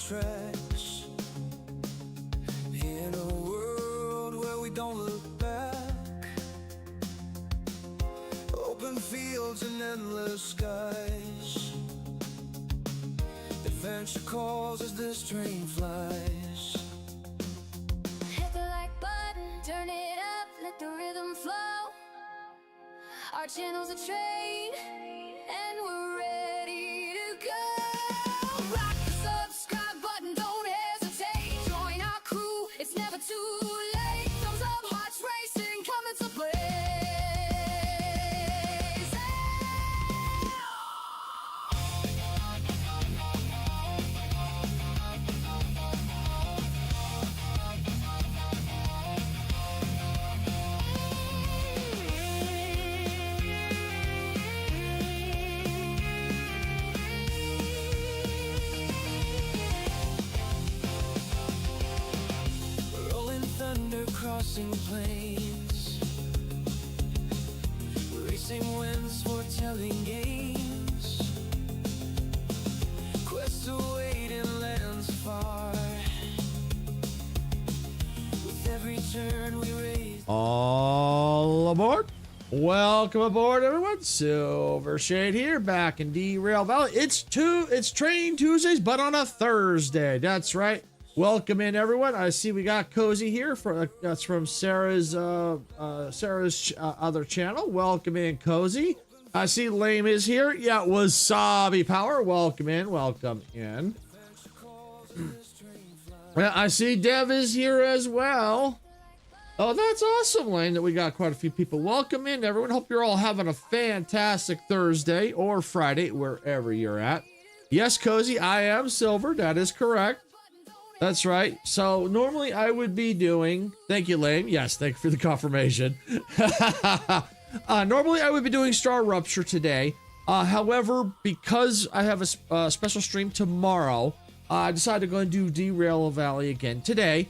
tracks. In a world where we don't look back, open fields and endless skies. Adventure calls as this train flies. Hit the like button, turn it up, let the rhythm flow. Our channel's a train, and we're ready to go. Rock the subscribe button, don't hesitate. Join our crew, it's never too late. Thumbs up, hearts racing, coming to play. Rolling thunder, crossing plains, racing winds, foretelling games. Quests await in lands far. With every turn we raise. All aboard. Welcome aboard, everyone. Silver Shade here, back in Derail Valley. It's Train Tuesdays, but on a Thursday. That's right. Welcome in, everyone. I see we got Cozy here. That's from Sarah's other channel. Welcome in, Cozy. I see Lame is here. Yeah, Wasabi Power. Welcome in. Welcome in. Yeah, I see Dev is here as well. Oh, that's awesome, Lane, that we got quite a few people. Welcome in, everyone. Hope you're all having a fantastic Thursday or Friday, wherever you're at. Yes, Cozy, I am Silver. That is correct. That's right. So normally I would be doing, thank you, Lane. Yes, thank you for the confirmation. Normally I would be doing Star Rupture today. However, because I have a special stream tomorrow, I decided to go and do Derail Valley again today.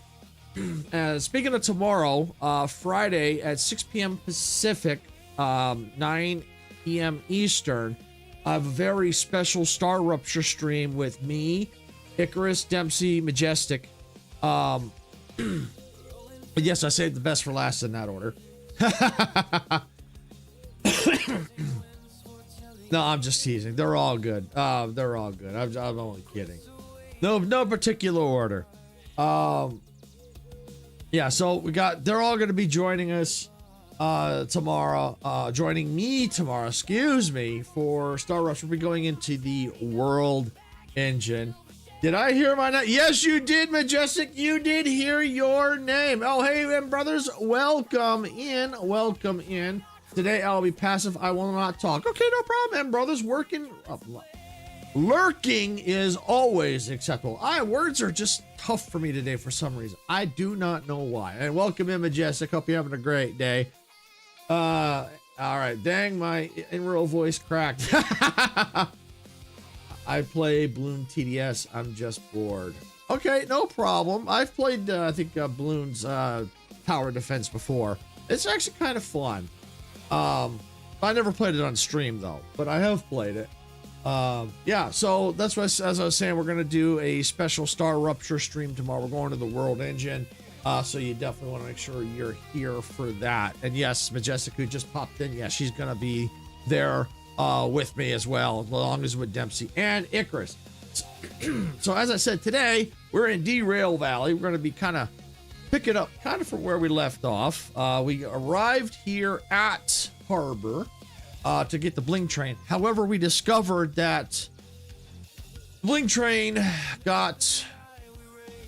Speaking of tomorrow, Friday at 6 p.m. Pacific, 9 p.m. Eastern, I have a very special Star Rupture stream with me, Icarus, Dempsey, Majestic. But yes, I saved the best for last in that order. No, I'm just teasing. They're all good. They're all good. I'm only kidding. No particular order. Yeah, so they're all going to be joining us tomorrow, joining me tomorrow, excuse me, for Star Rush. We'll be going into the World Engine. Did I hear my name? Yes, you did, Majestic. You did hear your name. Oh, hey, M brothers, welcome in. Welcome in. Today I'll be passive. I will not talk. Okay, no problem, M brothers. Lurking is always acceptable. Words are just tough for me today for some reason. I do not know why. And welcome in, Majestic. Hope you're having a great day. All right. Dang, my in-real voice cracked. I play Bloon TDS. I'm just bored. Okay, no problem. I've played, I think, Bloon's Tower Defense before. It's actually kind of fun. I never played it on stream, though, but I have played it. Yeah, so that's what, as I was saying, we're going to do a special Star Rupture stream tomorrow. We're going to the World Engine, so you definitely want to make sure you're here for that. And yes, Majestic, who just popped in, yeah, she's going to be there with me as well, as long as with Dempsey and Icarus. So as I said, today we're in Derail Valley. We're going to be kind of pick it up kind of from where we left off. We arrived here at Harbor to get the Bling Train. However, we discovered that the Bling Train got,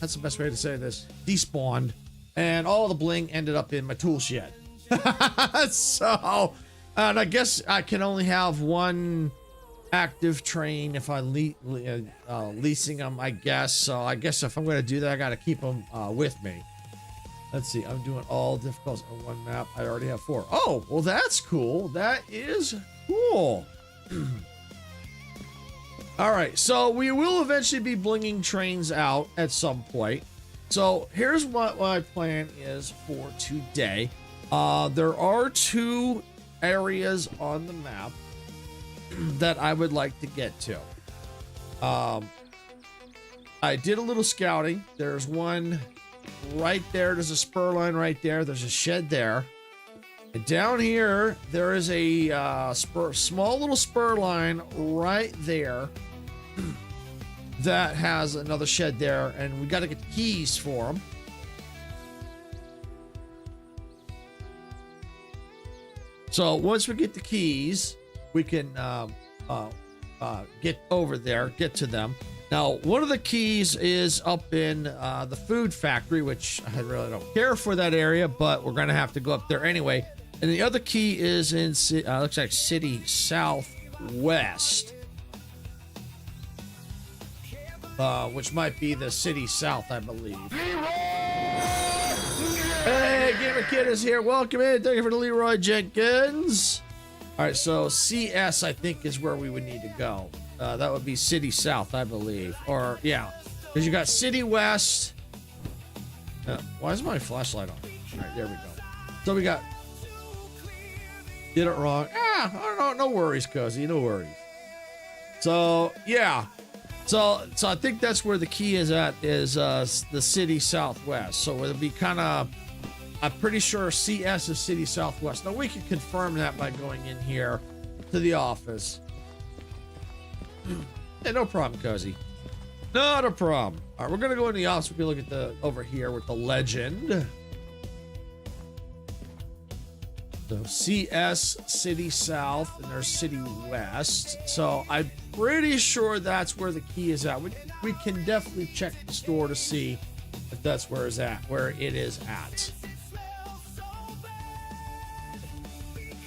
that's the best way to say this, despawned, and all the bling ended up in my tool shed. So, and I guess I can only have one active train if I'm leasing them, I guess. So I guess if I'm going to do that, I got to keep them with me. Let's see. I'm doing all difficulties on one map. I already have 4. Oh, well, that's cool. That is cool. All right. So we will eventually be blinging trains out at some point. So here's what my plan is for today. There are 2 areas on the map that I would like to get to. I did a little scouting. There's one right there. There's a spur line right there. There's a shed there. And down here, there is a small little spur line right there that has another shed there. And we got to get the keys for them. So once we get the keys, we can get over there, get to them. Now, one of the keys is up in the food factory, which I really don't care for that area, but we're going to have to go up there anyway. And the other key is in, looks like City Southwest, which might be the City South, I believe. Hey, Gamer Kid is here. Welcome in. Thank you for the Leroy Jenkins. All right, so CS, I think, is where we would need to go. That would be City South, I believe. Or, yeah, because you got City West. Why is my flashlight on? All right, there we go. So we got... Did it wrong. No worries, Cozy. No worries. So, yeah. So I think that's where the key is at, is the City Southwest. So it'll be kind of... I'm pretty sure CS is City Southwest. Now, we can confirm that by going in here to the office. Yeah, no problem, Cozy. Not a problem. All right, we're going to go in the office. We can look at the over here with the legend. So CS City South, and there's City West. So I'm pretty sure that's where the key is at. We can definitely check the store to see if that's where it is at.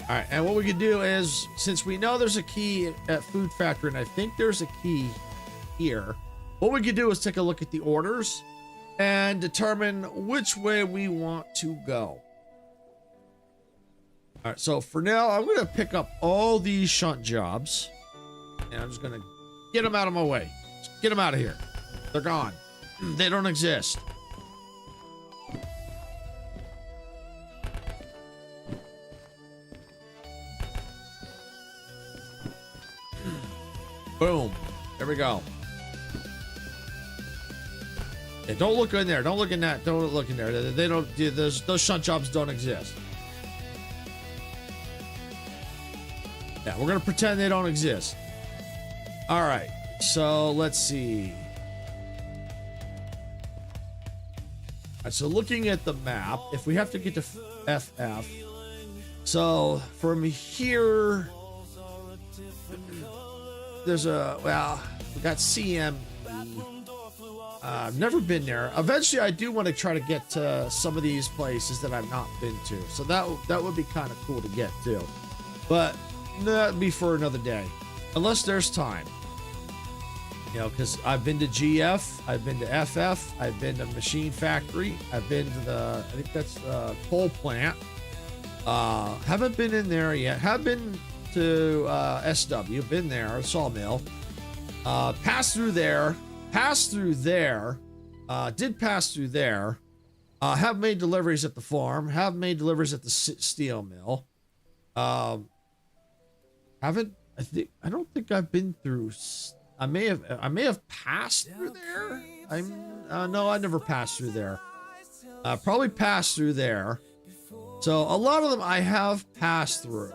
All right, and what we can do is, since we know there's a key at Food Factory, and I think there's a key here, what we can do is take a look at the orders and determine which way we want to go. All right, so for now, I'm going to pick up all these shunt jobs, and I'm just going to get them out of my way. Just get them out of here. They're gone. They don't exist. Boom. There we go. Yeah, don't look in there. Don't look in that. Don't look in there. They don't. Those shunt jobs don't exist. Yeah, we're gonna pretend they don't exist. All right. So let's see. All right, so looking at the map, if we have to get to FF, so from here. There's we got CM. I've never been there. Eventually, I do want to try to get to some of these places that I've not been to. So that would be kind of cool to get to. But that'd be for another day. Unless there's time. You know, because I've been to GF, I've been to FF, I've been to Machine Factory, I've been to I think that's coal plant. Haven't been in there yet. Have been to SW, been there, sawmill, passed through there, did pass through there, have made deliveries at the farm, have made deliveries at the steel mill, I don't think I've been through, I may have passed through there, no, I never passed through there, probably passed through there, so a lot of them I have passed through.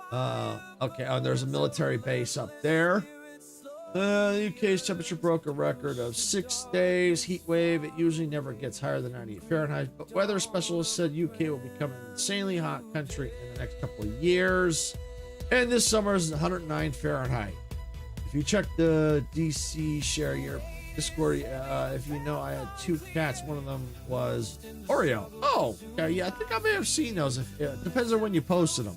Okay, there's a military base up there. The UK's temperature broke a record of 6 days. Heat wave, it usually never gets higher than 98 Fahrenheit, but weather specialists said UK will become an insanely hot country in the next couple of years. And this summer is 109 Fahrenheit. If you check the DC share your Discord, if you know, I had 2 cats. One of them was Oreo. Oh, okay, yeah, I think I may have seen those. It depends on when you posted them.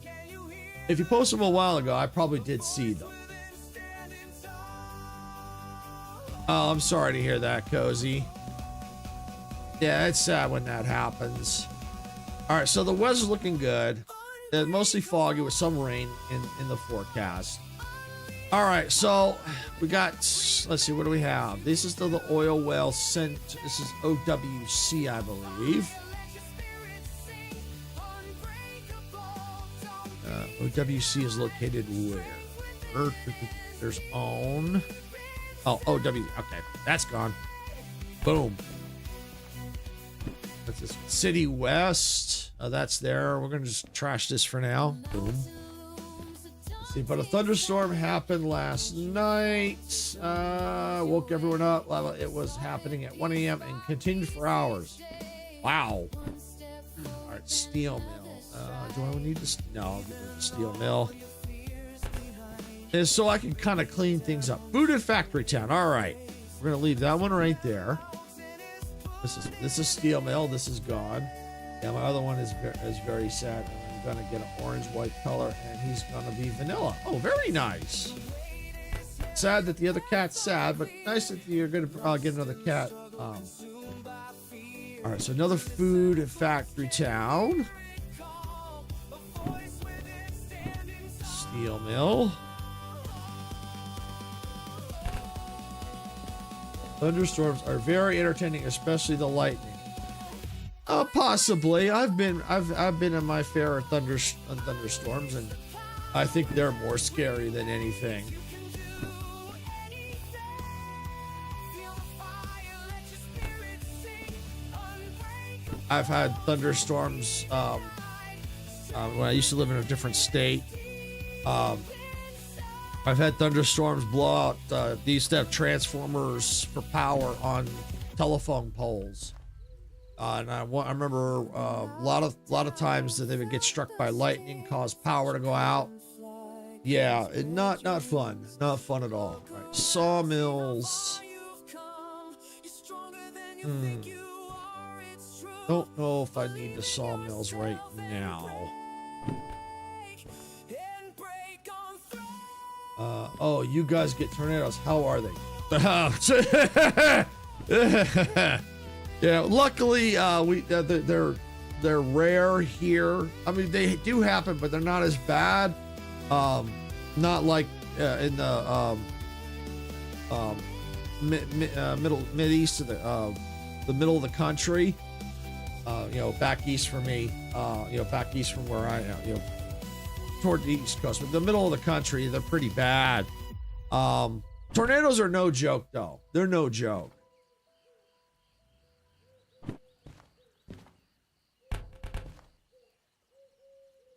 If you posted them a while ago, I probably did see them. Oh, I'm sorry to hear that, Cozy. Yeah, it's sad when that happens. All right, so the weather's looking good. It's mostly foggy with some rain in the forecast. All right, so we got, let's see, what do we have? This is the oil well sent. This is OWC, I believe. OWC is located where? There's own. Oh, OW. Okay, that's gone. Boom. That's this City West. That's there. We're gonna just trash this for now. Boom. Let's see, but a thunderstorm happened last night. Woke everyone up. It was happening at 1 a.m. and continued for hours. Wow. All right, steel mill. Do I need to? No, I'll get rid of the steel mill. And so I can kind of clean things up. Food and Factory Town. All right, we're gonna leave that one right there. This is steel mill. This is gone. Yeah, my other one is very sad. I'm gonna get an orange white color, and he's gonna be vanilla. Oh, very nice. Sad that the other cat's sad, but nice that you're gonna get another cat. All right, so another Food and Factory Town. Steel mill. Thunderstorms are very entertaining, especially the lightning. Possibly. I've been in my fair of thunderstorms, and I think they're more scary than anything. I've had thunderstorms when I used to live in a different state. I've had thunderstorms blow out. They used to have transformers for power on telephone poles, and I remember a lot of times that they would get struck by lightning, cause power to go out. Yeah, not fun, not fun at all. Right. Sawmills. Don't know if I need the sawmills right now. Oh, you guys get tornadoes. How are they? Yeah, luckily, they're rare here. I mean, they do happen, but they're not as bad. Not like in the mid east of the middle of the country. Back east for me. Back east from where I am. Toward the East Coast, but the middle of the country, they're pretty bad. Tornadoes are no joke, though. They're no joke.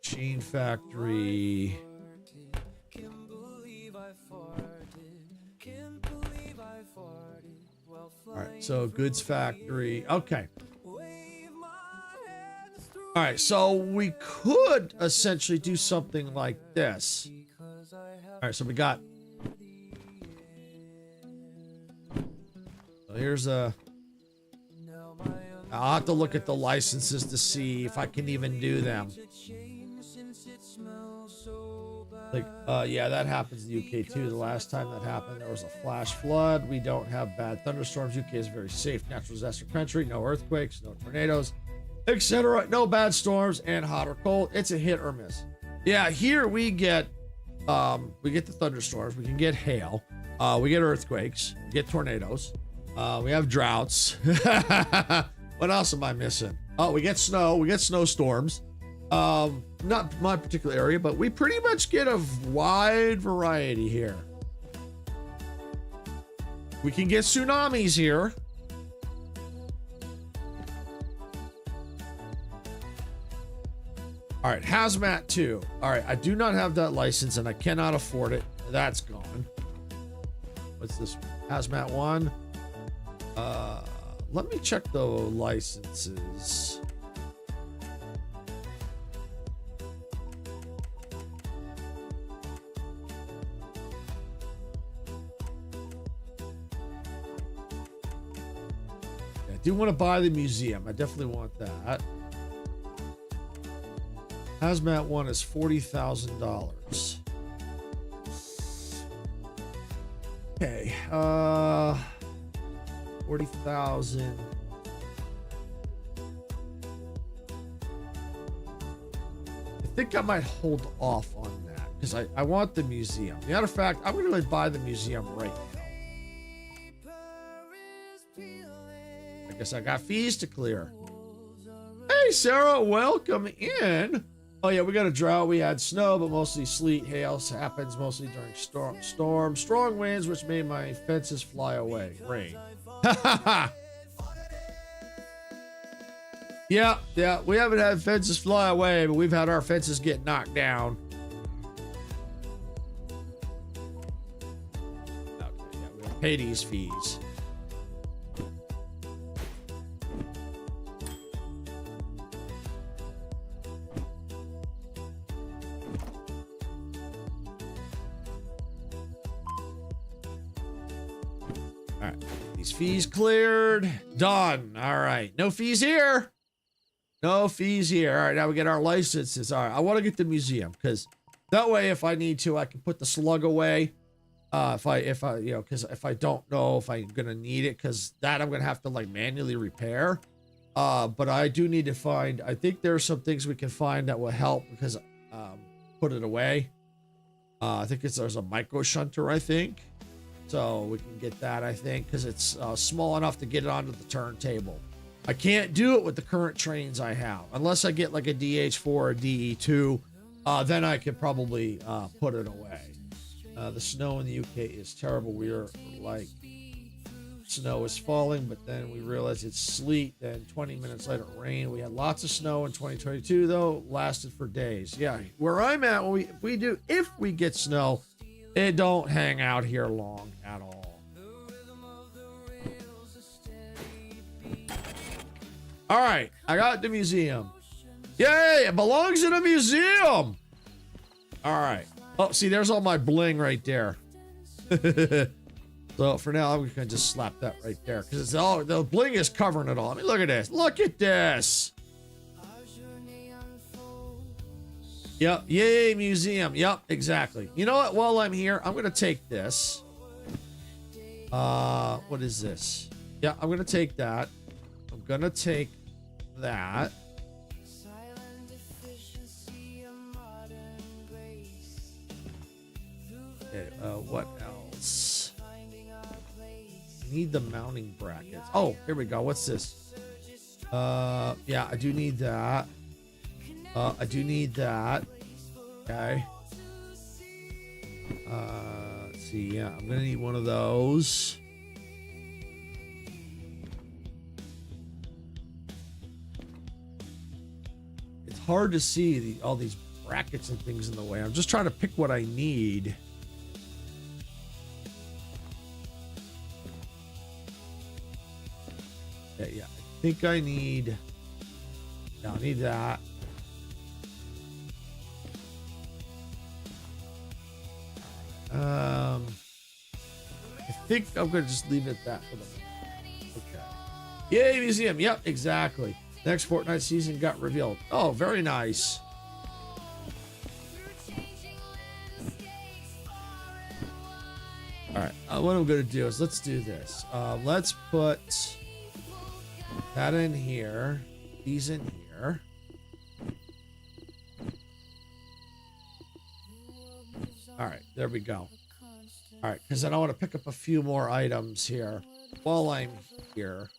Machine factory. All right, so goods factory. Okay. All right, so we could essentially do something like this. All right, so we got. So here's a. I'll have to look at the licenses to see if I can even do them. Like, yeah, that happens in the UK too. The last time that happened, there was a flash flood. We don't have bad thunderstorms. UK is a very safe natural disaster country. No earthquakes, no tornadoes, etc. No bad storms and hot or cold. It's a hit or miss. Yeah, here we get the thunderstorms. We can get hail. We get earthquakes. We get tornadoes. We have droughts. What else am I missing? Oh, we get snow. We get snowstorms. Not my particular area, but we pretty much get a wide variety here. We can get tsunamis here. All right, Hazmat 2. All right, I do not have that license and I cannot afford it. That's gone. What's this one? Hazmat 1. Let me check the licenses. I do want to buy the museum. I definitely want that. Hazmat 1 is $40,000. Okay. 40,000. I think I might hold off on that because I want the museum. Matter of fact, I'm going to buy the museum right now. I guess I got fees to clear. Hey, Sarah, welcome in. Oh yeah, we got a drought. We had snow, but mostly sleet. Hail happens mostly during storm. Strong winds, which made my fences fly away. Rain. Yeah, we haven't had fences fly away, but we've had our fences get knocked down. Okay, yeah, we have to pay these fees. All right, these fees cleared. Done. All right, no fees here. No fees here. All right, now we get our licenses. All right, I want to get the museum because that way, if I need to, I can put the slug away. If I, you know, because if I don't know if I'm gonna need it, because that I'm gonna have to like manually repair. But I do need to find. I think there are some things we can find that will help because put it away. I think there's a micro shunter. I think so. We can get that. I think because it's small enough to get it onto the turntable. I can't do it with the current trains I have. Unless I get like a DH4 or DE2, then I could probably put it away. The snow in the UK is terrible. We are like, snow is falling, but then we realize it's sleet. Then 20 minutes later, rain. We had lots of snow in 2022, though. Lasted for days. Yeah, where I'm at, if we get snow, it don't hang out here long at all. All right, I got the museum. Yay, it belongs in a museum. All right. Oh, see, there's all my bling right there. So for now, I'm gonna just slap that right there because it's all the bling is covering it all. I mean, look at this. Look at this. Yep. Yay, museum. Yep, exactly. You know what? While I'm here, I'm gonna take this. What is this? Yeah, I'm gonna take that. I'm gonna take that. Okay, what else? I need the mounting brackets. Oh, here we go. What's this? Yeah, I do need that. I do need that. Okay. Let's see. Yeah, I'm gonna need one of those. It's hard to see all these brackets and things in the way. I'm just trying to pick what I need. Yeah, I think I need. Yeah, I need that. I think I'm gonna just leave it at that for the moment. Okay. Yay, museum. Yep, exactly. Next Fortnite season got revealed. Oh, very nice. All right. What I'm gonna do is let's do this. Let's put that in here. These in here. All right, there we go. All right, because then I want to pick up a few more items here while I'm here.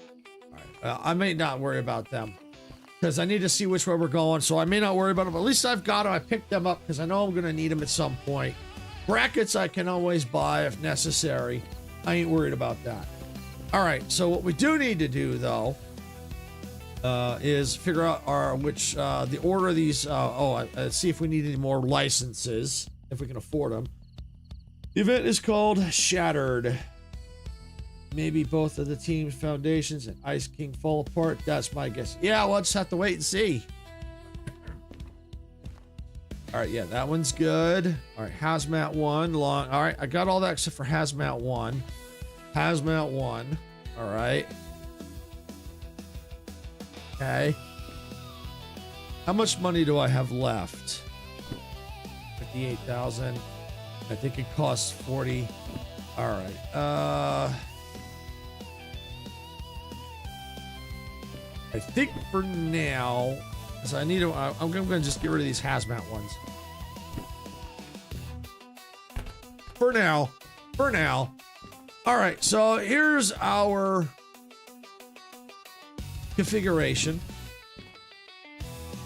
All right, I may not worry about them because I need to see which way we're going, so I may not worry about them. But at least I've got them. I picked them up because I know I'm going to need them at some point. Brackets I can always buy if necessary. I ain't worried about that. All right, so what we do need to do, though, is figure out the order of these. See if we need any more licenses, if we can afford them. The event is called Shattered. Maybe both of the team's foundations and Ice King fall apart. That's my guess. Yeah, we'll just have to wait and see. All right, yeah, that one's good. All right, Hazmat 1. All right, I got all that except for Hazmat 1. Hazmat 1. All right. Okay. How much money do I have left? 58,000. I think it costs 40. All right. I think for now, so I need to. I'm going to just get rid of these hazmat ones. For now, for now. All right, so here's our configuration.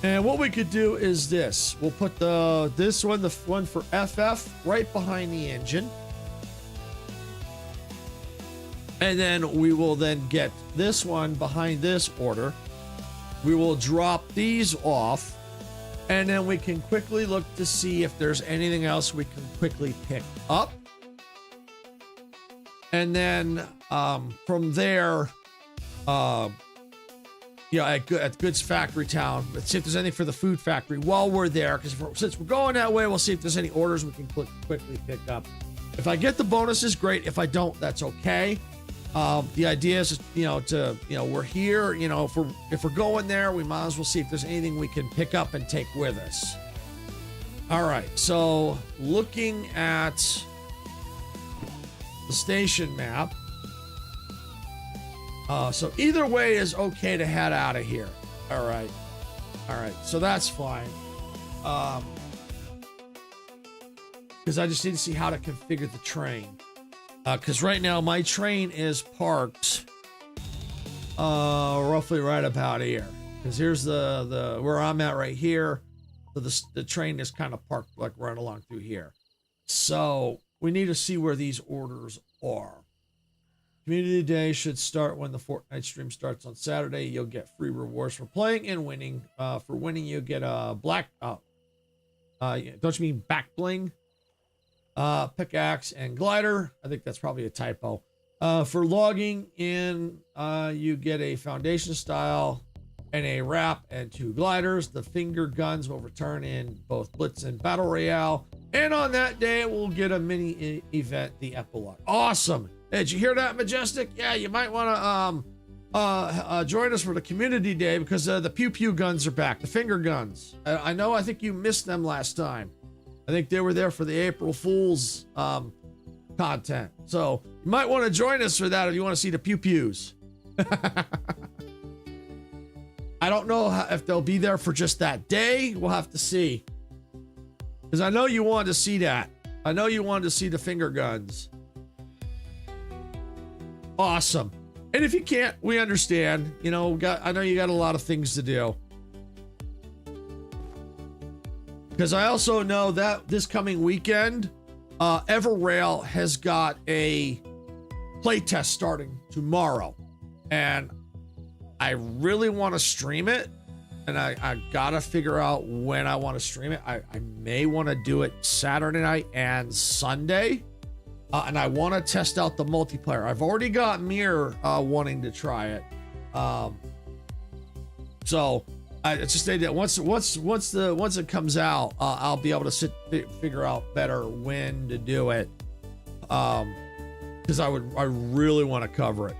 And what we could do is this. We'll put the one for FF right behind the engine. And then we will then get this one behind this order. We will drop these off. And then we can quickly look to see if there's anything else we can quickly pick up. And then from there, at Goods Factory Town, let's see if there's anything for the food factory while we're there. Because since we're going that way, we'll see if there's any orders we can quickly pick up. If I get the bonuses, great. If I don't, that's okay. The idea is, we're here. If we're going there, we might as well see if there's anything we can pick up and take with us. All right. So looking at the station map. So either way is okay to head out of here. All right. So that's fine. Because I just need to see how to configure the train. Because right now my train is parked roughly right about here. Because here's the where I'm at right here. So the train is kind of parked like right along through here. So we need to see where these orders are. Community Day should start when the Fortnite stream starts on Saturday. You'll get free rewards for playing and winning. For winning, you get a black. Don't you mean back bling? Pickaxe and glider. I think that's probably a typo. For logging in, you get a foundation style and a wrap and 2 gliders. The finger guns will return in both Blitz and Battle Royale. And on that day, we'll get a mini event, the Epilogue. Awesome. Hey, did you hear that, Majestic? Yeah, you might want to join us for the Community Day because the pew pew guns are back, the finger guns. I think you missed them last time. I think they were there for the April Fool's content. So you might want to join us for that if you want to see the pew pews. I don't know if they'll be there for just that day. We'll have to see. Because I know you wanted to see that. I know you wanted to see the finger guns. Awesome. And if you can't, we understand. I know you got a lot of things to do. Because I also know that this coming weekend, Derail has got a playtest starting tomorrow. And I really want to stream it. And I gotta figure out when I want to stream it. I may want to do it Saturday night and Sunday. And I want to test out the multiplayer. I've already got Mir wanting to try it. So it's just that once it comes out, I'll be able to figure out better when to do it. Because I really want to cover it.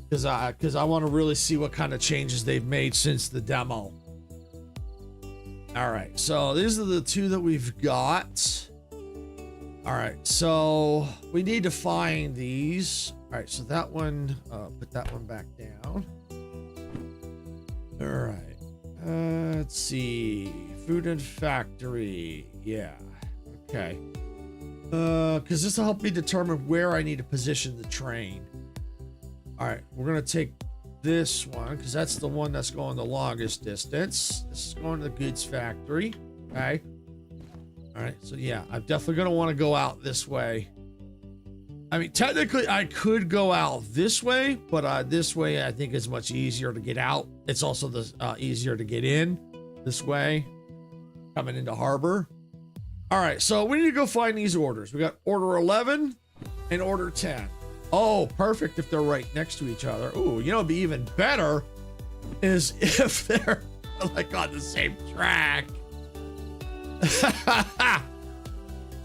Because I want to really see what kind of changes they've made since the demo. All right, so these are the 2 that we've got. All right, so we need to find these. All right, so that one, put that one back down. All right, let's see, food and factory. Yeah, okay. Because this will help me determine where I need to position the train. All right, we're gonna take this one because that's the one that's going the longest distance. This is going to the goods factory. Okay. All right, so yeah, I'm definitely gonna want to go out this way. I mean, technically I could go out this way, but this way I think is much easier to get out. It's also easier to get in this way, coming into harbor. All right, so we need to go find these orders. We got order 11 and order 10. Oh, perfect if they're right next to each other. Ooh, it'd be even better is if they're like on the same track.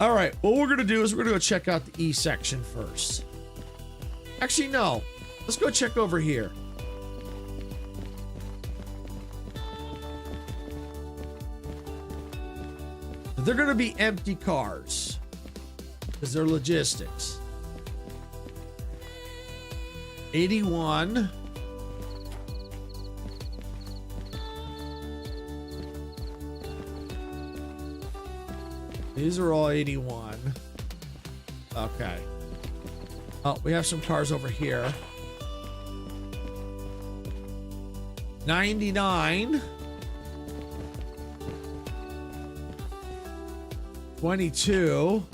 All right, what we're gonna do is we're gonna go check out the E section first. Actually, no. Let's go check over here. They're gonna be empty cars because they're logistics. 81. These are all 81. Okay. Oh, we have some cars over here. 99. 22.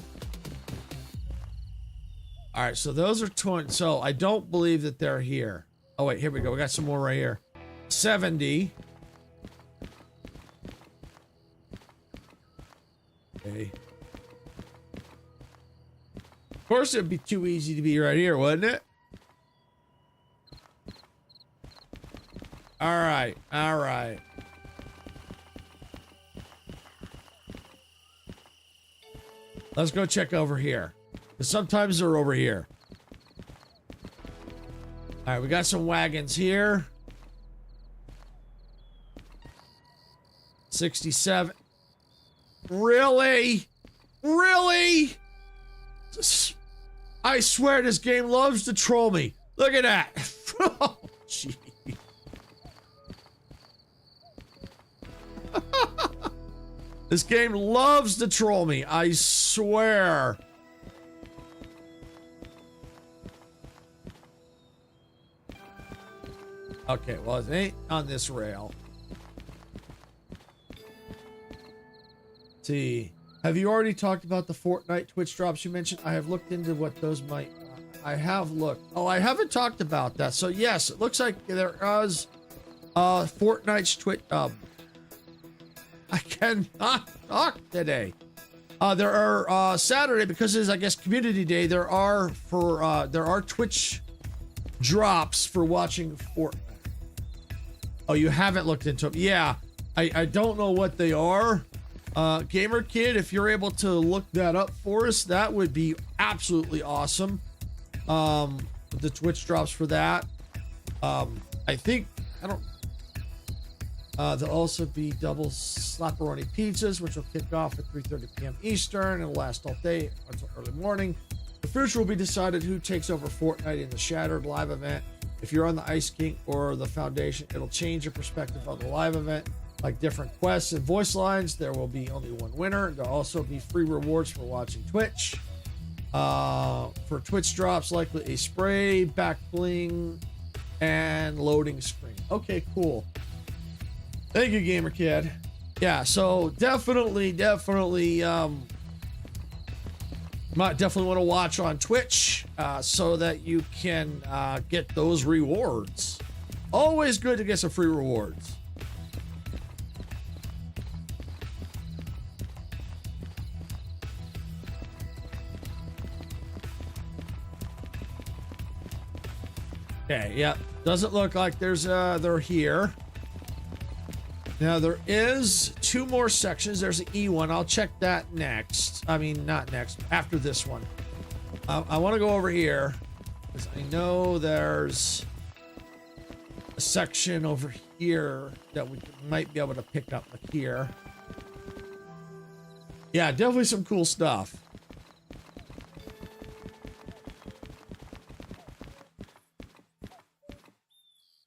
All right, so those are 20. So I don't believe that they're here. Oh, wait, here we go. We got some more right here. 70. Okay. Of course, it'd be too easy to be right here, wouldn't it? All right, all right. Let's go check over here. Because sometimes they're over here. All right, we got some wagons here. 67. Really? Really? I swear this game loves to troll me. Look at that. Oh, gee. This game loves to troll me. I swear. Okay, well, it ain't on this rail. Let's see. Have you already talked about the Fortnite Twitch drops you mentioned? I have looked into what those might... I have looked. Oh, I haven't talked about that. So, yes, it looks like there is Fortnite's Twitch... I cannot talk today. There are Saturday, because it is, I guess, Community Day, there are Twitch drops for watching Fortnite. Oh, you haven't looked into them? Yeah, I don't know what they are. Gamer Kid, if you're able to look that up for us, that would be absolutely awesome. The Twitch drops for that. I think, I don't... there'll also be double slapperoni pizzas, which will kick off at 3:30 p.m. Eastern and last all day until early morning. The future will be decided who takes over Fortnite in the Shattered live event. If you're on the Ice King or the Foundation, it'll change your perspective on the live event. Like different quests and voice lines, there will be only one winner. There'll also be free rewards for watching Twitch. For Twitch drops, likely a spray, back bling, and loading screen. Okay, cool. Thank you, Gamer Kid. Yeah, so definitely might definitely want to watch on Twitch so that you can get those rewards. Always good to get some free rewards. Okay, yeah, doesn't look like they're here. Now there is 2 more sections. There's an E one. I'll check that next. I mean, not next, after this one. I want to go over here because I know there's a section over here that we might be able to pick up here. Yeah, definitely some cool stuff.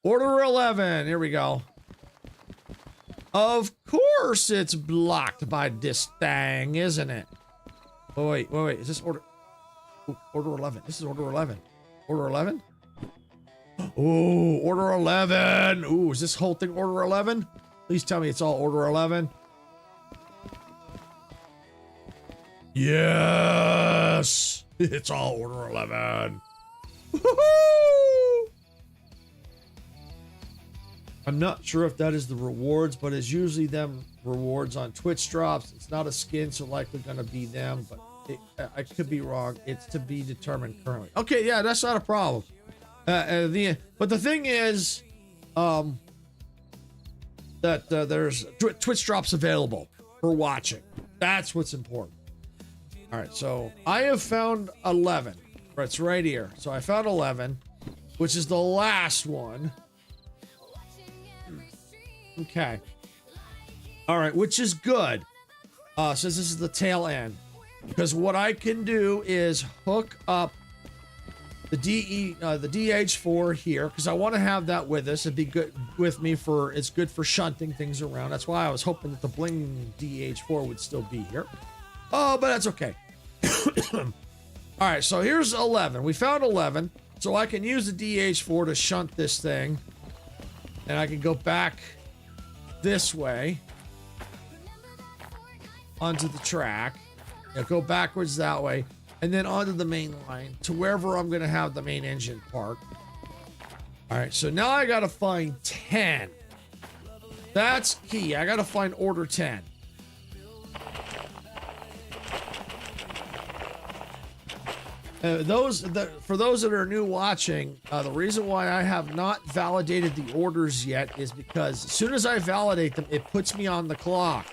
Order 11. Here we go. Of course it's blocked by this thing, isn't it? Oh, wait. Is this order? Ooh, order 11. This is order 11. Order 11? Oh, order 11. Ooh, is this whole thing order 11? Please tell me it's all order 11. Yes. It's all order 11. Woohoo! I'm not sure if that is the rewards, but it's usually them rewards on Twitch drops. It's not a skin, so likely going to be them, but I could be wrong. It's to be determined currently. Okay, yeah, that's not a problem. But the thing is, that there's Twitch drops available for watching. That's what's important. All right, so I have found 11. It's right here. So I found 11, which is the last one. Okay. All right, which is good. Since this is the tail end, because what I can do is hook up the DH4 here, because I want to have that with us. It'd be good with me for, it's good for shunting things around. That's why I was hoping that the bling DH4 would still be here. Oh, but that's okay. All right, so here's 11. We found 11, so I can use the DH4 to shunt this thing, and I can go back this way onto the track. Go backwards that way, and then onto the main line to wherever I'm going to have the main engine parked. All right, so now I got to find 10. That's key. I got to find order 10. For those that are new watching, the reason why I have not validated the orders yet is because as soon as I validate them, it puts me on the clock.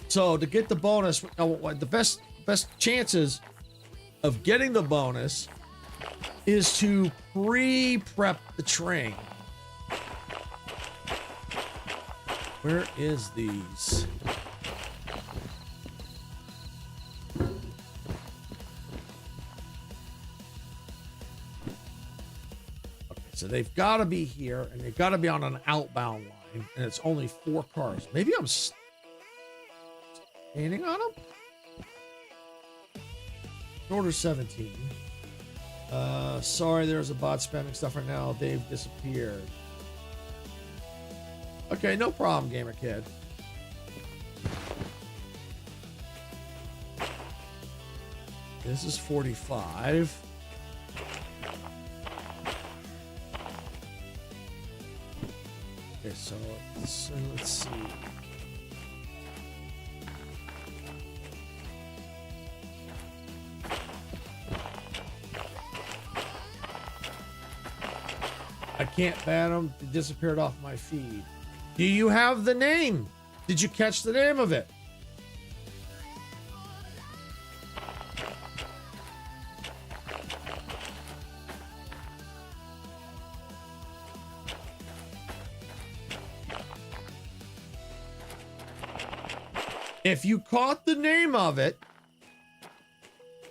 So to get the bonus, the best chances of getting the bonus is to pre-prep the train. Where is these? Okay, so they've got to be here, and they've got to be on an outbound line, and it's only 4 cars. Maybe I'm standing on them? Order 17. Sorry, there's a bot spamming stuff right now. They've disappeared. Okay, no problem, Gamer Kid. This is 45. Okay, so let's see. I can't ban them. They disappeared off my feed. Do you have the name? Did you catch the name of it? If you caught the name of it,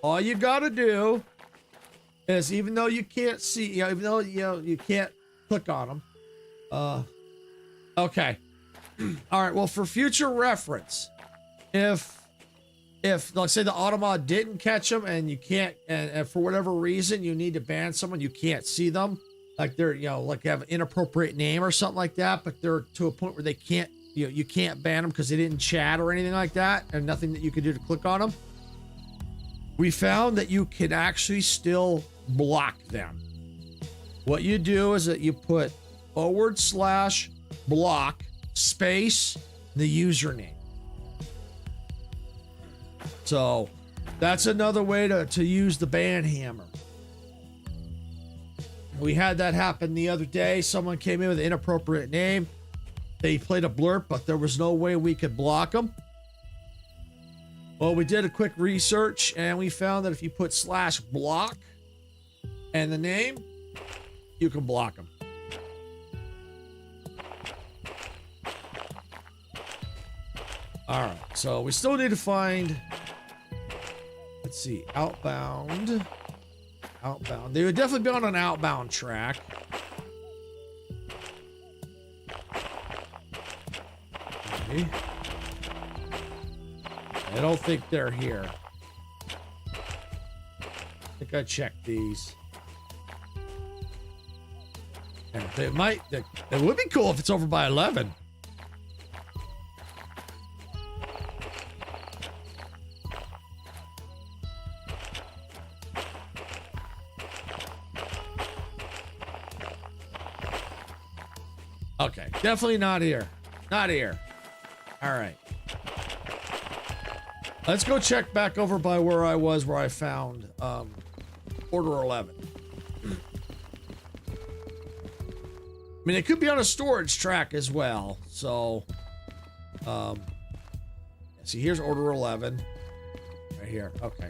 all you gotta do is, even though you can't see, even though you can't click on them. Okay. All right. Well, for future reference, if let's say the Automod didn't catch them and you can't, and for whatever reason you need to ban someone, you can't see them, like they're like they have an inappropriate name or something like that, but they're to a point where they can't, you can't ban them because they didn't chat or anything like that, and nothing that you can do to click on them. We found that you can actually still block them. What you do is that you put /block space the username. So that's another way to use the ban hammer. We had that happen the other day. Someone came in with an inappropriate name. They played a blurb, but there was no way we could block them. Well, we did a quick research and we found that if you put /block and the name, you can block them. All right, so we still need to find, let's see, outbound. They would definitely be on an outbound track. Okay. I don't think they're here. I think I checked these. And they might, it would be cool if it's over by 11. Okay, definitely not here. Not here. All right. Let's go check back over by where I was, where I found order 11. I mean, it could be on a storage track as well. So, see, here's order 11 right here. Okay.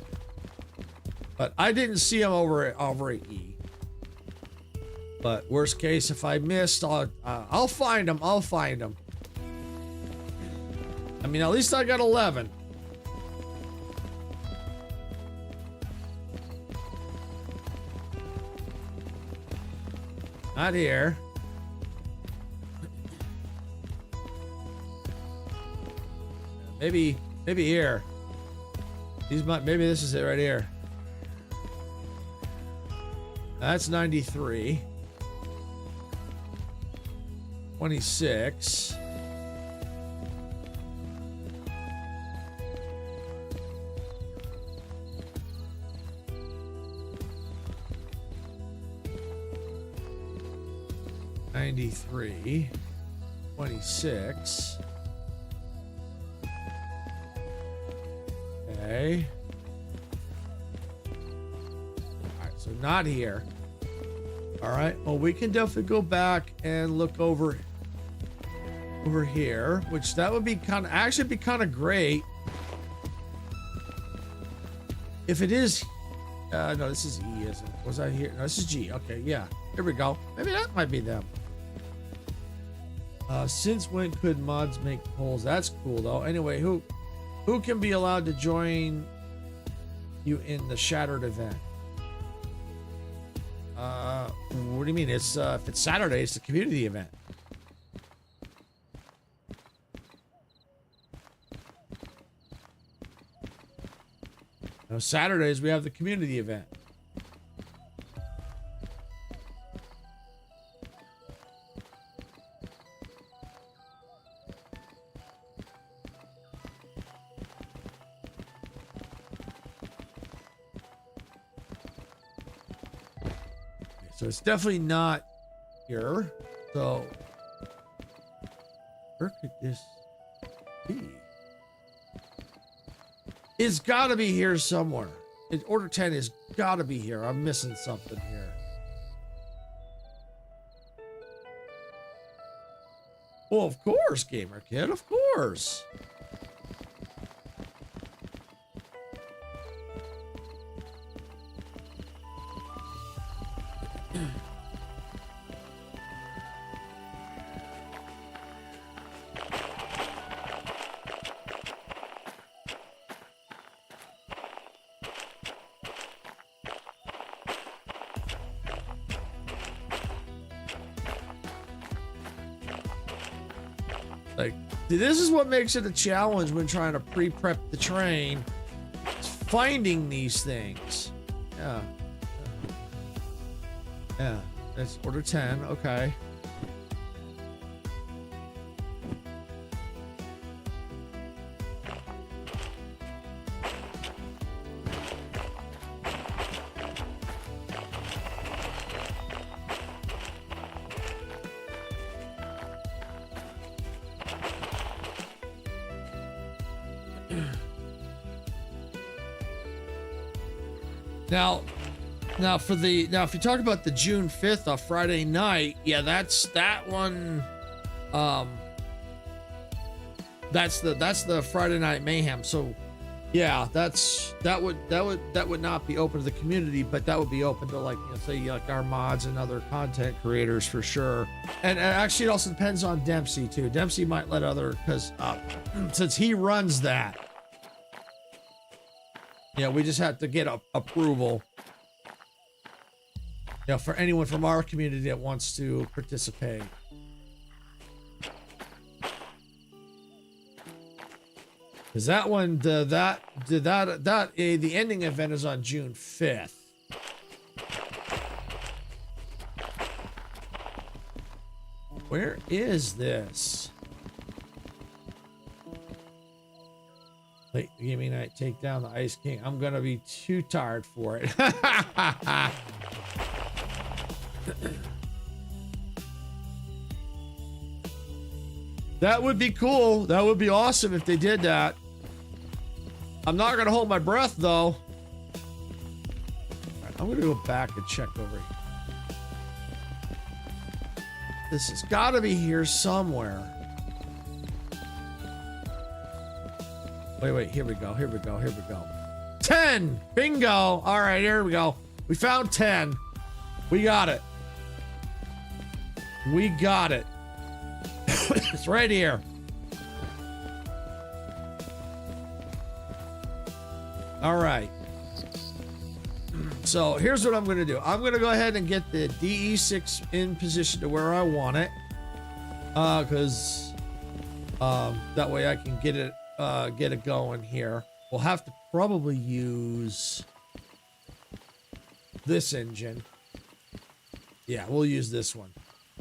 But I didn't see him over at E. But worst case, if I missed, I'll find him. I'll find him. I mean, at least I got 11. Not here. Maybe Maybe here. Maybe this is it right here. That's 93. 26. $93, 26. Okay. All right, so not here. All right. Well, we can definitely go back and look over here, which that would be actually be kind of great if it is. No, this is E, isn't it? Was I here? No, this is G. Okay, yeah. Here we go. Maybe that might be them. Since when could mods make polls? That's cool though. Anyway, who can be allowed to join you in the Shattered event? What do you mean? It's if it's Saturday, it's the community event. No, Saturdays we have the community event. So it's definitely not here. So where could this be? It's got to be here somewhere. Order 10 has got to be here. I'm missing something here. Well, of course, Gamer Kid. Of course. Like, this is what makes it a challenge when trying to pre-prep the train. It's finding these things. Yeah. Yeah. That's order 10. Okay. Now if you talk about the June 5th off Friday night, yeah, that's that one. That's the Friday Night Mayhem. So yeah, that would not be open to the community, but that would be open to, like, say like our mods and other content creators for sure. And actually it also depends on Dempsey too. Dempsey might let other, because since he runs that. Yeah, we just have to get approval. Yeah, for anyone from our community that wants to participate. Because that one, the ending event is on June 5th. Where is this? Late gaming night, take down the Ice King. I'm gonna be too tired for it. That would be cool. That would be awesome if they did that. I'm not gonna hold my breath though. Right, I'm gonna go back and check over here. This has got to be here somewhere. Wait, here we go. 10! Bingo! All right, here we go. We found 10. We got it. It's right here. All right. So here's what I'm going to do. I'm going to go ahead and get the DE6 in position to where I want it. Because that way I can get it get it going here. We'll have to probably use this engine. Yeah, we'll use this one,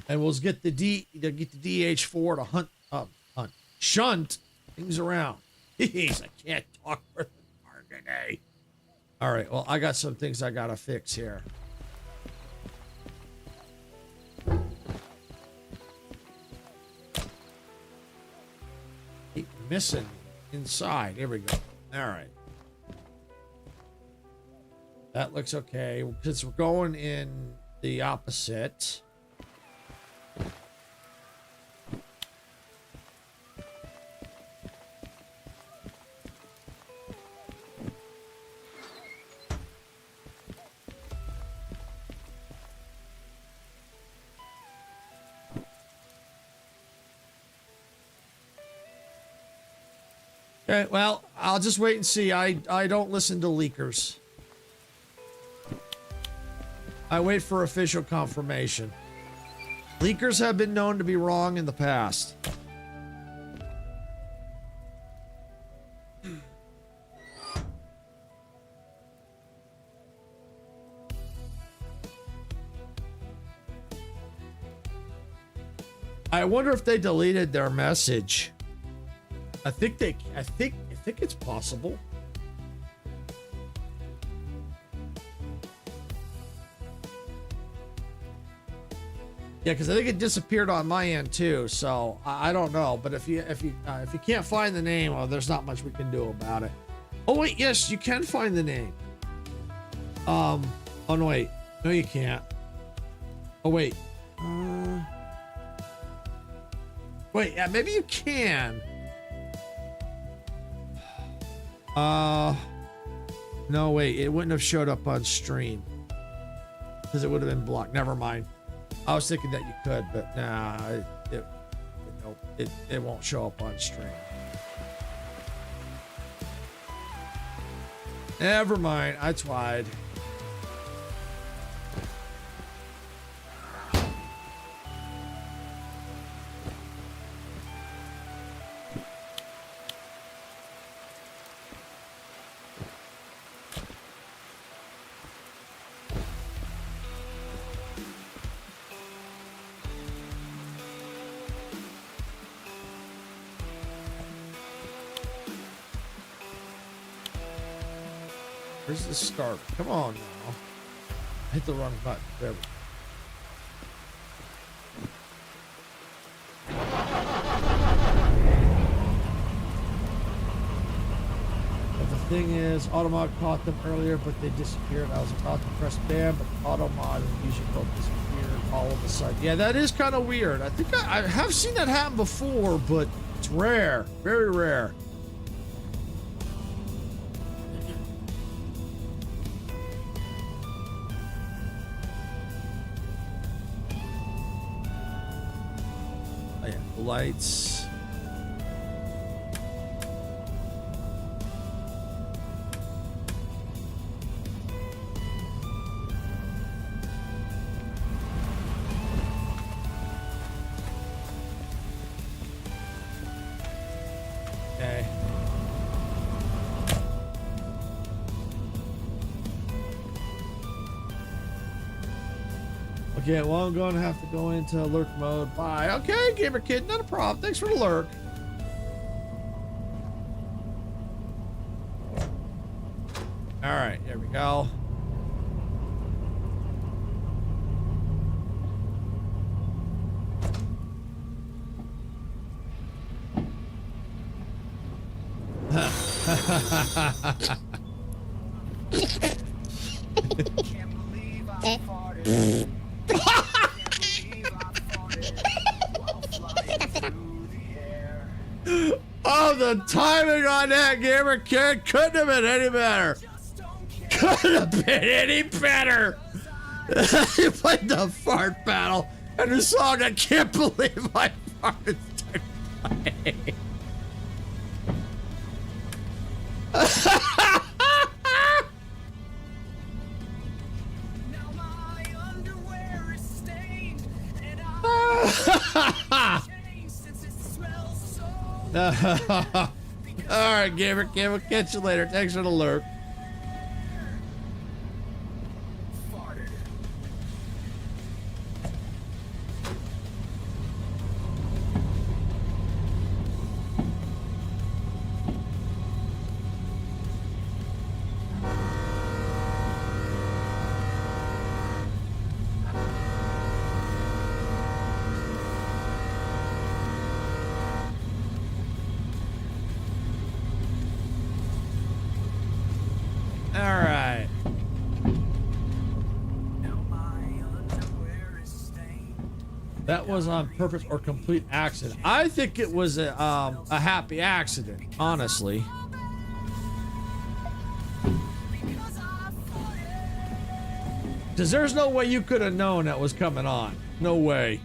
and we'll get the DH4 to shunt things around. Jeez, I can't talk for the car today. All right, well, I got some things I gotta fix here. Keep missing inside. Here we go. All right. That looks okay. Since we're going in the opposite. Okay, well, I'll just wait and see. I don't listen to leakers. I wait for official confirmation. Leakers have been known to be wrong in the past. I wonder if they deleted their message. I think it's possible. Yeah, because I think it disappeared on my end too. So I don't know. But if you can't find the name, well, there's not much we can do about it. Oh wait, yes, you can find the name. Oh no, wait, no, you can't. Oh wait. Wait, yeah, maybe you can. No, wait, it wouldn't have showed up on stream because it would have been blocked. Never mind. I was thinking that you could, but nah, it won't show up on stream. Never mind. I tried. Where's the start? Come on now. Hit the wrong button. There we go. But the thing is, Automod caught them earlier, but they disappeared. I was about to press ban, but Automod and Fusion both disappeared all of a sudden. Yeah, that is kind of weird. I think I have seen that happen before, but it's rare. Very rare. Lights. Okay. Okay, well, I'm going to have to go into lurk mode. Bye. Okay, Gamer Kid, not a problem. Thanks for the lurk. All right, there we go. Oh, the timing on that, Gamer Kid, couldn't have been any better. Couldn't have been any better. You played the fart battle and the song I can't believe I farted. Now my underwear is stained and I changed since it smells so bad. All right, Gamer Kid, we'll catch you later. Thanks for the alert. All right. That was on purpose or complete accident. I think it was a happy accident, honestly. Because there's no way you could have known that was coming on. No way.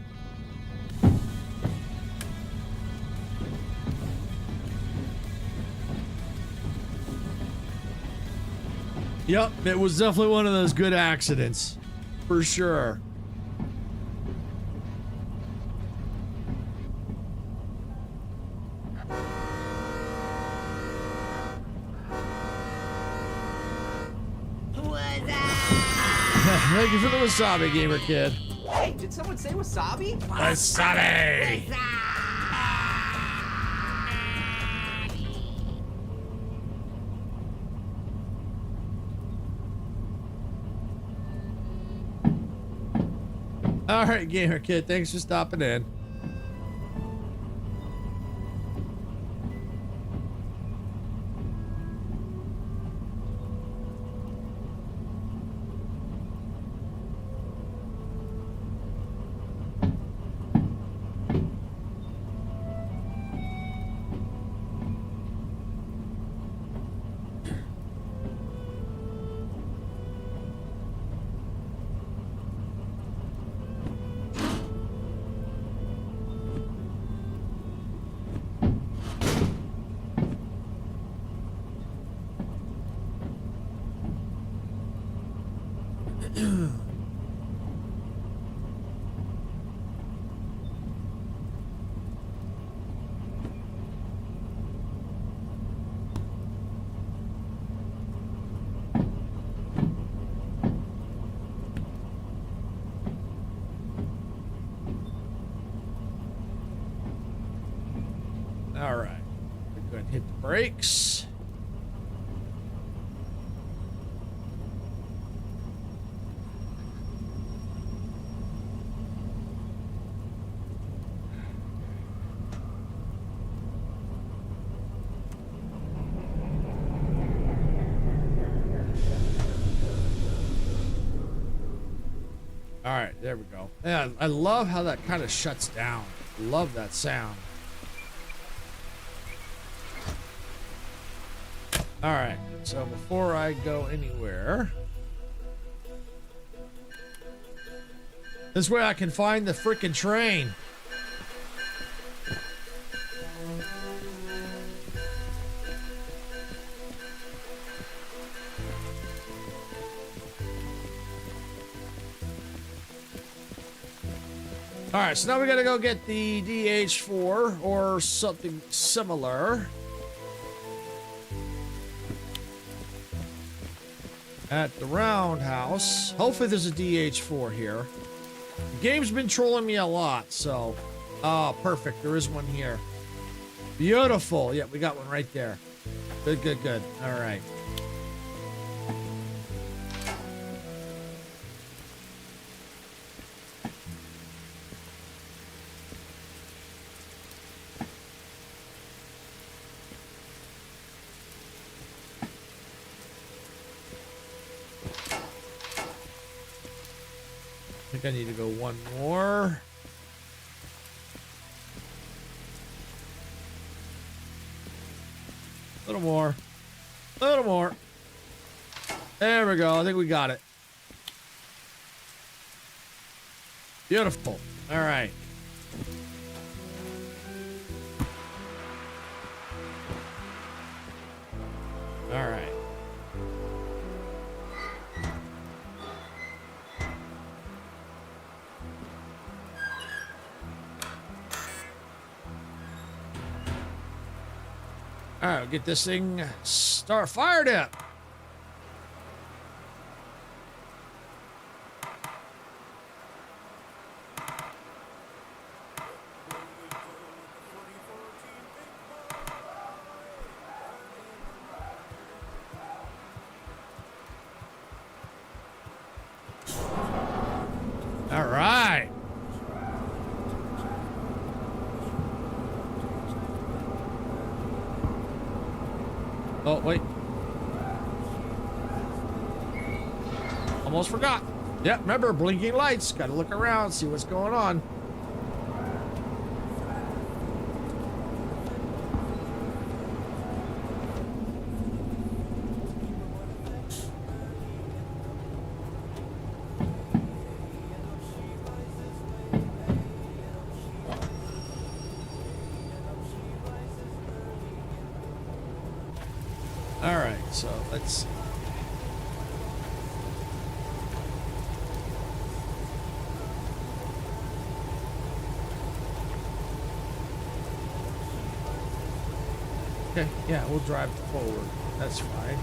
Yep, it was definitely one of those good accidents. For sure. Thank you for the wasabi, Gamer Kid. Hey, did someone say wasabi? Wasabi! All right, Gamer Kid, thanks for stopping in. All right, we're going to hit the brakes. All right, there we go. Yeah, I love how that kind of shuts down. Love that sound. All right, so before I go anywhere, this way I can find the freaking train. All right, so now we gotta go get the DH4 or something similar. At the roundhouse. Hopefully there's a DH4 here. The game's been trolling me a lot, so... Oh, perfect. There is one here. Beautiful. Yeah, we got one right there. Good, good, good. All right. I think I need to go one more. A little more. A little more. There we go. I think we got it. Beautiful. All right. All right. All right, get this thing fired up. All right. Oh, wait. Almost forgot. Yeah, remember, blinking lights. Got to look around, see what's going on. All right, so let's see. Okay, yeah, we'll drive forward. That's fine.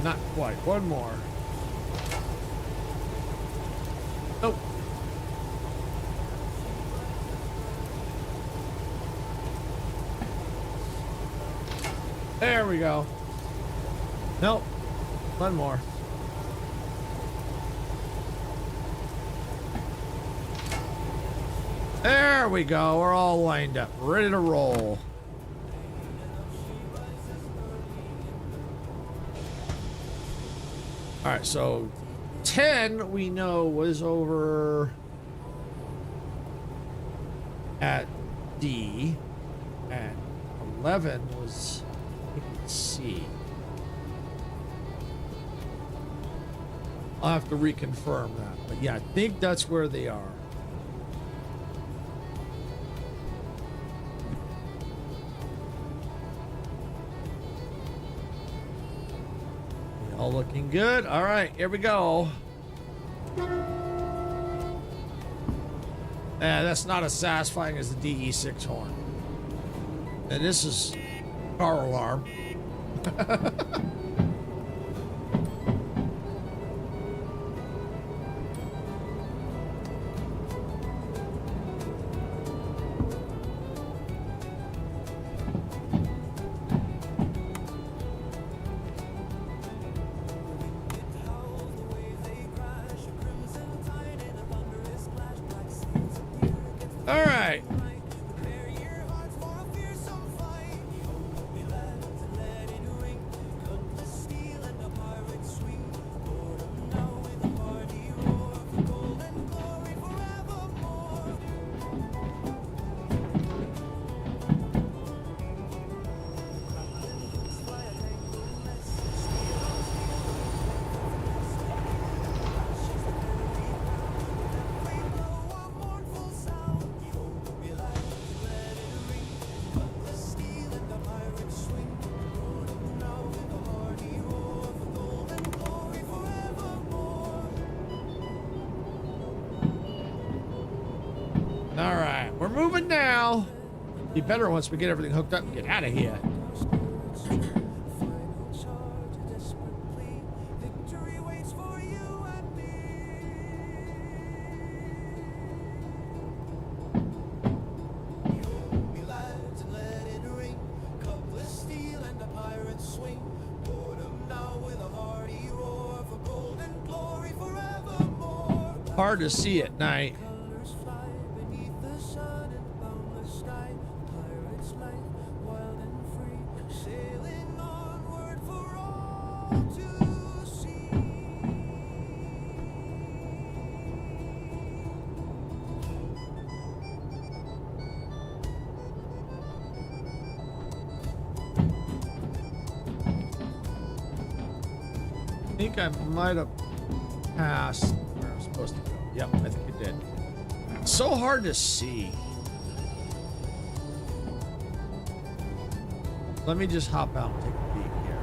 Not quite. One more. Nope. There we go. Nope. One more. There we go. We're all lined up. Ready to roll. All right, so 10 we know was over at D, and 11 was at C. I'll have to reconfirm that, but yeah, I think that's where they are. All looking good. All right, here we go. That's not as satisfying as the DE6 horn. And this is car alarm. All right. All right, we're moving now. Be better once we get everything hooked up and get out of here. Hard to see at night. I think I might have passed where I was supposed to go. Yep, I think it did. It's so hard to see. Let me just hop out and take a peek here.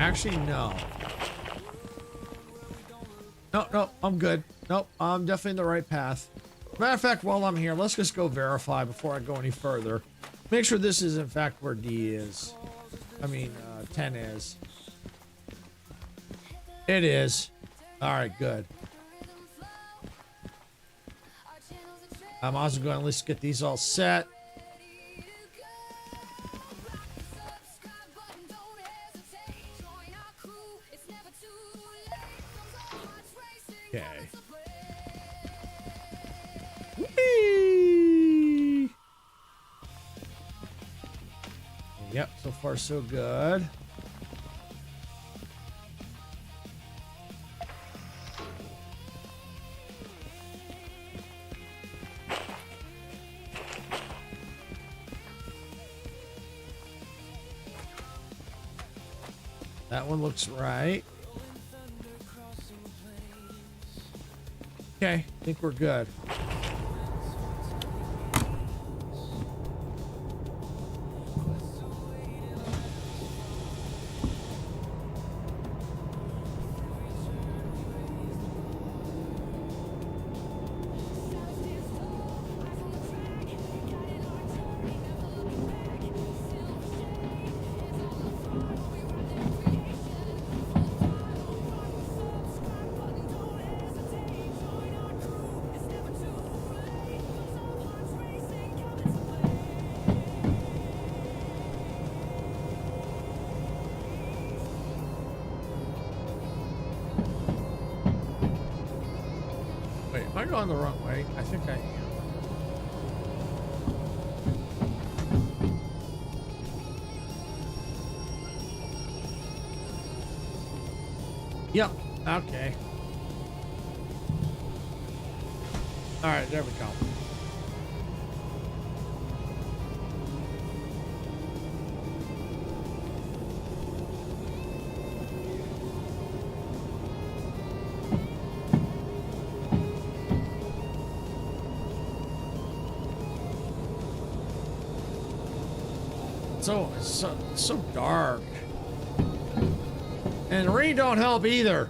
Actually, no. No, I'm good. Nope, I'm definitely in the right path. Matter of fact, while I'm here, let's just go verify before I go any further. Make sure this is, in fact, where D is. I mean, 10 is. It is. All right, good. I'm also going to at least get these all set. Okay. Whee! Yep, so far so good. That one looks right. Okay, I think we're good. Wait, am I going the wrong way? I think I am. Yep, okay. All right, there we go. So dark. And the rain don't help either.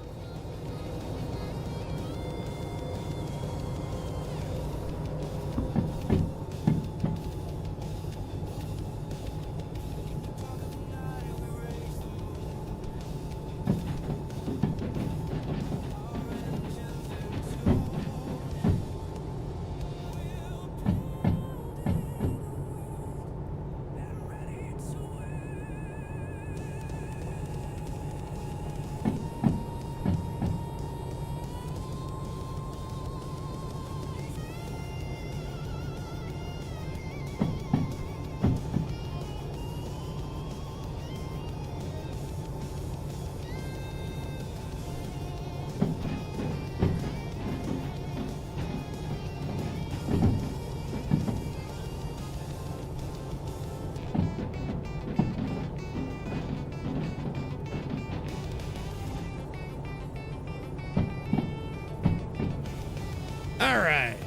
All right.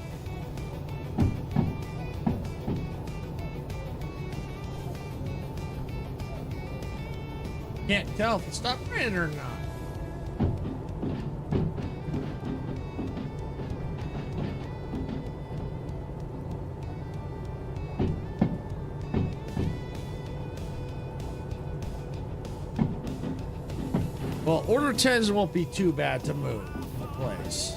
Can't tell if it stopped raining or not. Well, Order 10s won't be too bad to move the place.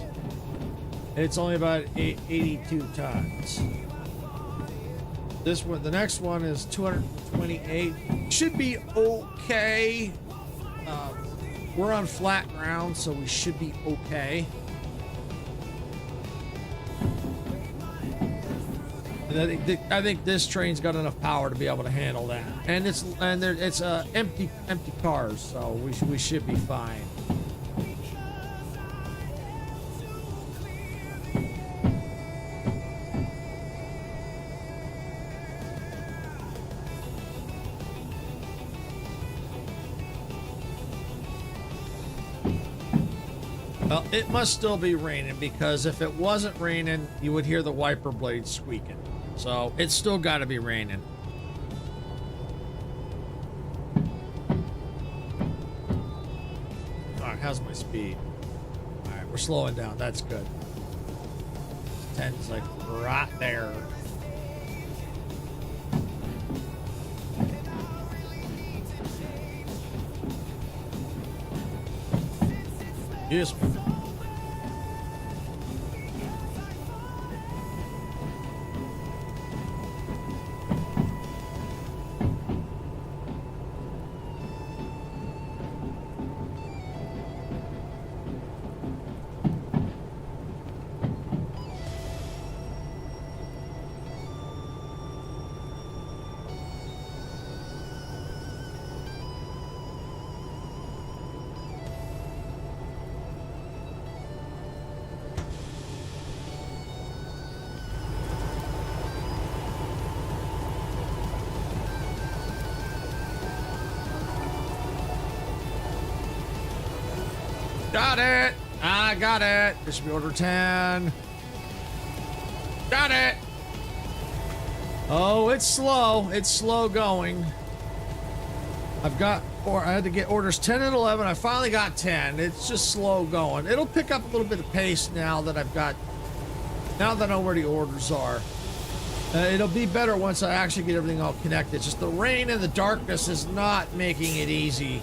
It's only about 82 tons. This one, the next one is 228. Should be okay. We're on flat ground, so we should be okay. And I think this train's got enough power to be able to handle that. And it's empty cars, so we should be fine. Well, it must still be raining, because if it wasn't raining, you would hear the wiper blades squeaking. So it's still got to be raining. right, how's my speed? All right, we're slowing down. That's good. 10 is like right there. Yes. Got it. I got it. This should be order 10. Got it. Oh, it's slow. It's slow going. I had to get orders 10 and 11. I finally got 10. It's just slow going. It'll pick up a little bit of pace now that now that I know where the orders are. It'll be better once I actually get everything all connected. It's just the rain and the darkness is not making it easy.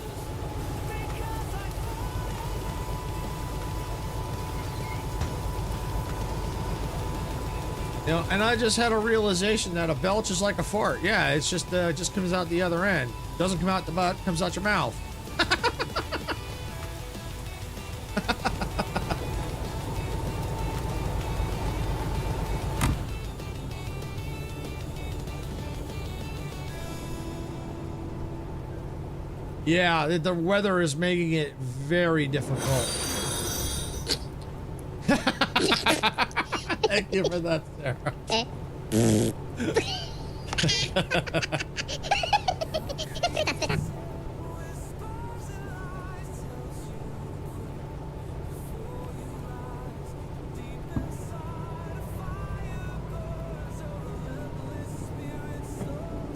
You know, and I just had a realization that a belch is like a fart. Yeah, it's just comes out the other end. Doesn't come out the butt, comes out your mouth. Yeah, the weather is making it very difficult. Thank you for that, Sarah.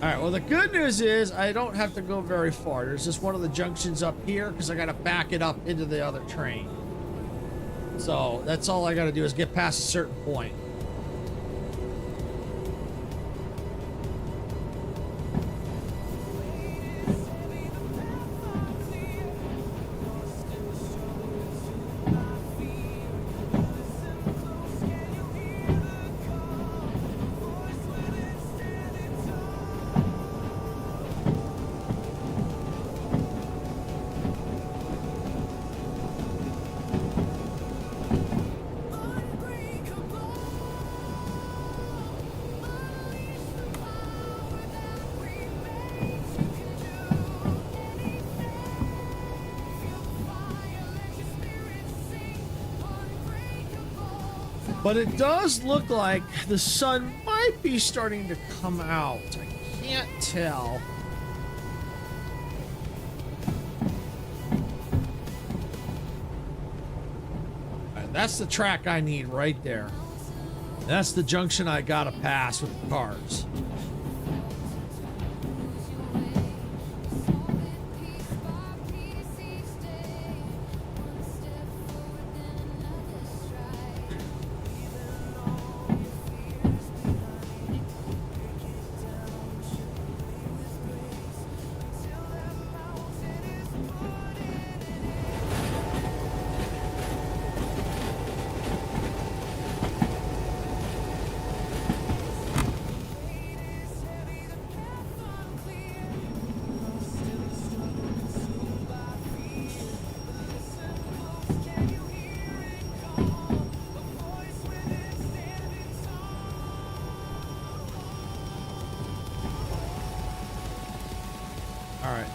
Alright, well the good news is I don't have to go very far. There's just one of the junctions up here because I gotta back it up into the other train. So that's all I gotta do is get past a certain point. But it does look like the sun might be starting to come out. I can't tell. Alright, that's the track I need right there. That's the junction I gotta pass with the cars.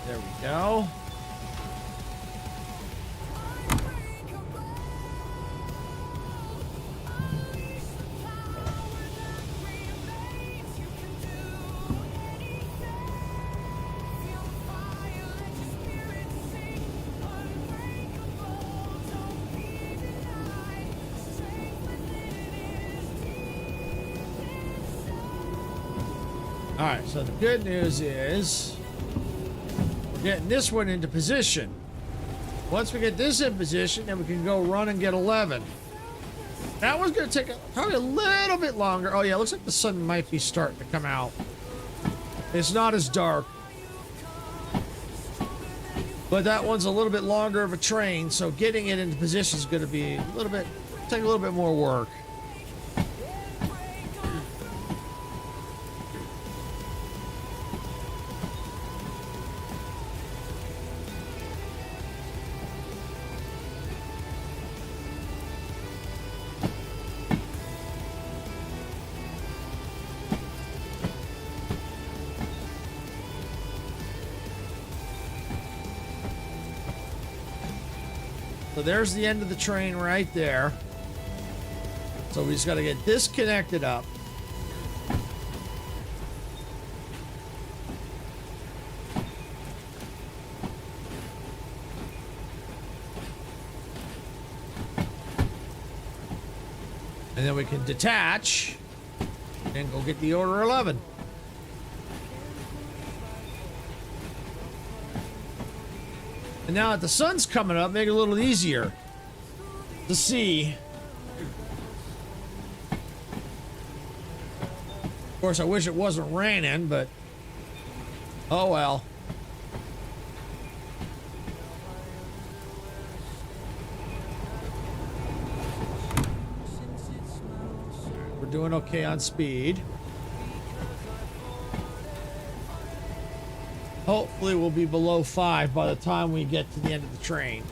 There we go. All right, so the good news is getting this one into position. Once we get this in position, then we can go run and get 11. That one's going to take probably a little bit longer. Oh, yeah, looks like the sun might be starting to come out. It's not as dark. But that one's a little bit longer of a train, so getting it into position is going to be take a little bit more work. So there's the end of the train right there. So we just got to get this connected up. And then we can detach and go get the order 11. And now that the sun's coming up, make it a little easier to see. Of course, I wish it wasn't raining, but oh well. We're doing okay on speed. Hopefully we'll be below 5 by the time we get to the end of the train.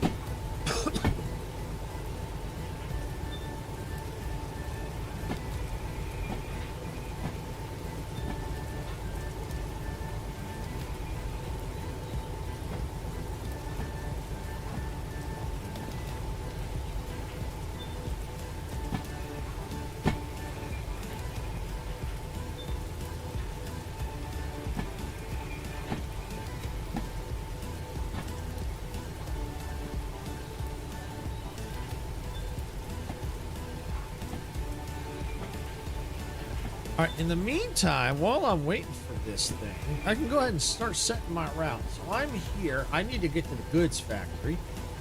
All right, in the meantime, while I'm waiting for this thing, I can go ahead and start setting my route. So I'm here. I need to get to the goods factory.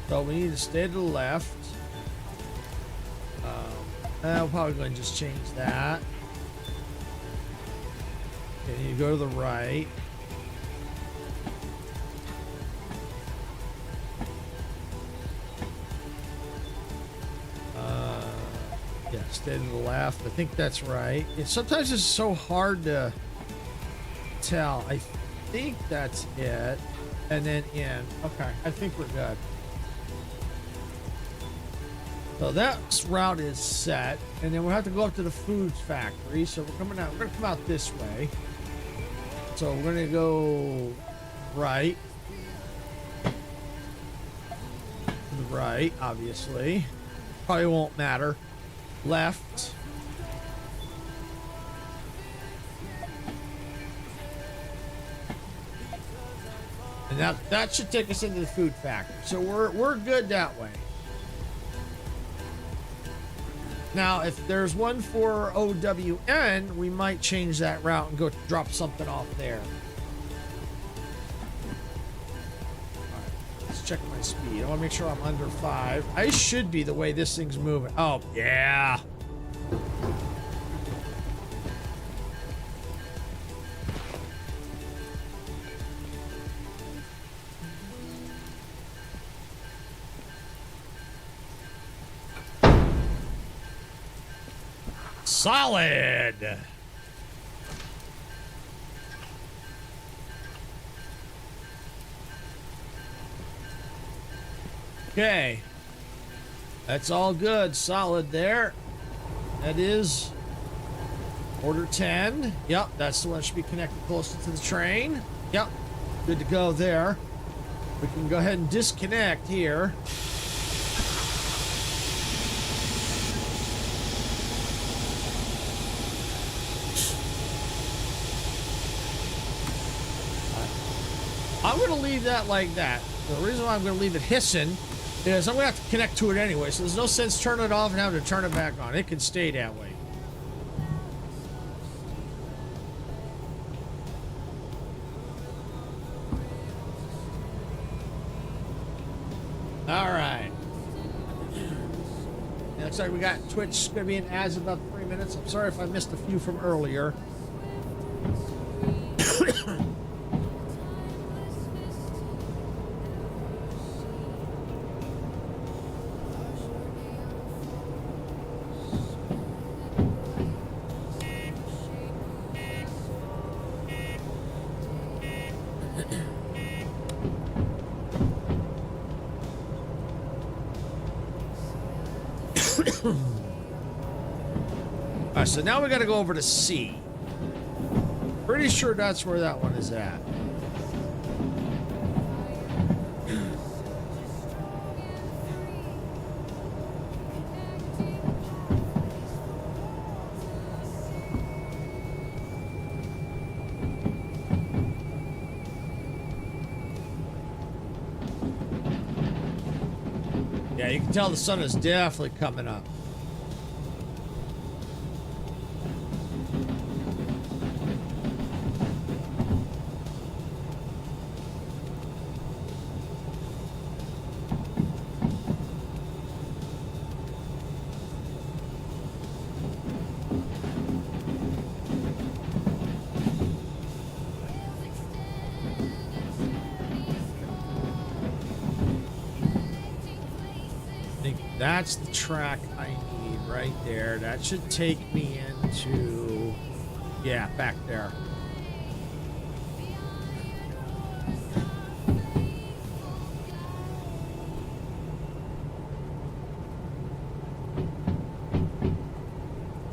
So we need to stay to the left. We'll probably go ahead and just change that. Okay, you go to the right. Yeah, stay to the left. I think that's right. Sometimes it's so hard to tell. I think that's it. And then in. Okay, I think we're good. So that route is set. And then we'll have to go up to the foods factory. So we're coming out. We're going to come out this way. So we're going to go right. To the right, obviously. Probably won't matter. Left. And that should take us into the food factory. So we're good that way. Now, if there's one for OWN, we might change that route and go drop something off there. Check my speed. I want to make sure I'm under 5. I should be the way this thing's moving. Oh, yeah. Solid. Okay, that's all good. Solid there. That is order 10. Yep, that's the one that should be connected closer to the train. Yep, good to go there. We can go ahead and disconnect here. I'm going to leave that like that. The reason why I'm going to leave it hissing is I'm going to have to connect to it anyway, so there's no sense turning it off and having to turn it back on. It can stay that way. All right. It looks like we got Twitch going to be in ads in about 3 minutes. I'm sorry if I missed a few from earlier. Alright, so now we got to go over to C. Pretty sure that's where that one is at. Yeah, you can tell the sun is definitely coming up. That's the track I need right there. That should take me into, yeah, back there.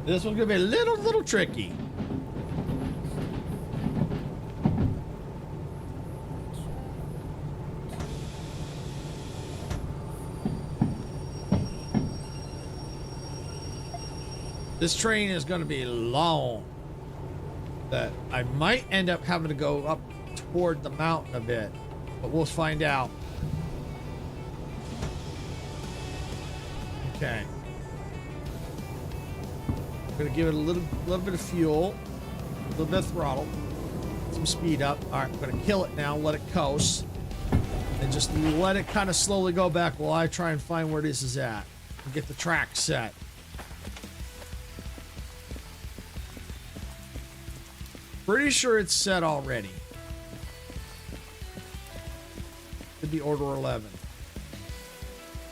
This one's gonna be a little tricky. This train is going to be long. That I might end up having to go up toward the mountain a bit, but we'll find out. Okay. I'm going to give it a little bit of fuel, a little bit of throttle, some speed up. All right, I'm going to kill it now, let it coast, and just let it kind of slowly go back while I try and find where this is at and get the track set. Pretty sure it's set already. Could be order 11.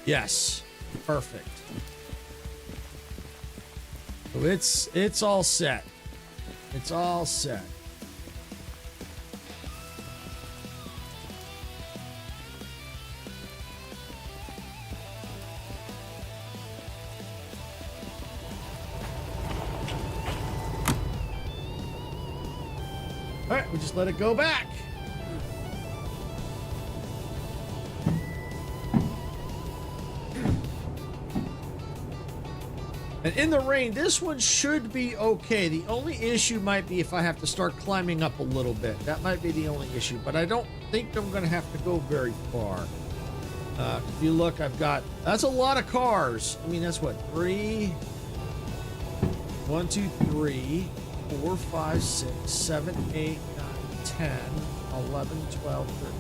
Yes. Perfect. So it's all set. It's all set. All right, we just let it go back. And in the rain, this one should be okay. The only issue might be if I have to start climbing up a little bit. That might be the only issue, but I don't think I'm going to have to go very far. If you look, that's a lot of cars. I mean, that's what, 1, 2, 3, 4, 5, 6, 7, 8, 9, 10, 11, 12, 13,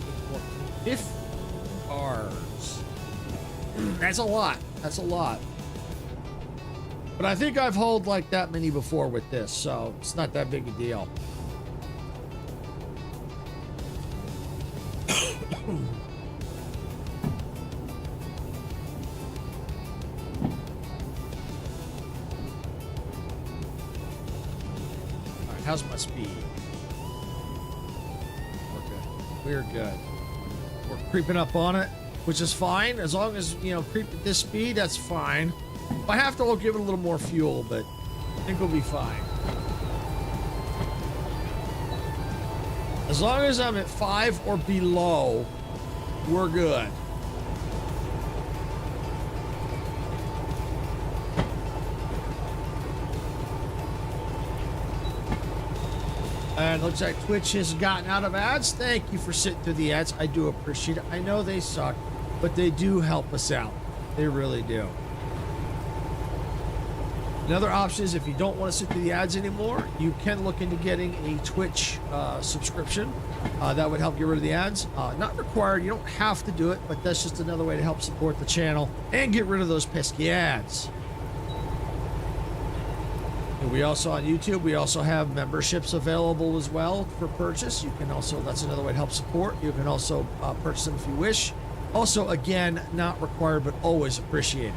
14, 15 cars. That's a lot. That's a lot. But I think I've hauled like that many before with this, so it's not that big a deal. Alright, how's my speed? We're good. We're creeping up on it, which is fine. As long as, you know, creep at this speed, that's fine. If I have to, I'll give it a little more fuel, but I think we'll be fine. As long as I'm at 5 or below, we're good. And it looks like Twitch has gotten out of ads. Thank you for sitting through the ads. I do appreciate it. I know they suck, but they do help us out. They really do. Another option is if you don't want to sit through the ads anymore, you can look into getting a Twitch subscription. That would help get rid of the ads. Not required. You don't have to do it, but that's just another way to help support the channel and get rid of those pesky ads. And we also, on YouTube, we also have memberships available as well for purchase. You can also, that's another way to help support. You can also purchase them if you wish. Also, again, not required, but always appreciated.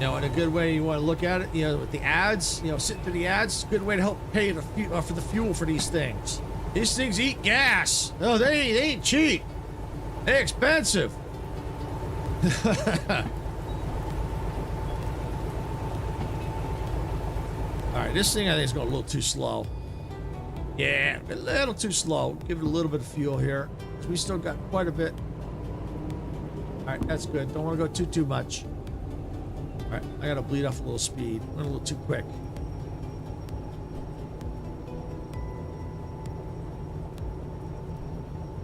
Now, in a good way, you want to look at it, you know, with the ads, you know, sitting through the ads, it's a good way to help pay for the fuel for these things. These things eat gas. No, they ain't cheap. They're expensive. All right, this thing I think is going a little too slow. Yeah, a little too slow. Give it a little bit of fuel here. We still got quite a bit. All right, that's good. Don't want to go too much. All right, I gotta bleed off a little speed. Went a little too quick.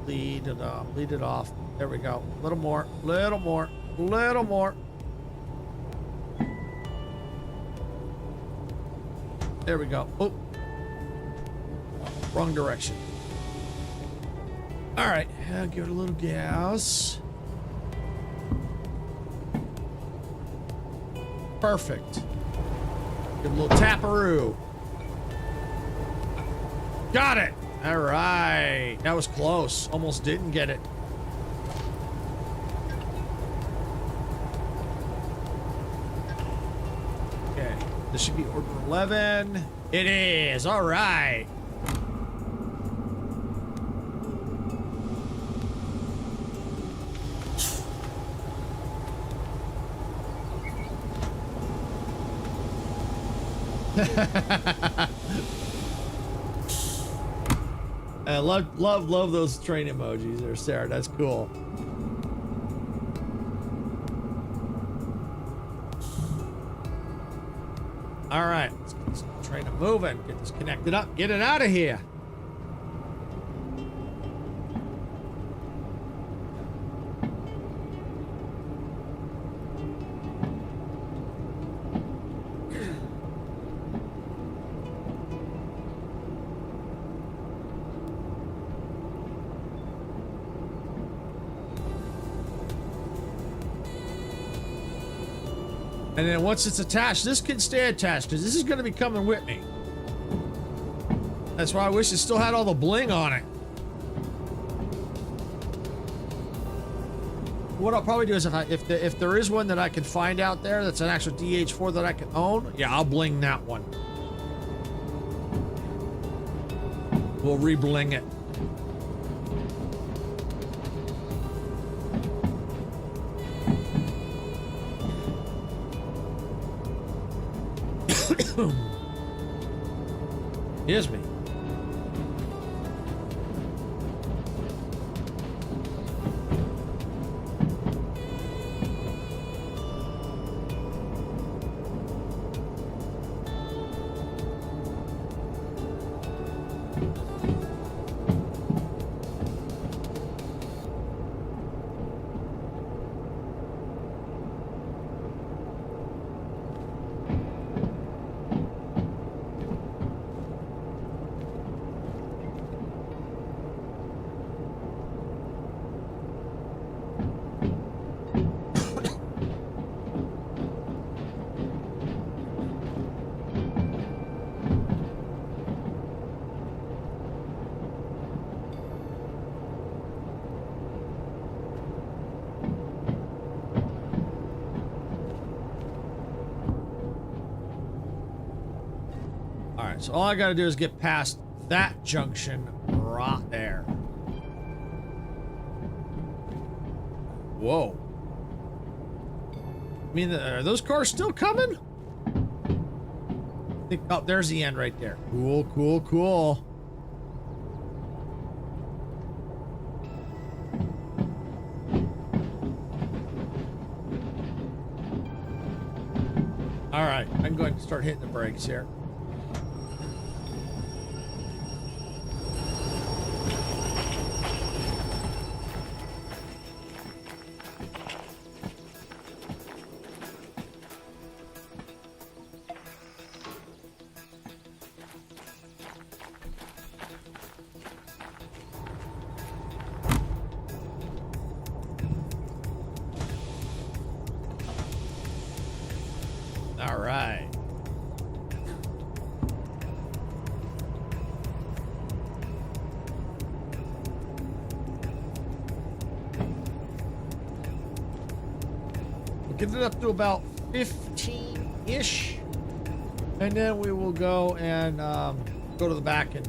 Bleed it off. There we go. A little more, little more, little more. There we go. Oh, wrong direction. All right, give it a little gas. Perfect. Give a little taparoo. Got it. All right. That was close. Almost didn't get it. Okay. This should be order 11. It is. All right. I love those train emojis there, Sarah. That's cool. All right, let's get this train moving. Get this connected up. Get it out of here. And then once it's attached, this can stay attached because this is going to be coming with me. That's why I wish it still had all the bling on it. What I'll probably do is if there is one that I can find out there that's an actual DH4 that I can own, yeah, I'll bling that one. We'll re-bling it. Here's me. So all I gotta do is get past that junction right there. Whoa. I mean, are those cars still coming? I think, oh, there's the end right there. Cool, cool, cool. All right, I'm going to start hitting the brakes here. All right. We'll get it up to about 15-ish. And then we will go and go to the back and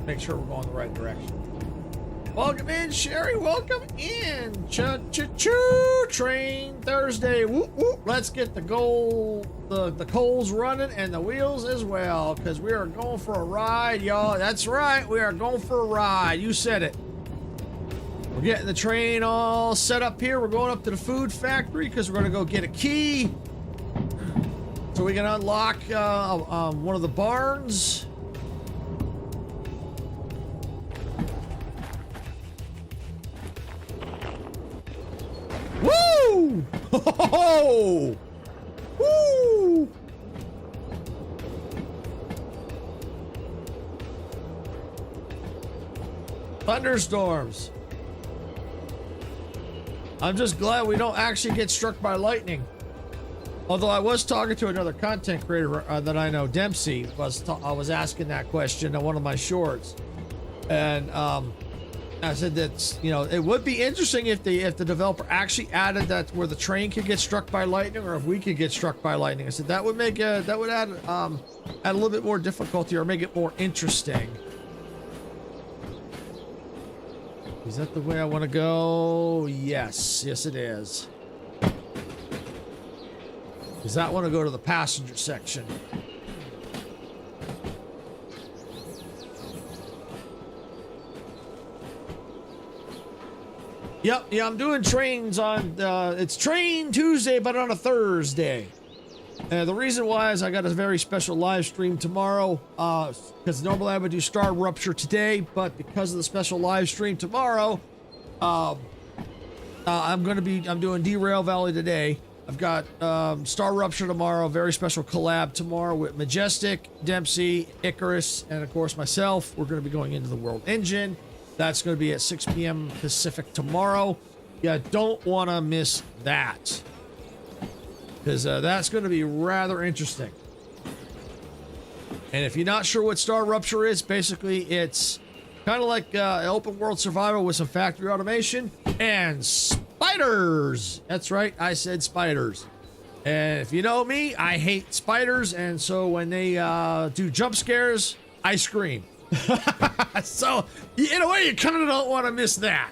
make sure we're going the right direction. Welcome in, Sherry. Welcome in. Choo-choo-choo. Train Thursday. Whoop, whoop. Let's get the coals running and the wheels as well, because we are going for a ride, y'all. That's right. We are going for a ride. You said it. We're getting the train all set up here. We're going up to the food factory because we're going to go get a key so we can unlock one of the barns. Woo! Ho-ho-ho! Woo! Thunderstorms. I'm just glad we don't actually get struck by lightning. Although I was talking to another content creator that I know, Dempsey, I was asking that question on one of my shorts, and I said that, you know, it would be interesting if the developer actually added that where the train could get struck by lightning, or if we could get struck by lightning. I said that would make add a little bit more difficulty or make it more interesting. Is that the way I want to go? Yes, yes it is. Does that want to go to the passenger section? Yep, yeah, I'm doing trains on, it's Train Tuesday, but on a Thursday. The reason why is I got a very special live stream tomorrow, because normally I would do Star Rupture today, but because of the special live stream tomorrow, I'm doing Derail Valley today. I've got Star Rupture tomorrow, very special collab tomorrow with Majestic, Dempsey, Icarus, and of course myself. We're going to be going into the World Engine. That's going to be at 6 p.m. Pacific tomorrow. Yeah, don't want to miss that, because that's going to be rather interesting. And if you're not sure what Star Rupture is, basically it's kind of like open world survival with some factory automation and spiders. That's right, I said spiders. And if you know me, I hate spiders, and so when they do jump scares, I scream. So in a way, you kind of don't want to miss that.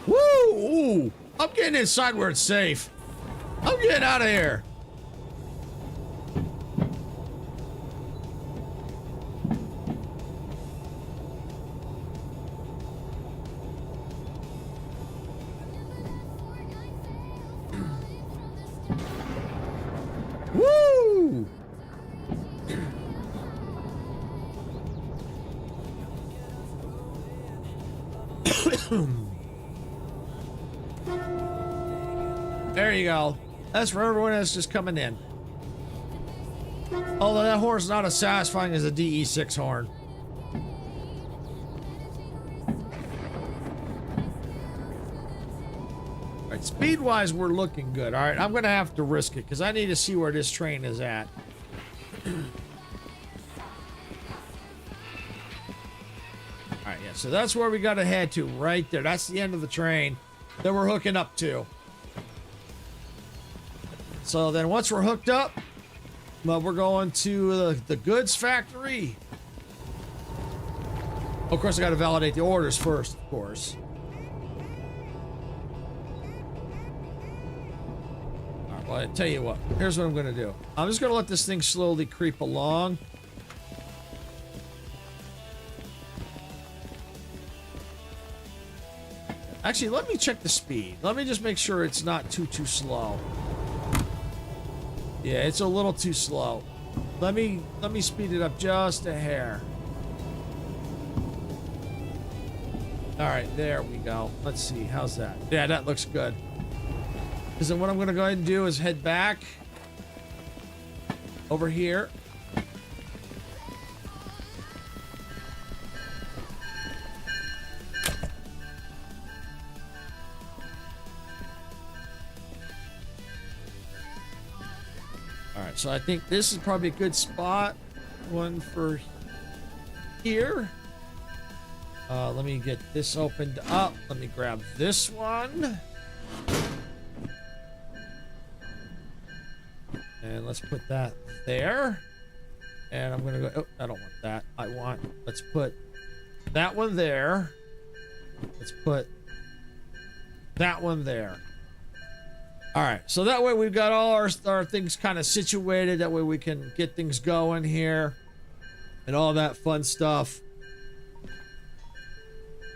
Woo! Ooh, I'm getting inside where it's safe. I'm getting out of here. Woo! There you go. That's for everyone that's just coming in. Although that horn's not as satisfying as a DE6 horn. Alright, speed-wise, we're looking good. Alright, I'm gonna have to risk it, because I need to see where this train is at. Alright, yeah, so that's where we gotta head to, right there. That's the end of the train that we're hooking up to. So then once we're hooked up, well, we're going to the goods factory. Of course, I got to validate the orders first, of course. All right, well, I tell you what. Here's what I'm going to do. I'm just going to let this thing slowly creep along. Actually, let me check the speed. Let me just make sure it's not too slow. Yeah, it's a little too slow. Let me speed it up just a hair. All right, there we go. Let's see, how's that? Yeah, that looks good. Because then what I'm gonna go ahead and do is head back over here. so I think this is probably a good spot. One for here. Let me get this opened up. Let me grab this one. And let's put that there. And I'm gonna go, oh, I don't want that. Let's put that one there. Let's put that one there. All right, so that way we've got all our things kind of situated. That way we can get things going here and all that fun stuff.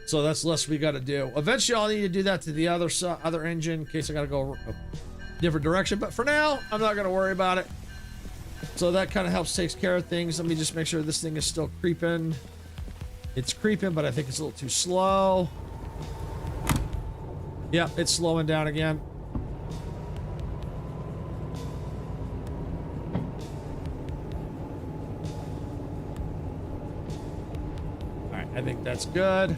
So that's less we got to do. Eventually I'll need to do that to the other engine in case I got to go a different direction. But for now, I'm not going to worry about it. So that kind of helps takes care of things. Let me just make sure this thing is still creeping. It's creeping, but I think it's a little too slow. Yep, it's slowing down again. All right, I think that's good.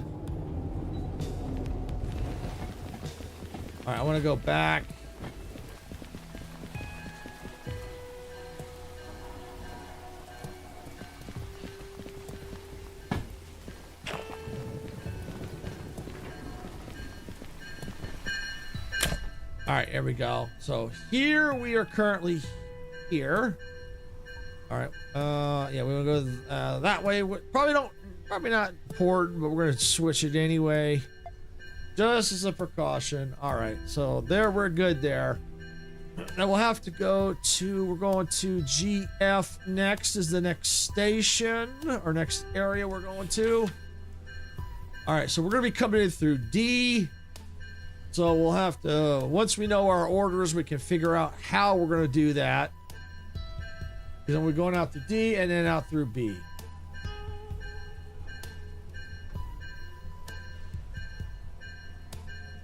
All right, I want to go back. All right, here we go. So here we are currently here. All right. Yeah, we want to go that way. Probably not important, but we're gonna switch it anyway, just as a precaution. All right. So there, we're good there. Now we'll have to go to. We're going to GF next. Is the next station or next area we're going to? All right. So we're gonna be coming in through D. So we'll have to, once we know our orders, we can figure out how we're going to do that. Then we're going out to D and then out through B.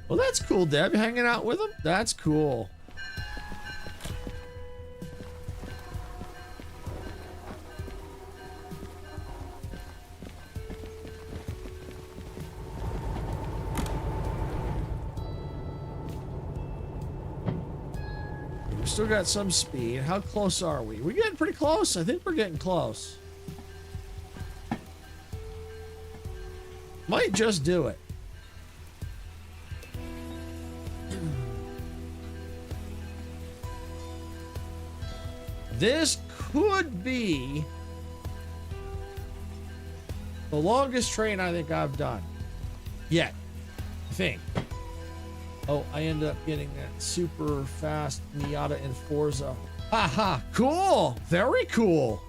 Well, that's cool, Deb. You hanging out with them? That's cool. Still got some speed. How close are we? We're getting pretty close. I think we're getting close. Might just do it. This could be the longest train I think I've done yet. I think. Oh, I ended up getting that super fast Miata in Forza. Haha, cool. Very cool.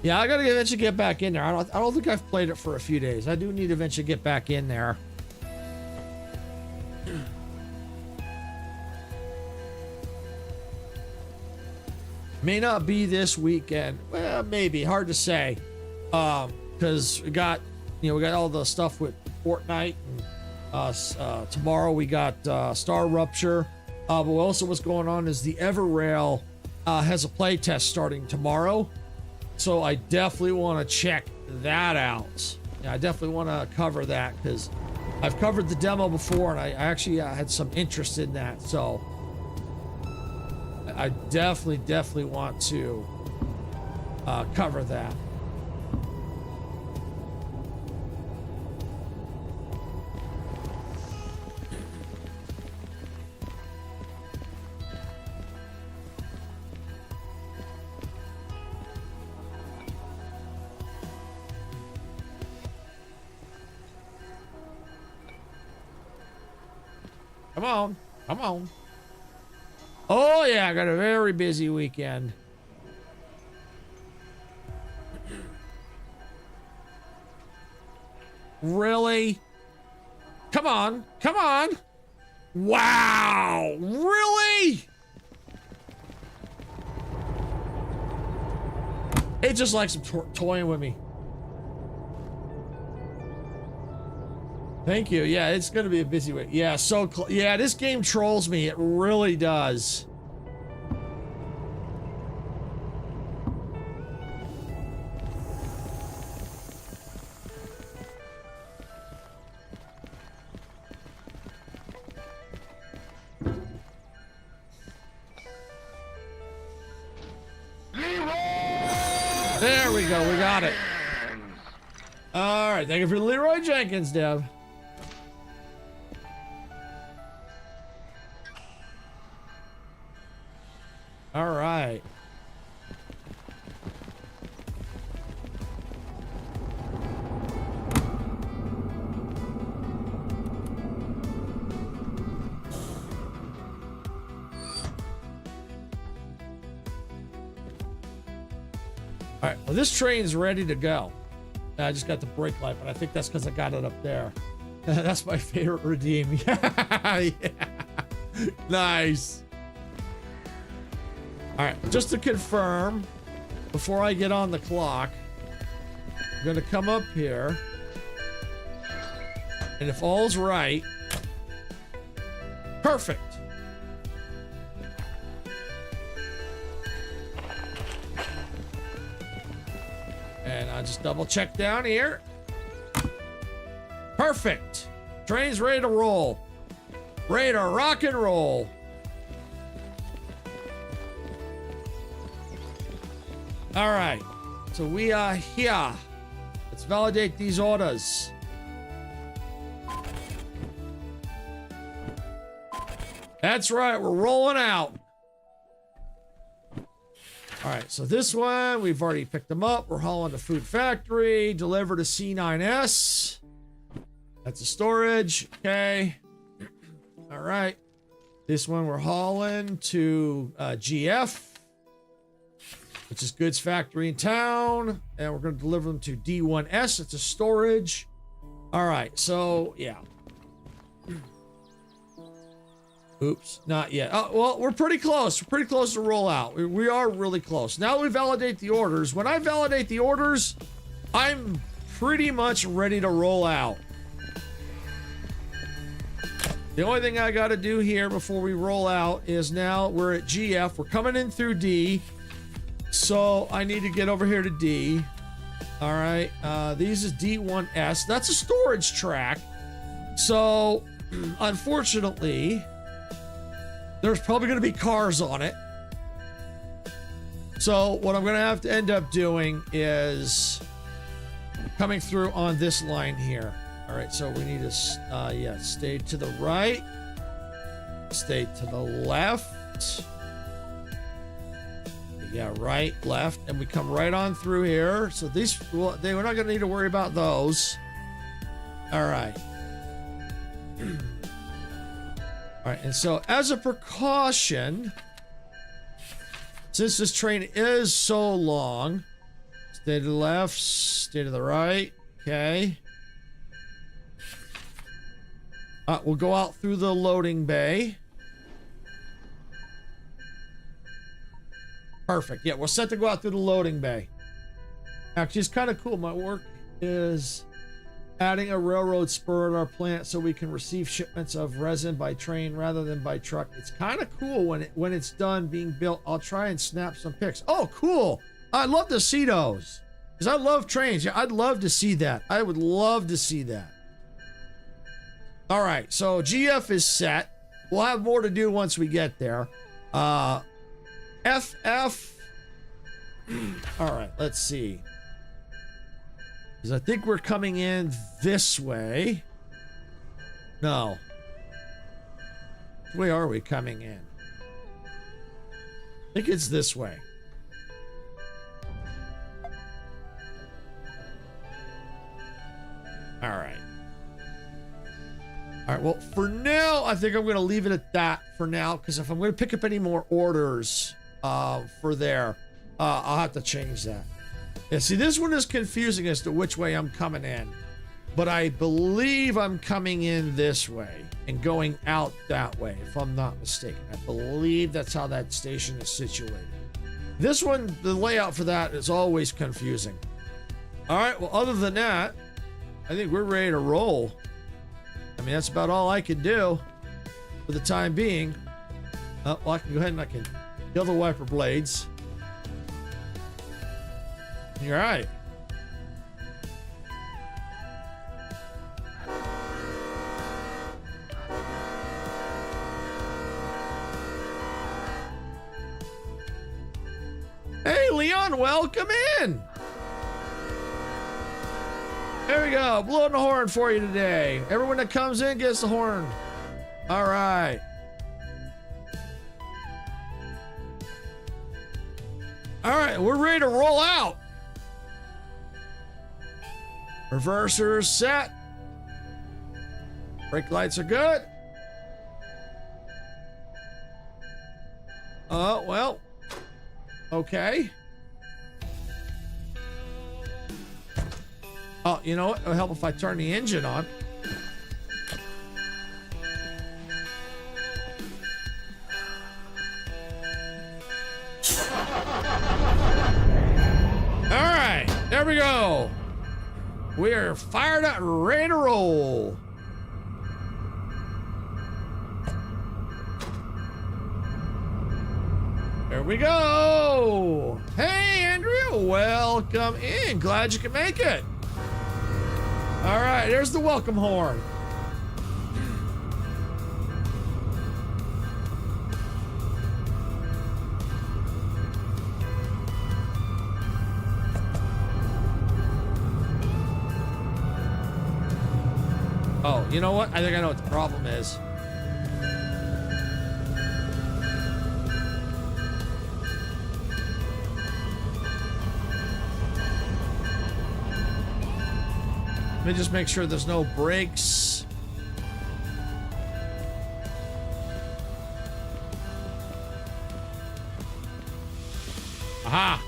Yeah, I gotta eventually get back in there. I don't think I've played it for a few days. I do need to eventually get back in there. May not be this weekend. Well, maybe. Hard to say. Because we got all the stuff with Fortnite and tomorrow we got Star Rupture, but also what's going on is the Derail has a play test starting tomorrow, so I definitely want to check that out. Yeah, I definitely want to cover that because I've covered the demo before and I actually had some interest in that, so I definitely want to cover that. Come on. Oh yeah, I got a very busy weekend. Really? Come on. Wow, really? It just likes some toying with me. Thank you. Yeah, it's going to be a busy week. Yeah, yeah, this game trolls me. It really does. There we go. We got it. All right. Thank you for Leroy Jenkins, Dev. All right. All right, well, this train's ready to go. I just got the brake light, but I think that's because I got it up there. That's my favorite redeem. Yeah. Nice. All right, just to confirm, before I get on the clock, I'm going to come up here. And if all's right, perfect. And I'll just double check down here. Perfect. Train's ready to roll. Ready to rock and roll. All right. So we are here. Let's validate these orders. That's right. We're rolling out. All right, so this one, we've already picked them up. We're hauling to Food Factory, deliver to C9S. That's a storage, okay. All right. This one we're hauling to GF, which is Goods Factory in town. And we're going to deliver them to D1S. It's a storage. All right, so yeah. Oops, not yet. Oh, well, we're pretty close. We're pretty close to roll out. We are really close. Now that we validate the orders, when I validate the orders, I'm pretty much ready to roll out. The only thing I got to do here before we roll out is now we're at GF. We're coming in through D. So I need to get over here to D. All right. These is D1S. That's a storage track. So unfortunately, there's probably going to be cars on it. So what I'm going to have to end up doing is coming through on this line here. All right, so we need to, stay to the right, stay to the left. Yeah, right, left, and we come right on through here. So these, well, we're not going to need to worry about those. All right. All right, and so as a precaution, since this train is so long, stay to the left, stay to the right, okay. We'll go out through the loading bay. Perfect, yeah, we're set to go out through the loading bay. Actually, it's kind of cool. My work is adding a railroad spur at our plant so we can receive shipments of resin by train rather than by truck. It's kind of cool when it's done being built. I'll try and snap some pics. Oh, cool. I'd love to see those because I love trains. Yeah, I'd love to see that. I would love to see that. All right, so GF is set. We'll have more to do once we get there. FF. All right, let's see. Because I think we're coming in this way. No. Which way are we coming in? I think it's this way. All right. All right, well, for now, I think I'm going to leave it at that for now. Because if I'm going to pick up any more orders for there, I'll have to change that. Yeah, see, this one is confusing as to which way I'm coming in. But I believe I'm coming in this way and going out that way, if I'm not mistaken. I believe that's how that station is situated. This one, the layout for that is always confusing. All right, well, other than that, I think we're ready to roll. I mean, that's about all I can do for the time being. Well, I can go ahead and I can kill the wiper blades. You're right. Hey, Leon, welcome in. There we go. Blowing the horn for you today. Everyone that comes in gets the horn. All right. All right, we're ready to roll out. Reversers set. Brake lights are good. Oh, well. Okay. Oh, you know what? It'll help if I turn the engine on. All right, there we go. We are fired up, ready to roll. There we go. Hey, Andrea, welcome in. Glad you could make it. All right, there's the welcome horn. Oh, you know what? I think I know what the problem is. Let me just make sure there's no brakes. Aha!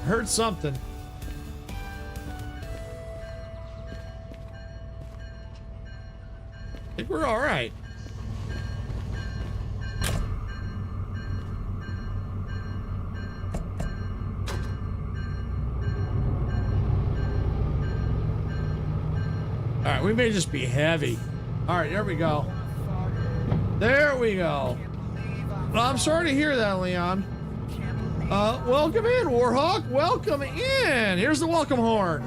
Heard something. I think we're all right. All right, we may just be heavy. All right, there we go. There we go. Well, I'm sorry to hear that, Leon. Welcome in, Warhawk. Welcome in. Here's the welcome horn.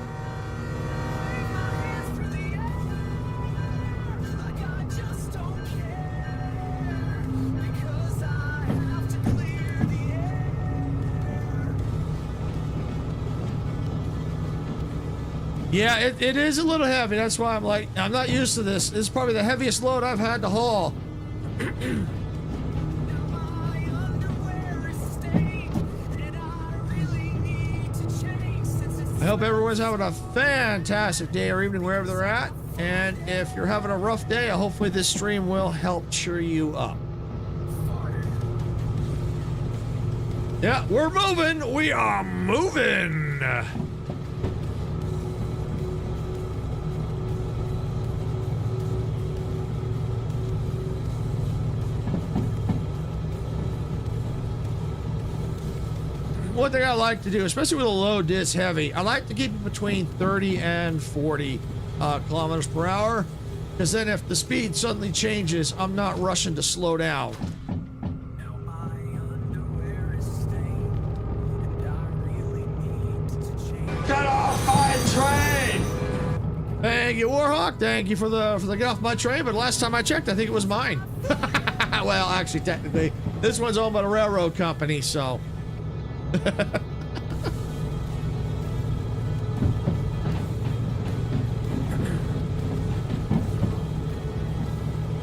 Yeah, it is a little heavy. That's why I'm like, I'm not used to this. This is probably the heaviest load I've had to haul. I hope everyone's having a fantastic day or evening wherever they're at. And if you're having a rough day, hopefully this stream will help cheer you up. Yeah, we're moving. We are moving. One thing I like to do, especially with a load this heavy, I like to keep it between 30 and 40 kilometers per hour, because then if the speed suddenly changes, I'm not rushing to slow down. Get off my train! Thank you, Warhawk. Thank you for the get off my train. But last time I checked, I think it was mine. Well, actually, technically, this one's owned by the railroad company, so.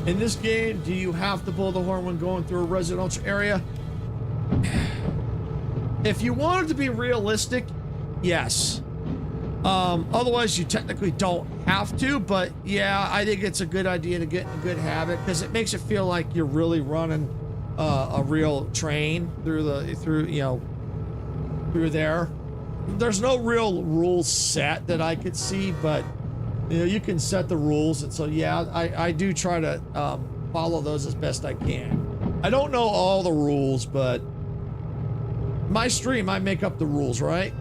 In this game, do you have to blow the horn when going through a residential area? If you wanted to be realistic, yes. Otherwise, you technically don't have to, but yeah, I think it's a good idea to get in a good habit because it makes it feel like you're really running a real train through there. There's no real rules set that I could see, but you know, you can set the rules, and so yeah, I do try to follow those as best I can. I don't know all the rules, but my stream, I make up the rules, right?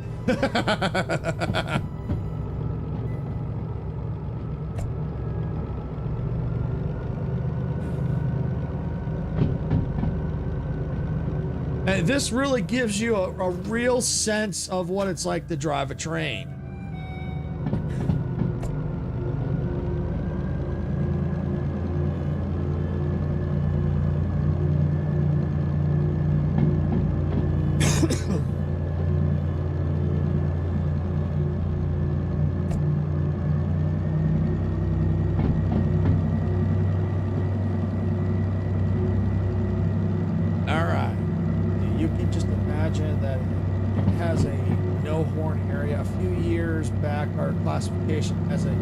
And this really gives you a real sense of what it's like to drive a train. All right. You can just imagine that it has a no horn area. A few years back, our classification has a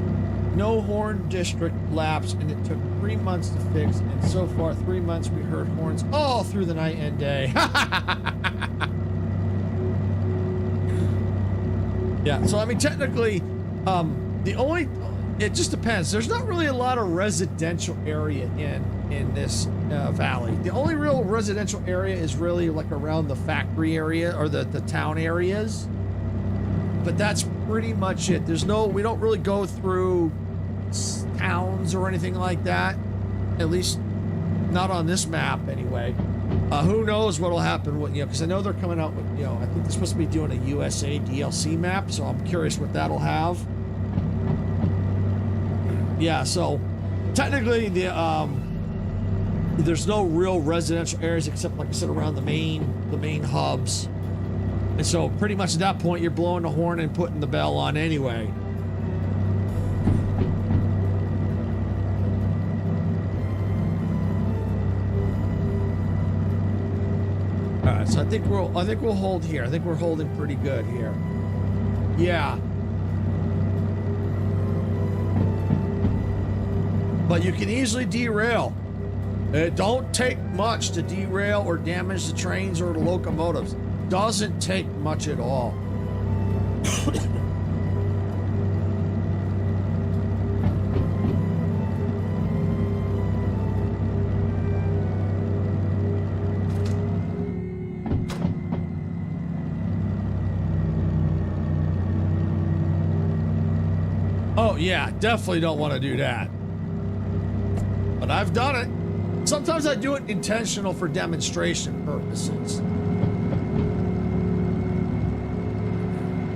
no horn district lapsed, and it took 3 months to fix. And so far, 3 months, we heard horns all through the night and day. Yeah. So I mean, technically, it just depends. There's not really a lot of residential area in this valley. The only real residential area is really like around the factory area or the town areas. But that's pretty much it. We don't really go through towns or anything like that. At least not on this map anyway. Who knows what'll happen with, because I know they're coming out with, I think they're supposed to be doing a USA DLC map, so I'm curious what that'll have. Yeah, so technically there's no real residential areas except, like I said, around the main hubs. And so pretty much at that point you're blowing the horn and putting the bell on anyway. All right, so I think we'll hold here. I think we're holding pretty good here. Yeah. But you can easily derail. It don't take much to derail or damage the trains or the locomotives. Doesn't take much at all. Oh yeah, definitely don't want to do that. But I've done it. Sometimes I do it intentional for demonstration purposes.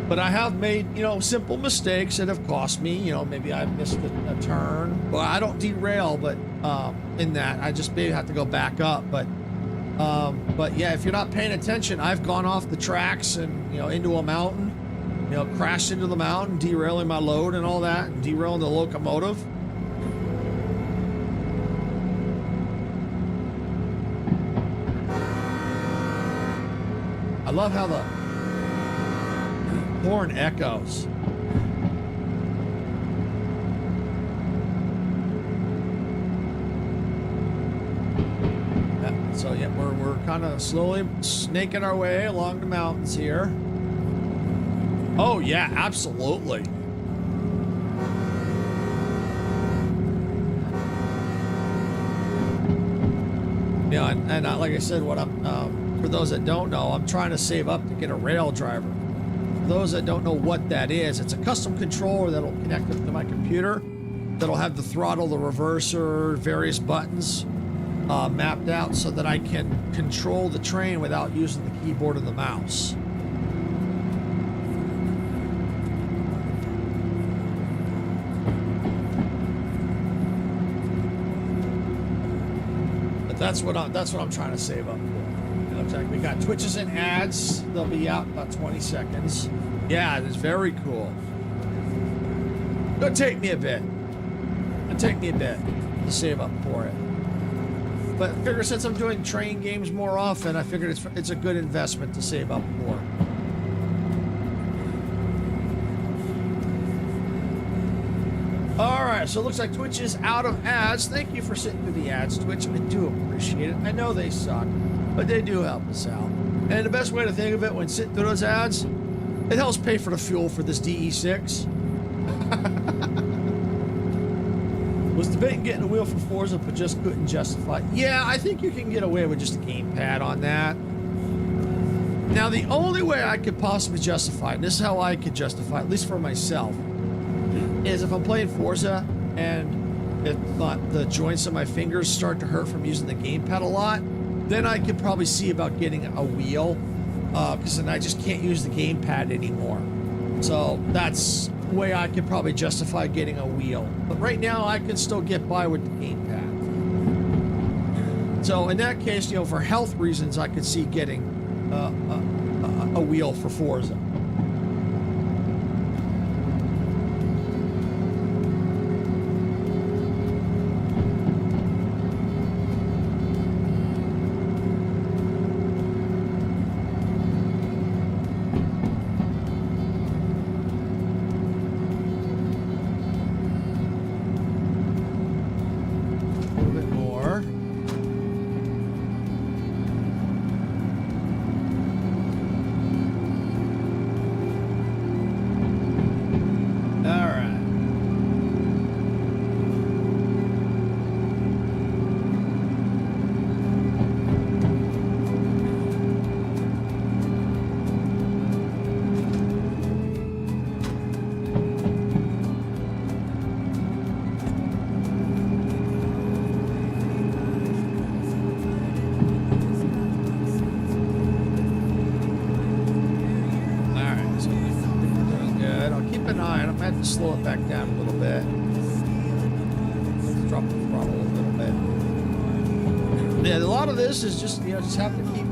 But I have made, simple mistakes that have cost me. Maybe I missed a turn. Well, I don't derail, but in that, I just maybe have to go back up. But yeah, if you're not paying attention, I've gone off the tracks and, into a mountain, crashed into the mountain, derailing my load and all that, and derailing the locomotive. I love how the horn echoes. So yeah, we're kind of slowly snaking our way along the mountains here. Oh yeah, absolutely. And like I said, what I'm for those that don't know, I'm trying to save up to get a rail driver. For those that don't know what that is, it's a custom controller that'll connect up to my computer. That'll have the throttle, the reverser, various buttons mapped out so that I can control the train without using the keyboard or the mouse. But that's what I'm trying to save up for. It looks like we got Twitches and ads. They'll be out in about 20 seconds. Yeah, it's very cool. It'll take me a bit. It'll take me a bit to save up for it. But I figure since I'm doing train games more often, I figured it's a good investment to save up for. Alright, so it looks like Twitch is out of ads. Thank you for sitting through the ads, Twitch. I do appreciate it. I know they suck, but they do help us out. And the best way to think of it when sitting through those ads, it helps pay for the fuel for this DE6. Was debating getting a wheel for Forza, but just couldn't justify it. Yeah, I think you can get away with just a gamepad on that. Now, the only way I could possibly justify it, and this is how I could justify it, at least for myself, is if I'm playing Forza and if the joints of my fingers start to hurt from using the gamepad a lot, then I could probably see about getting a wheel, because then I just can't use the gamepad anymore. So that's the way I could probably justify getting a wheel. But right now, I can still get by with the gamepad. So in that case, for health reasons, I could see getting a wheel for Forza. Slow it back down a little bit. Let's drop the throttle a little bit. Yeah, a lot of this is just, just have to keep,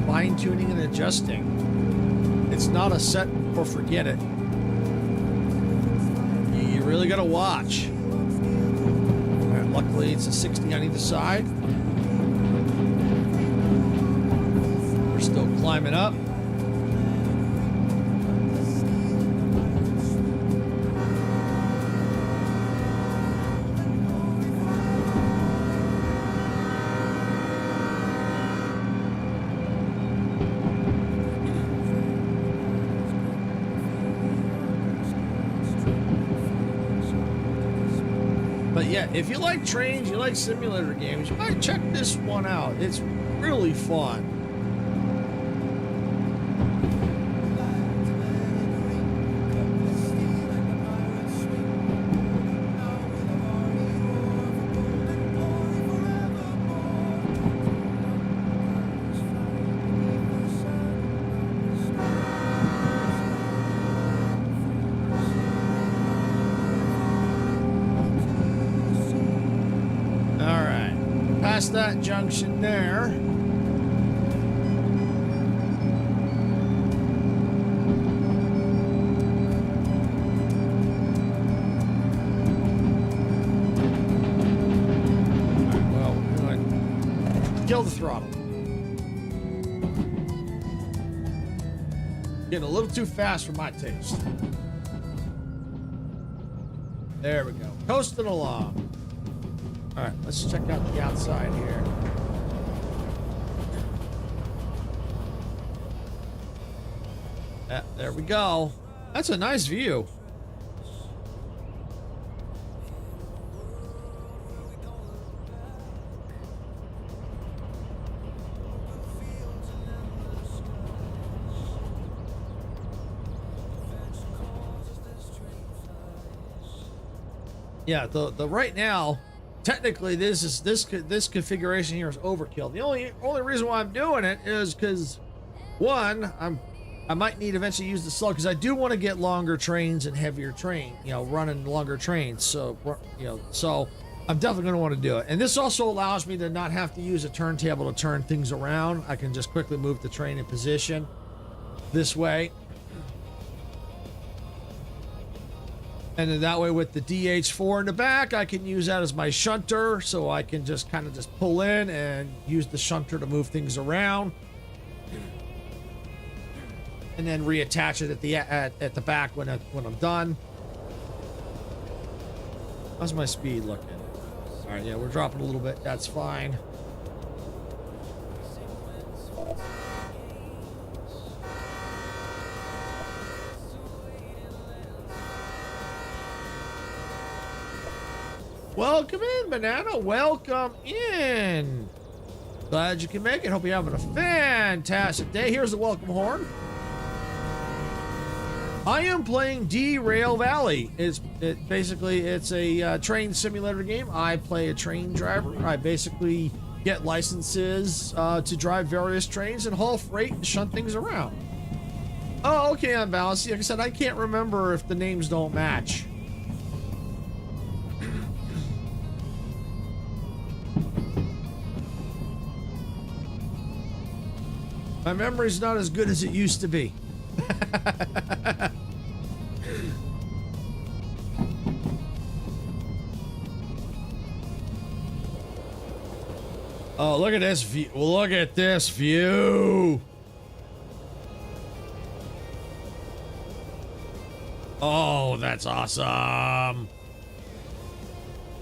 fine tuning and adjusting. It's not a set or forget it. You really got to watch. All right, luckily, it's a 60 on either side. We're still climbing up. Yeah, if you like trains, you like simulator games, you might check this one out. It's really fun. That junction there. Well, we're going to kill the throttle. Getting a little too fast for my taste. There we go. Coasting along. All right, let's check out the outside here. There we go. That's a nice view. Yeah, the right now, technically this configuration here is overkill. The only reason why I'm doing it is because, one, I might need to eventually use the slug because I do want to get longer trains and heavier train, running longer trains. So so I'm definitely going to want to do it. And this also allows me to not have to use a turntable to turn things around. I can just quickly move the train in position this way. And then that way with the DH4 in the back, I can use that as my shunter. So I can just kind of pull in and use the shunter to move things around. And then reattach it at the back when I'm done. How's my speed looking? All right, yeah, we're dropping a little bit. That's fine. Welcome in, Banana. Welcome in. Glad you can make it. Hope you're having a fantastic day. Here's the welcome horn. I am playing Derail Valley. It's a train simulator game. I play a train driver. I basically get licenses to drive various trains and haul freight and shunt things around. Oh, okay, Unbalanced. Like I said, I can't remember if the names don't match. My memory's not as good as it used to be. Oh, look at this view. Look at this view. Oh, that's awesome.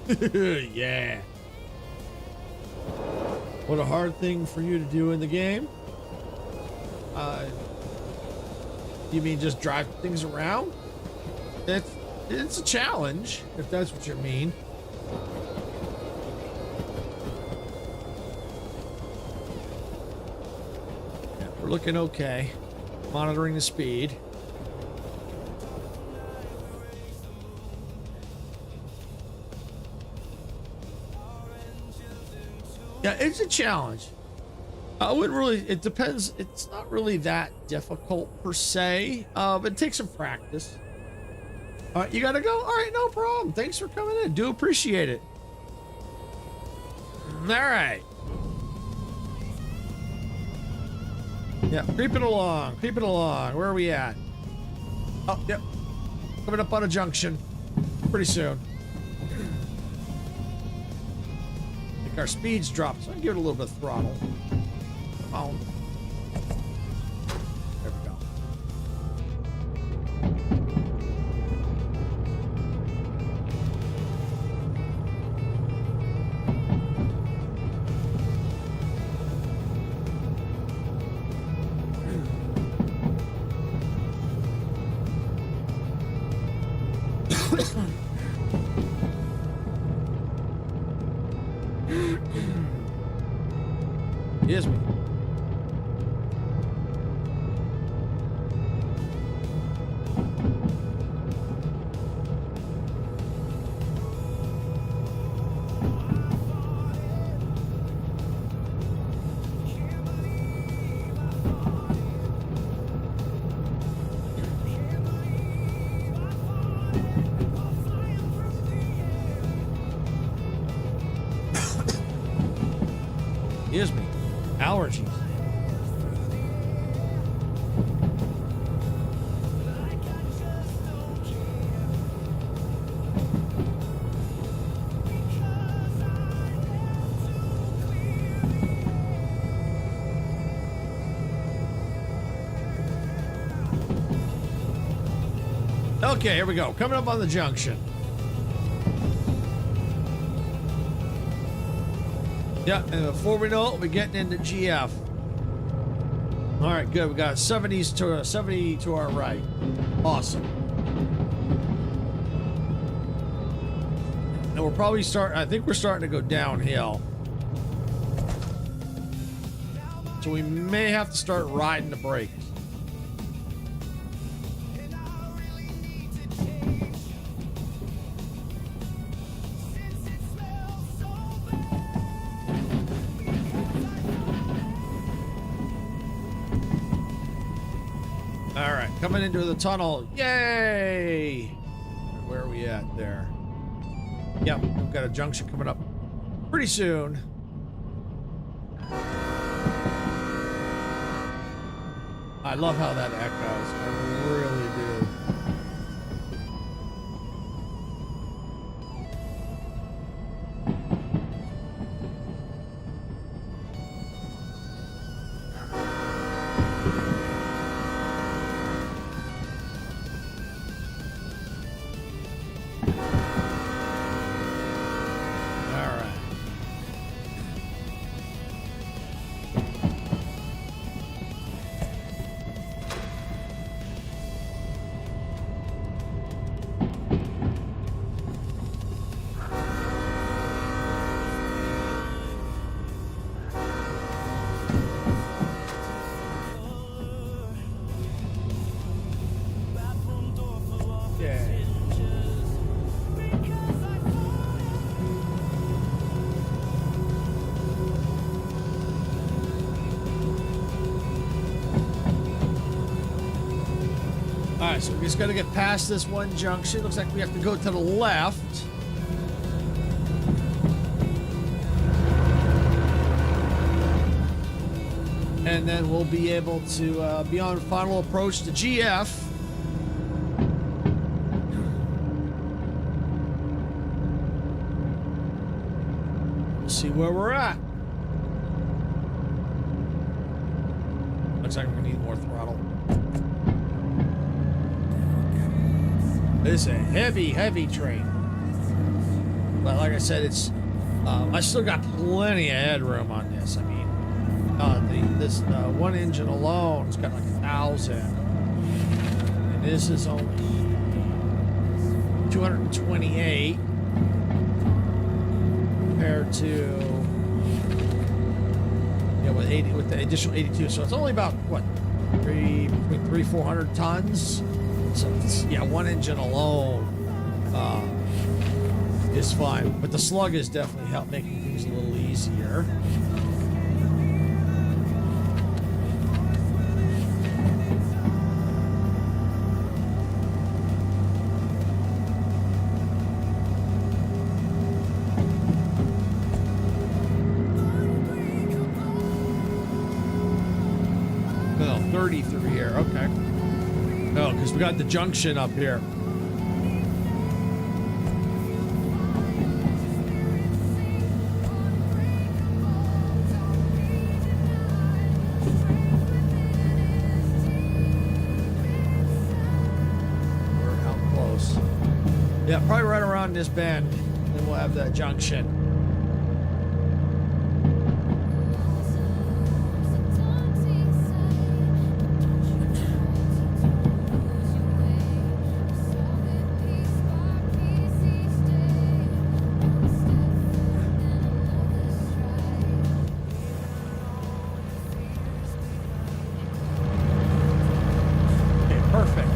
Yeah. What a hard thing for you to do in the game. You mean just drive things around? It's a challenge, if that's what you mean. Yeah, we're looking okay. Monitoring the speed. Yeah, it's a challenge. I wouldn't really, it depends. It's not really that difficult per se, but it takes some practice. All right, you gotta go? All right, no problem. Thanks for coming in. Do appreciate it. All right. Yeah, creeping along, creeping along. Where are we at? Oh, yep. Coming up on a junction pretty soon. I think our speed's dropped, so I can give it a little bit of throttle. Oh. There we go. Yes, me. Excuse me. Allergies. Okay, here we go. Coming up on the junction. Yeah, and before we know it, we're getting into GF. All right, good. We got 70s to 70 to our right. Awesome. And we're probably I think we're starting to go downhill. So we may have to start riding the brakes. Coming into the tunnel. Yay! Where are we at there? Yep, we've got a junction coming up pretty soon. I love how that echoes. I really do. Alright, so we just gotta get past this one junction. Looks like we have to go to the left. And and then we'll be able to be on final approach to GF. We'll see where we're at. Looks like we're gonna need more throttle. This is a heavy train. But like I said, it's I still got plenty of headroom on this. I mean, this one engine alone has got like 1,000, and this is only 228 compared to with the additional 82. So it's only about what between 300-400 tons. So yeah, one engine alone is fine, but the slug is definitely helped making things a little easier. No, 30 through here. Okay. No, because we got the junction up here. Yeah, probably right around this bend, then we'll have that junction. Okay, perfect.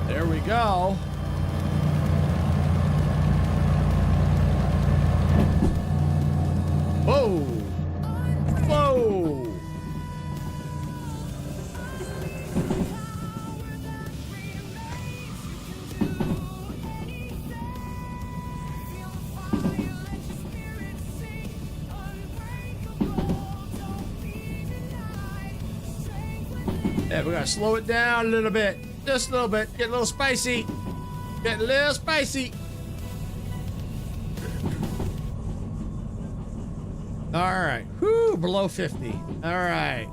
There we go. Whoa! Whoa! Yeah, we gotta slow it down a little bit. Just a little bit. Get a little spicy. Get a little spicy. All right. Whew, below 50. All right.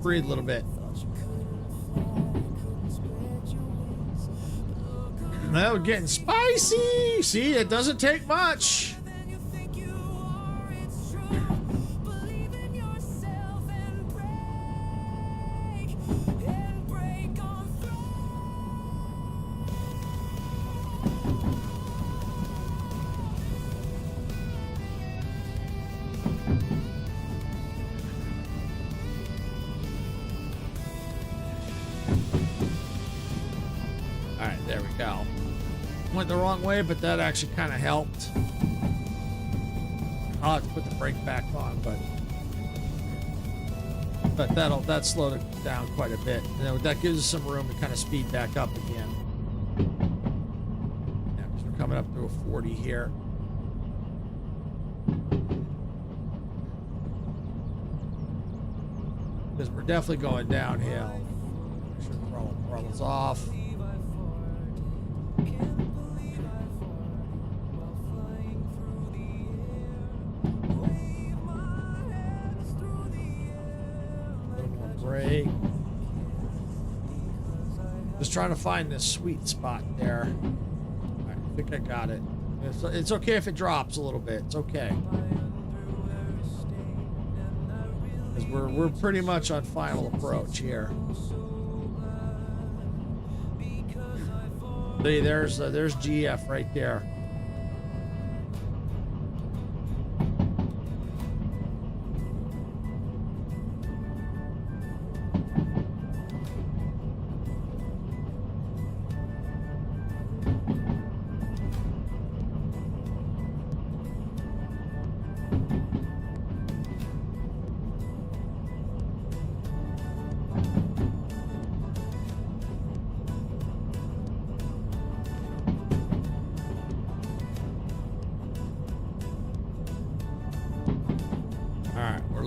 Breathe a little bit. Now we're getting spicy. See, it doesn't take much. There we go. Went the wrong way, but that actually kind of helped. I'll have to put the brake back on, but that slowed it down quite a bit. And then that gives us some room to kind of speed back up again. Yeah, because we're coming up to a 40 here. Because we're definitely going downhill. Make sure the throttle's off. Brake. Just trying to find this sweet spot there. I think I got it. It's okay if it drops a little bit. It's okay. Because we're pretty much on final approach here. See, there's GF right there.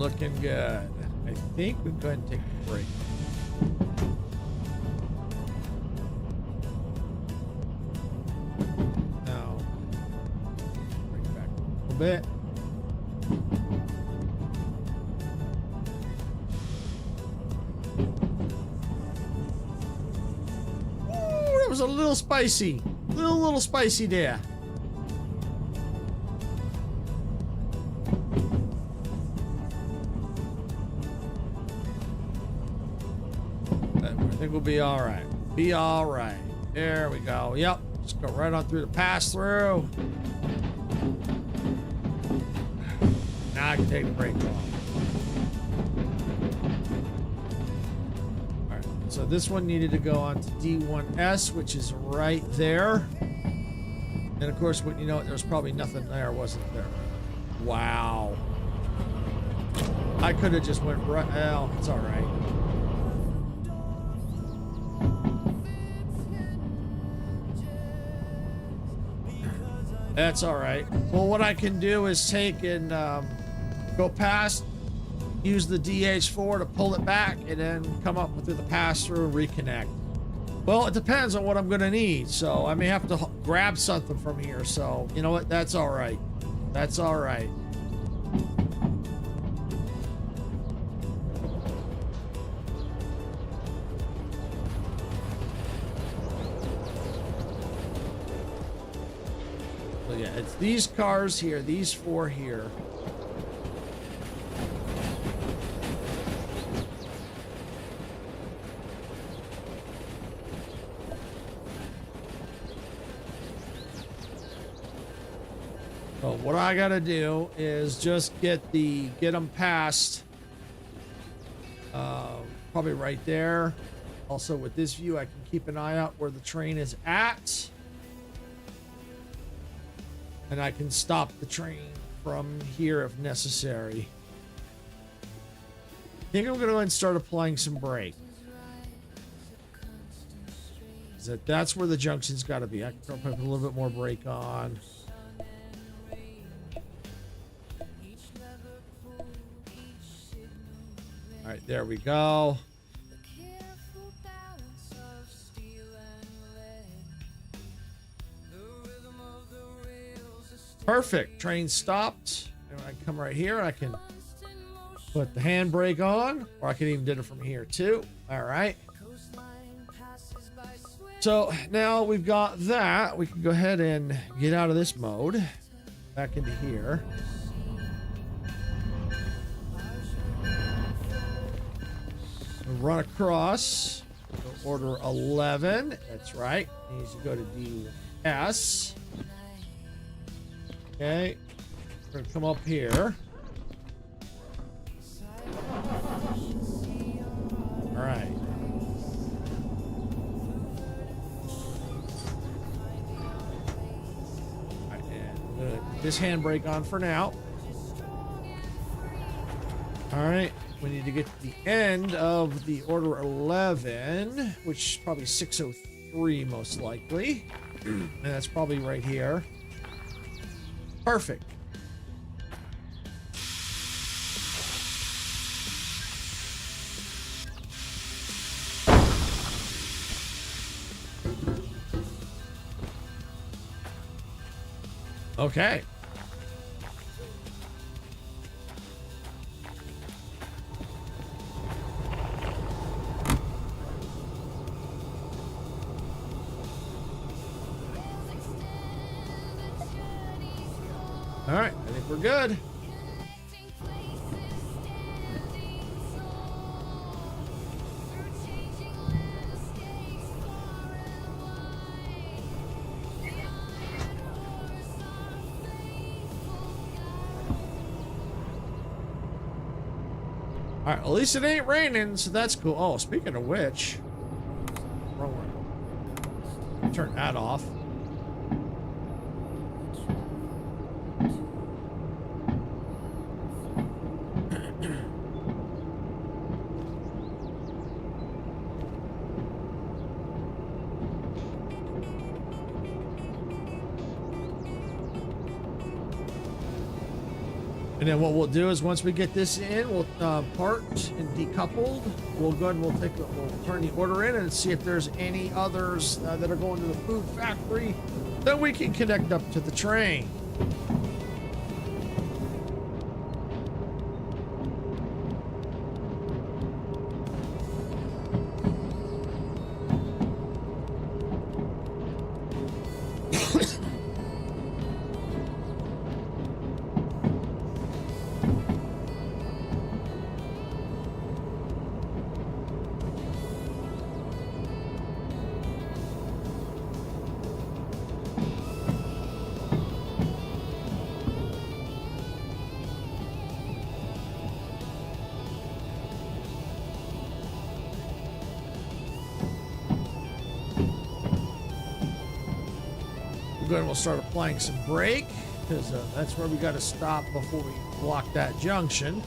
Looking good. I think we can go ahead and take a break. Now, bring it back a little bit. Ooh, that was a little spicy. Little spicy there. I think we'll be all right. Be all right. There we go. Yep. Just go right on through the pass through. Now I can take the brake off. All right. So this one needed to go on to D1S, which is right there. And of course, when you know it, there was probably nothing there, wasn't there? Wow. I could have just went right. Well, it's all right. That's all right. Well, what I can do is take and go past, use the DH4 to pull it back, and then come up through the pass-through and reconnect. Well, it depends on what I'm going to need, so I may have to grab something from here. So, you know what? That's all right. That's all right. So yeah, it's these cars here, these four here. So what I gotta do is just get them past, probably right there. Also with this view, I can keep an eye out where the train is at. And I can stop the train from here if necessary. I think I'm gonna go ahead and start applying some brake. That's where the junction's gotta be. I can probably put a little bit more brake on. All right, there we go. Perfect. Train stopped. And I can come right here. I can put the handbrake on, or I can even do it from here too. All right. So now we've got that. We can go ahead and get out of this mode, back into here. Run across. Order 11. That's right. Needs to go to DS. Okay. We're going to come up here. All right. All right, and we're going to put this handbrake on for now. All right. We need to get to the end of the order 11, which is probably 603 most likely. And that's probably right here. Perfect. Okay. All right, I think we're good. All right, at least it ain't raining, so that's cool. Oh, speaking of which, wrong one. Turn that off. And then what we'll do is once we get this in, we'll part and decoupled. We'll go ahead and we'll turn the order in and see if there's any others that are going to the food factory. Then we can connect up to the train. And we'll start applying some brake because that's where we got to stop before we block that junction.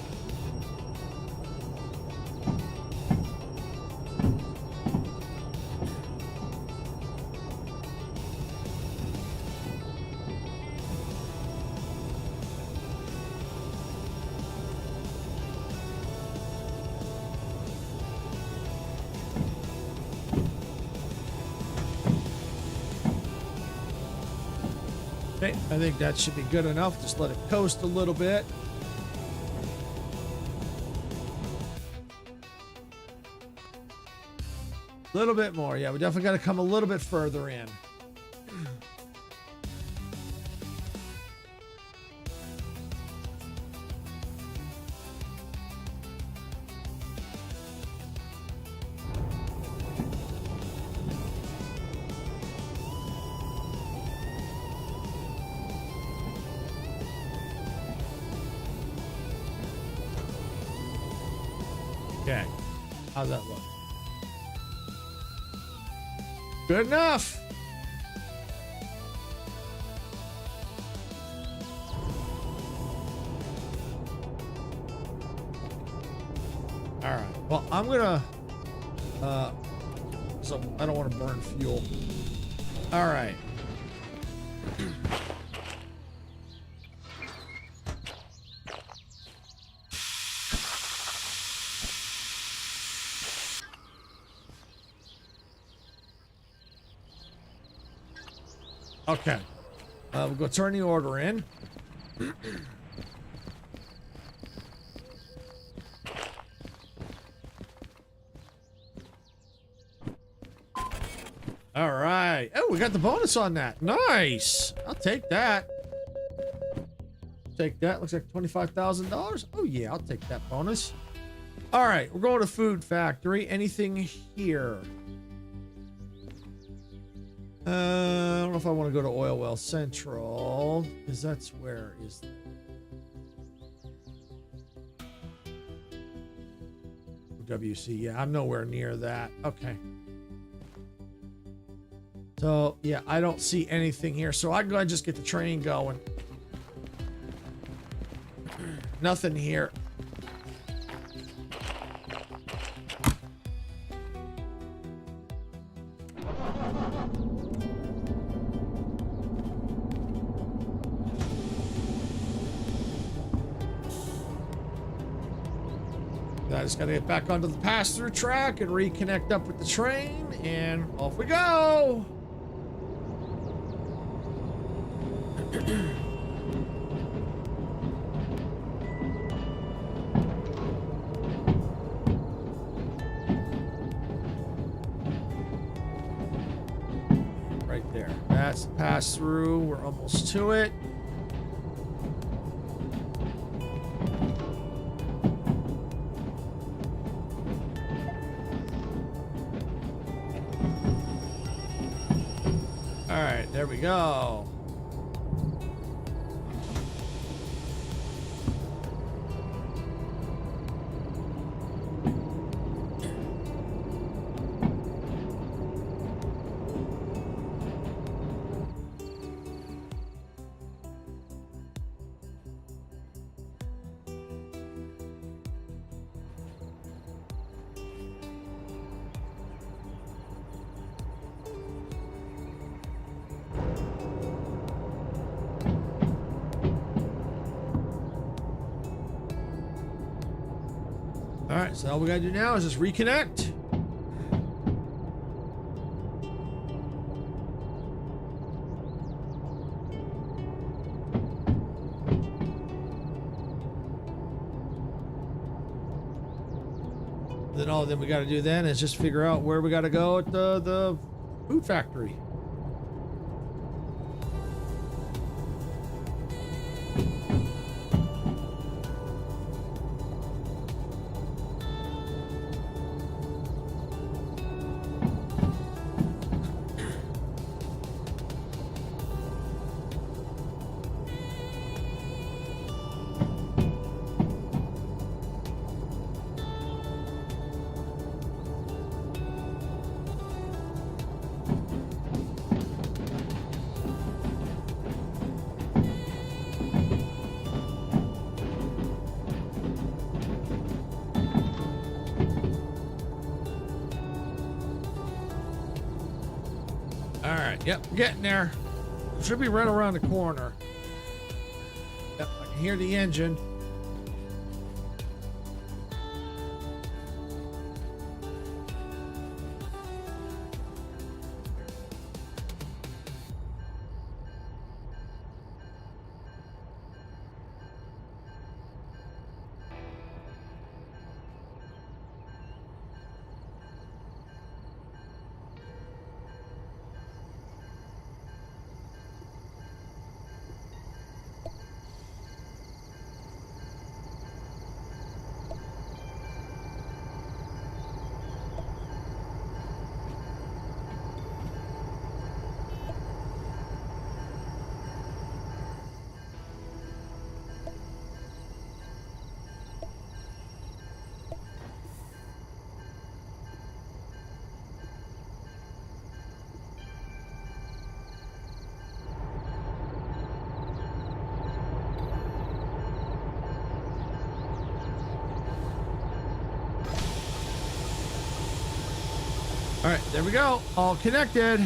Okay, I think that should be good enough. Just let it coast a little bit. A little bit more. Yeah, we definitely got to come a little bit further in. Okay, how's that look? Good enough. All right, well, I'm gonna so I don't want to burn fuel. All right. Okay, we'll go turn the order in. All right. Oh, we got the bonus on that. Nice. I'll take that. Take that. Looks like $25,000. Oh yeah, I'll take that bonus. All right, we're going to Food Factory. Anything here? I don't know if I want to go to Oil Well Central, because that's where is that? WC. Yeah, I'm nowhere near that. Okay. So, yeah, I don't see anything here. So I can go ahead and just get the train going. Nothing here. I just gotta get back onto the pass-through track and reconnect up with the train, and off we go. Right there. That's the pass-through. We're almost to it. All right, there we go. right, so all we gotta do now is just reconnect. Then all we got to do then is just figure out where we got to go at the food factory. Yep, getting there. Should be right around the corner. Yep, I can hear the engine. All right, there we go. All connected.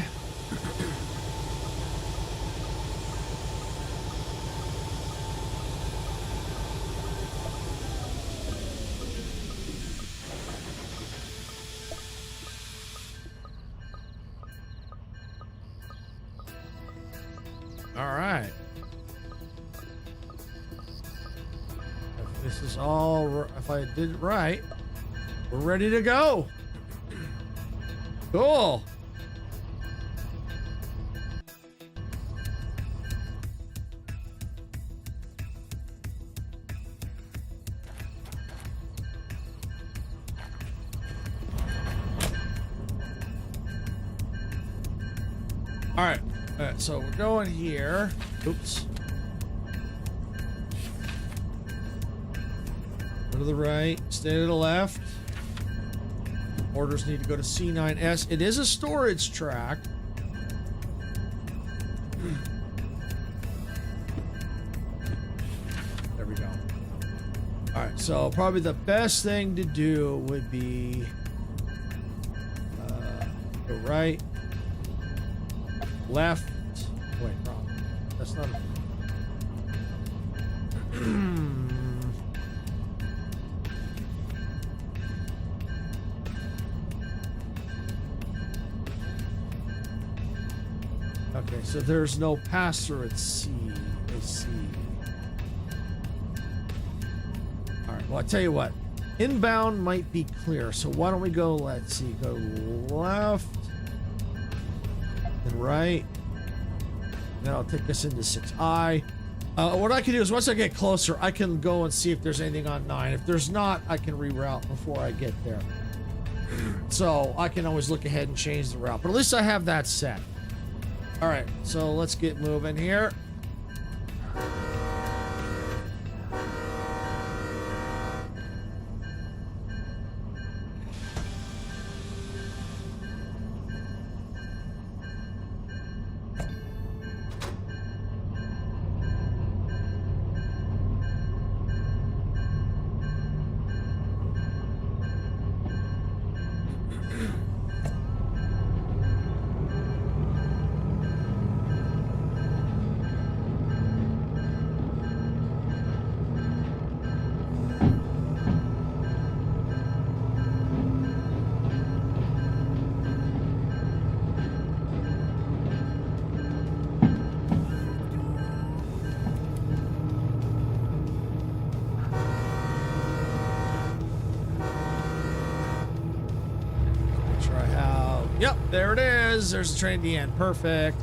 All right. If this is all, if I did it right, we're ready to go. Cool. All right. So we're going here. Oops. Go to the right, stay to the left. Orders need to go to C9S. It is a storage track. There we go. All right, so probably the best thing to do would be go right, left. Wait, wrong. That's not. Okay, so there's no pass-through at C. I see. All right, well, I tell you what. Inbound might be clear, so why don't we go, let's see, go left and right. That'll take us into 6I. What I can do is once I get closer, I can go and see if there's anything on 9. If there's not, I can reroute before I get there. So I can always look ahead and change the route, but at least I have that set. All right, so let's get moving here. is. There's the train at the end. Perfect.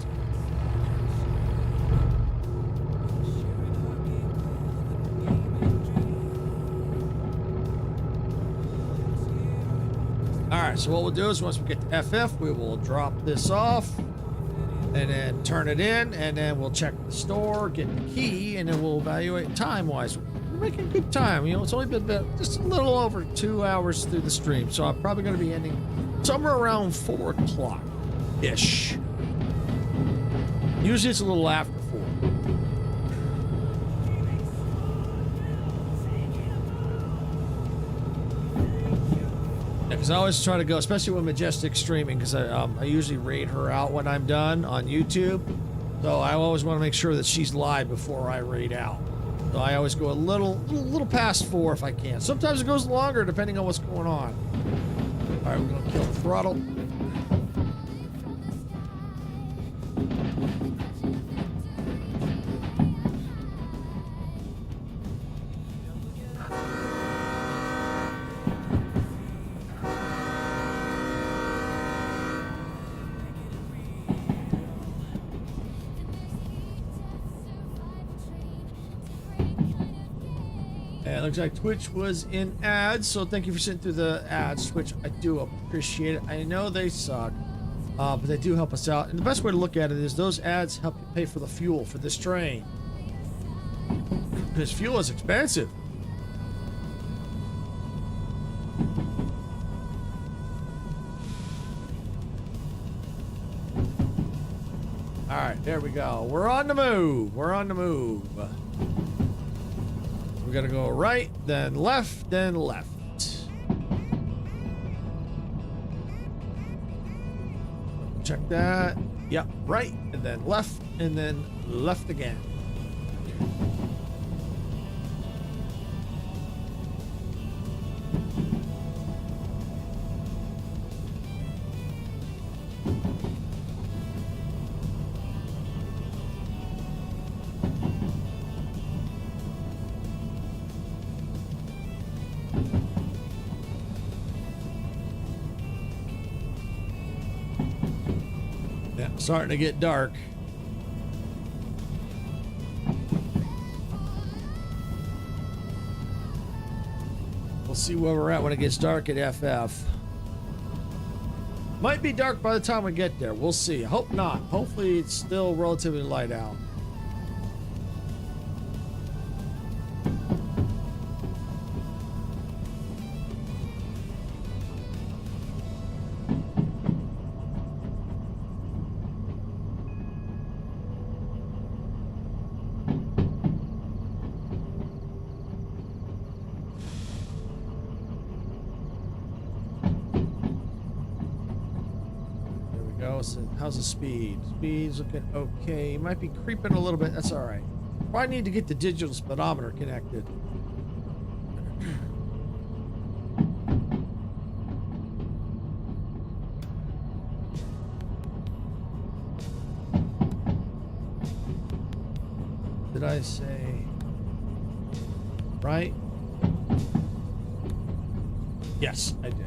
Alright, so what we'll do is once we get to FF, we will drop this off and then turn it in, and then we'll check the store, get the key, and then we'll evaluate time-wise. We're making good time. You know, it's only been just a little over 2 hours through the stream, so I'm probably going to be ending somewhere around 4 o'clock-ish. Usually it's a little after 4. Because I always try to go, especially when Majestic's streaming, because I usually raid her out when I'm done on YouTube. So I always want to make sure that she's live before I raid out. So I always go a little past 4 if I can. Sometimes it goes longer depending on what's going on. All right, we're going to kill the throttle. Looks like Twitch was in ads, so thank you for sitting through the ads, Twitch. I do appreciate it. I know they suck, but they do help us out. And the best way to look at it is those ads help you pay for the fuel for this train. Because fuel is expensive. All right, there we go. We're on the move. We're on the move. We're gonna go right, then left, then left. Check that. Yep, right, and then left again. Starting to get dark. We'll see where we're at when it gets dark at FF. Might be dark by the time we get there. We'll see. Hope not. Hopefully it's still relatively light out. How's the speed? Speed's looking okay. Might be creeping a little bit. That's all right. Probably need to get the digital speedometer connected. Did I say right? Yes, I did.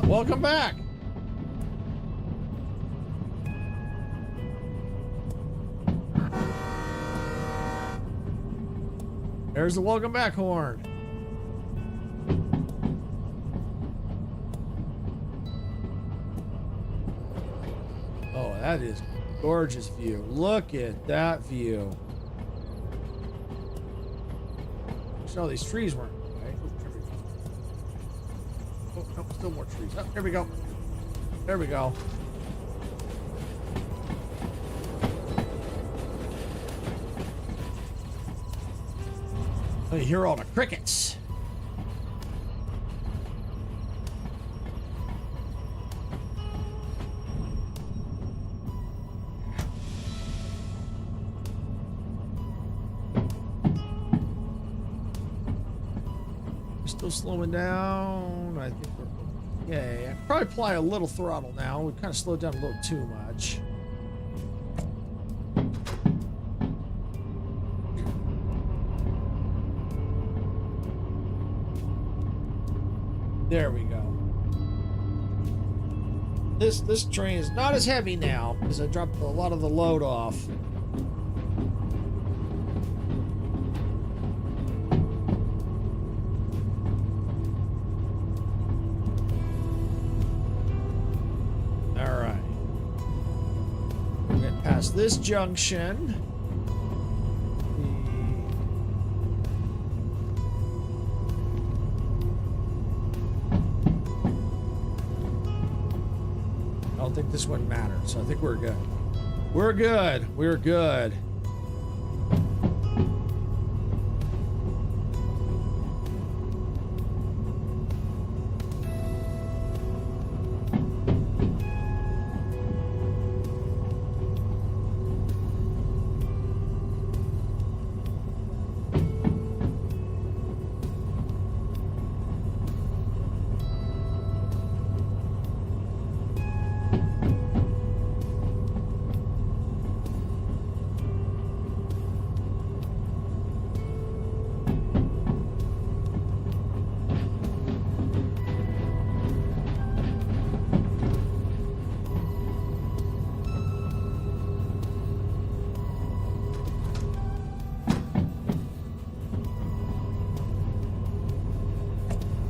Welcome back. There's the welcome back horn. Oh, that is a gorgeous view. Look at that view. So these trees weren't. Oh, no, still more trees. Oh, there we go. There we go. Oh, you hear all the crickets. We're still slowing down. I think we're Okay, I could probably apply a little throttle now. We kind of slowed down a little too much. There we go. This train is not as heavy now because I dropped a lot of the load off. All right. We're getting past this junction. I don't think this one mattered, so I think we're good. We're good. We're good.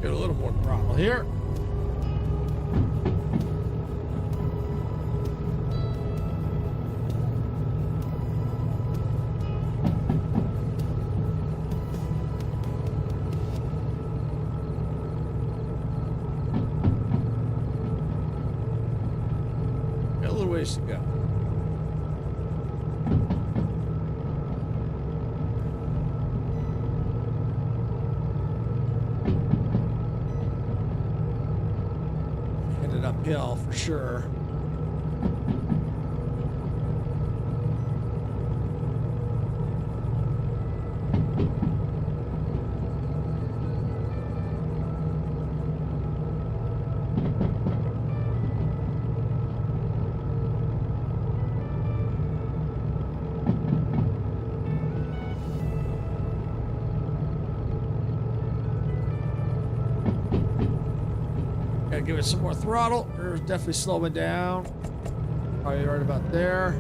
Get a little more throttle here. Got a little ways to go. Uphill for sure. Gotta give it some more throttle. We're definitely slowing down. Probably right about there.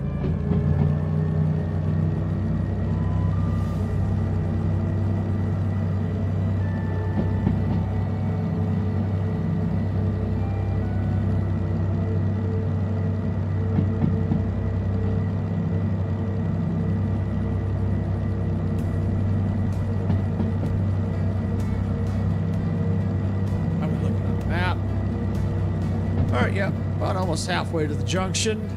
I'm looking at the map. All right, yeah, about almost halfway to the junction.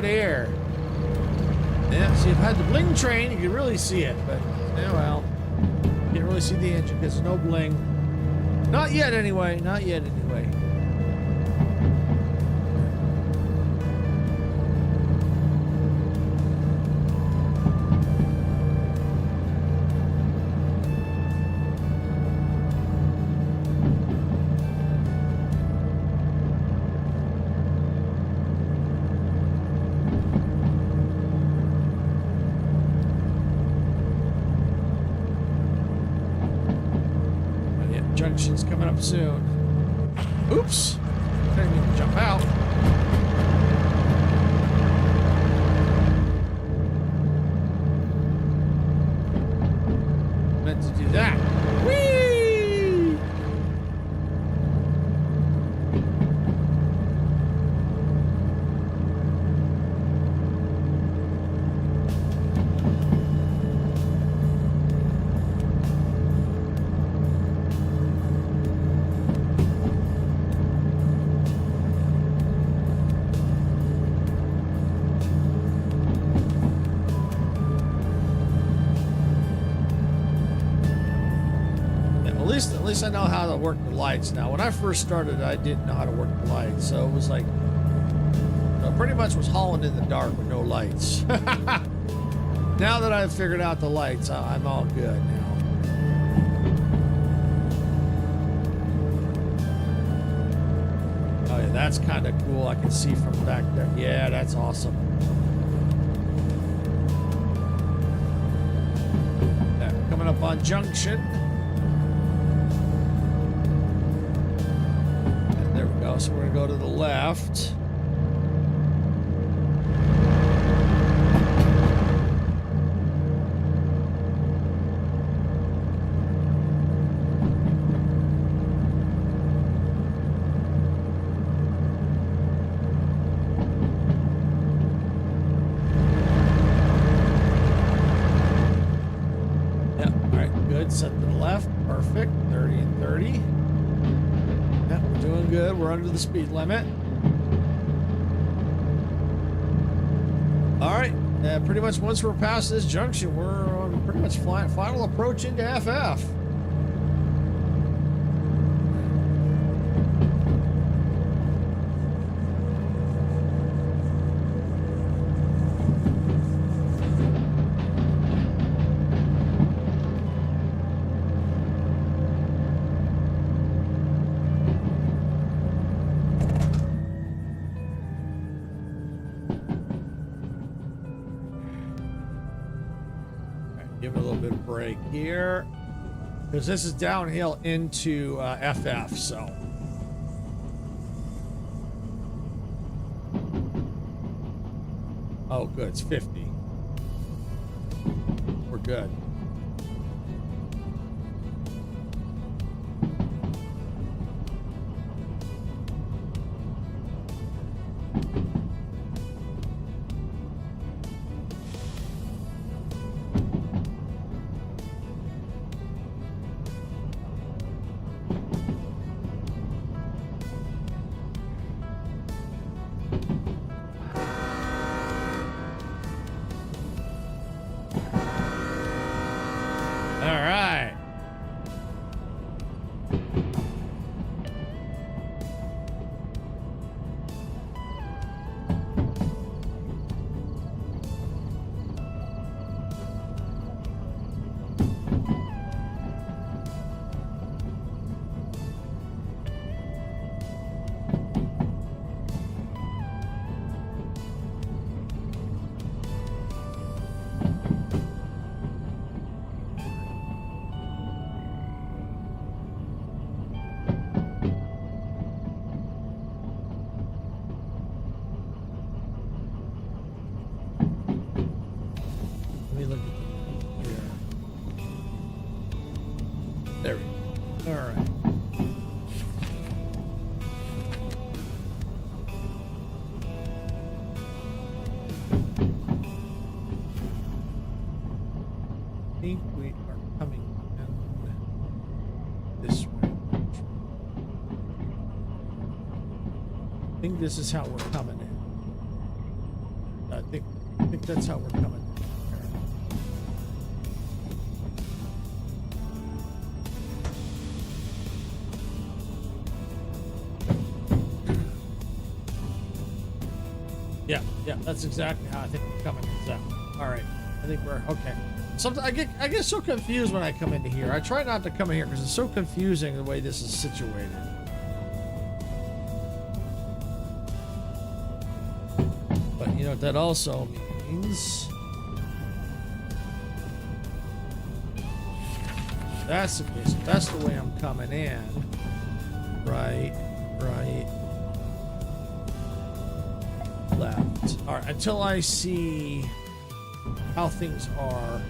Here. Yeah, see, if I had the bling train, you could really see it, but yeah, well, you can't really see the engine because there's no bling. Not yet, anyway. Not yet, anyway. Junction's coming up soon. Oops. Didn't mean to jump out. Meant to do that. Whee! least I know how to work the lights now. When I first started, I didn't know how to work the lights, so it was like, pretty much was hauling in the dark with no lights. Now that I've figured out the lights, I'm all good now. Oh yeah, that's kind of cool. I can see from back there. Yeah, that's awesome. Coming up on Junction. And there we go. So we're gonna go to the left. Set to the left. Perfect. 30 and 30. Yep, we're doing good. We're under the speed limit. All right. Pretty much once we're past this junction, we're on pretty much final approach into FF. Give it a little bit of break here, because this is downhill into FF, so. Oh, good, it's 50. We're good. There we go. All right. I think we are coming in this way. I think this is how we're coming in. I think that's how we're coming in. Yeah, that's exactly how I think we're coming in. So, all right, I think we're okay. Sometimes I get so confused when I come into here. I try not to come in here because it's so confusing the way this is situated. But you know what that also means? That's the case. That's the way I'm coming in. Right. Left. All right, until I see how things are.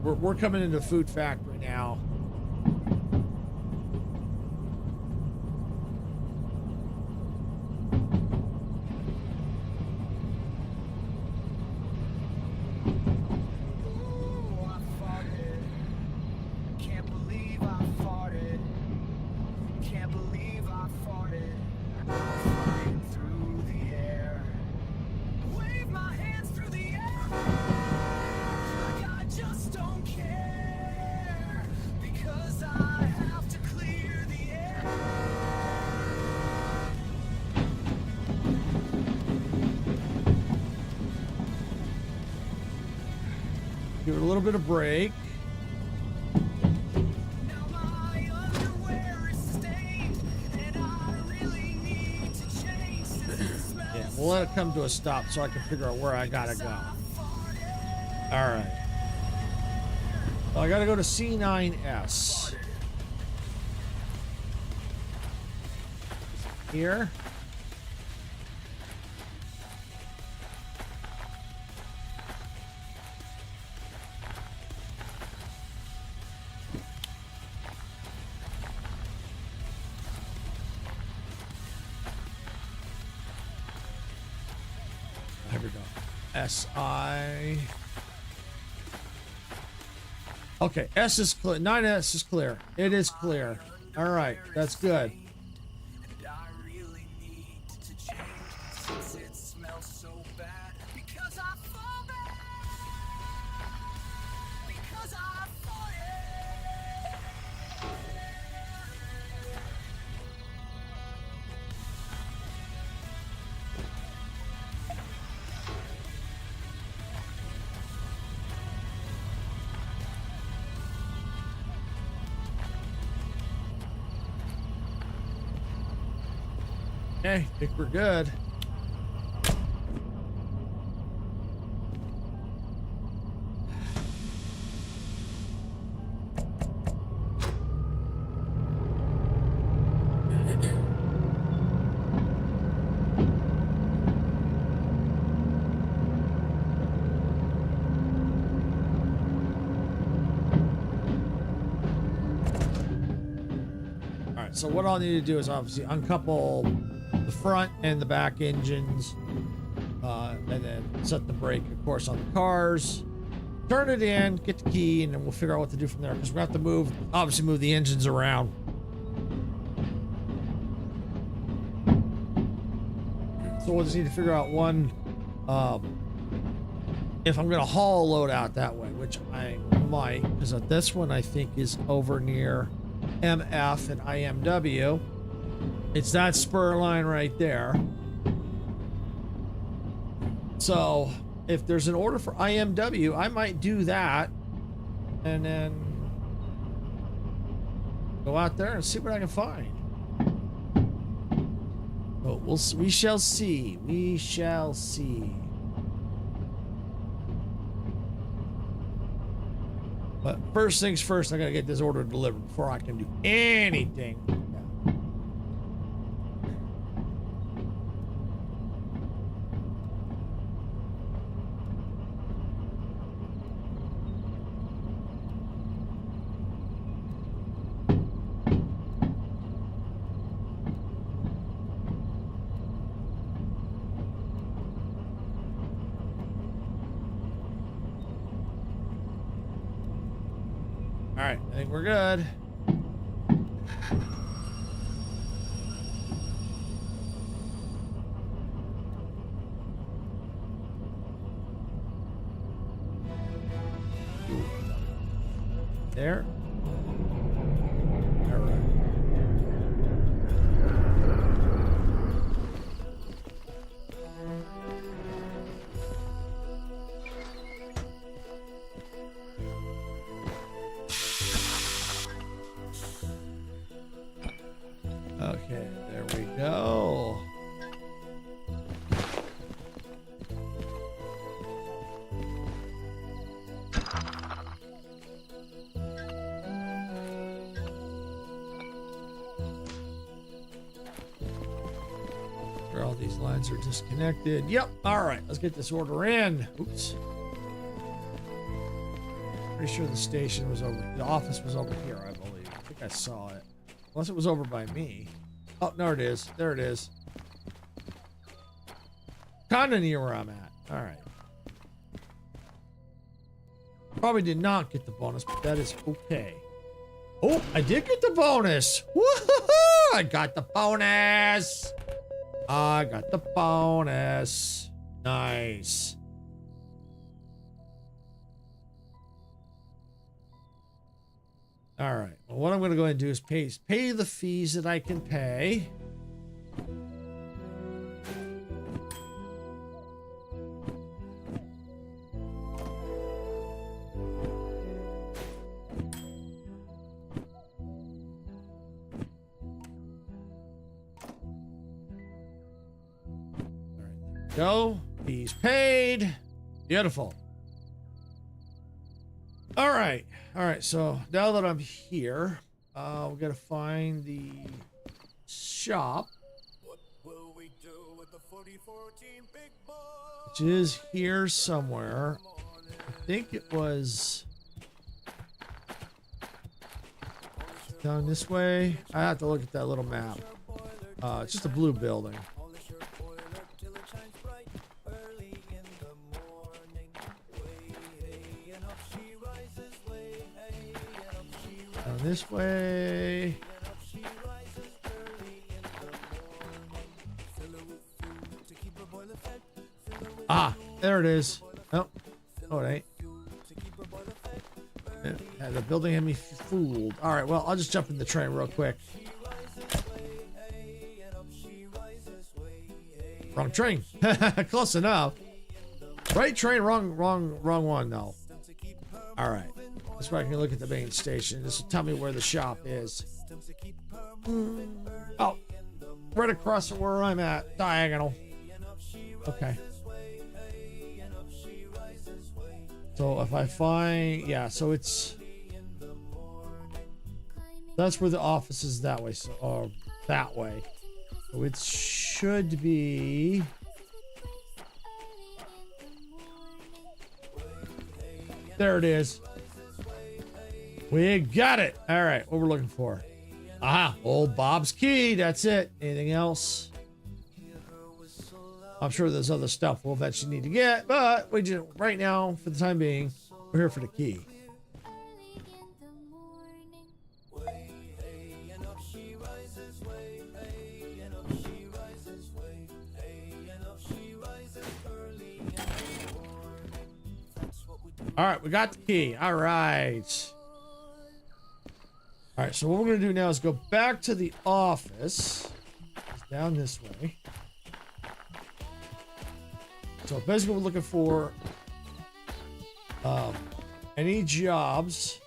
We're coming into the food factory now. little bit of break. Now my underwear is stained, and I really need to change. Yeah, we'll let it come to a stop so I can figure out where I gotta go. All right. Well, I gotta go to C9S. Here. There we go. SI. Okay, S is clear. 9S is clear. It is clear. All right, that's good. And I really need to change since it smells so bad. Because I fall back. Because I fall it. Okay, I think we're good. All right, so what I'll need to do is obviously uncouple the front and the back engines, and then set the brake, of course, on the cars, turn it in, get the key, and then we'll figure out what to do from there, because we're gonna have to obviously move the engines around. So we'll just need to figure out one, if I'm gonna haul a load out that way, which I might, because this one I think is over near MF and IMW. It's that spur line right there. So if there's an order for IMW, I might do that and then go out there and see what I can find. But we shall see. We shall see. But first things first, I gotta get this order delivered before I can do anything. All right, I think we're good. There. All right. Okay, there we go. Where all these lines are disconnected. Yep. All right, let's get this order in. Oops. Pretty sure the station was over. The office was over here, I believe. I think I saw it. Unless it was over by me. Oh, no, it is. There it is. Kind of near where I'm at. All right. Probably did not get the bonus, but that is okay. Oh, I did get the bonus. Woohoo! I got the bonus. I got the bonus. Nice. All right. Well, what I'm going to go ahead and do is pay the fees that I can pay. Go. He's paid. Beautiful. All right. All right. So now that I'm here, we gotta find the shop, which is here somewhere. I think it was down this way. I have to look at that little map. It's just a blue building. Down this way. Ah, there it is. Oh, oh, it ain't. Yeah, the building had me fooled. All right, well, I'll just jump in the train real quick. Wrong train. Close enough. Right train, wrong one though. All right. This way I can look at the main station. This will tell me where the shop is. Oh, right across from where I'm at. Diagonal. Okay. So if I find, yeah, so it's, that's where the office is that way. So, or that way. So it should be, there it is. We got it. All right, what we're looking for. Aha, old Bob's key. That's it. Anything else? I'm sure there's other stuff we'll eventually need to get, but we just, right now, for the time being, we're here for the key. All right, we got the key. All right. All right, so what we're going to do now is go back to the office. It's down this way. So basically we're looking for any jobs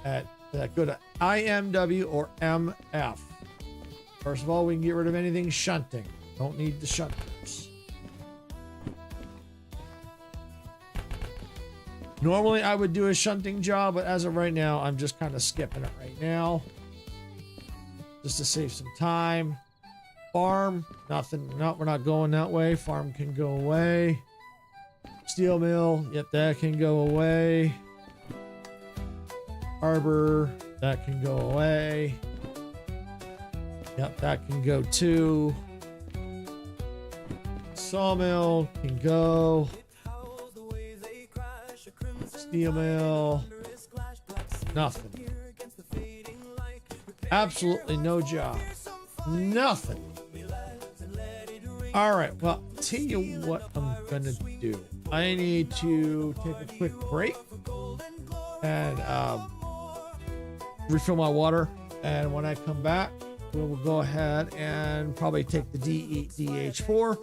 that go to IMW or MF. First of all, we can get rid of anything shunting. Don't need the shunters. Normally I would do a shunting job, but as of right now, I'm just kind of skipping it right now. Just to save some time. Farm, nothing. No, we're not going that way. Farm can go away. Steel mill, yep, that can go away. Harbor, that can go away. Yep, that can go too. Sawmill can go. Steel mill, nothing. Absolutely no job. Nothing. All right, well, tell you what I'm gonna do. I need to take a quick break and refill my water, and when I come back, we will go ahead and probably take the DH4,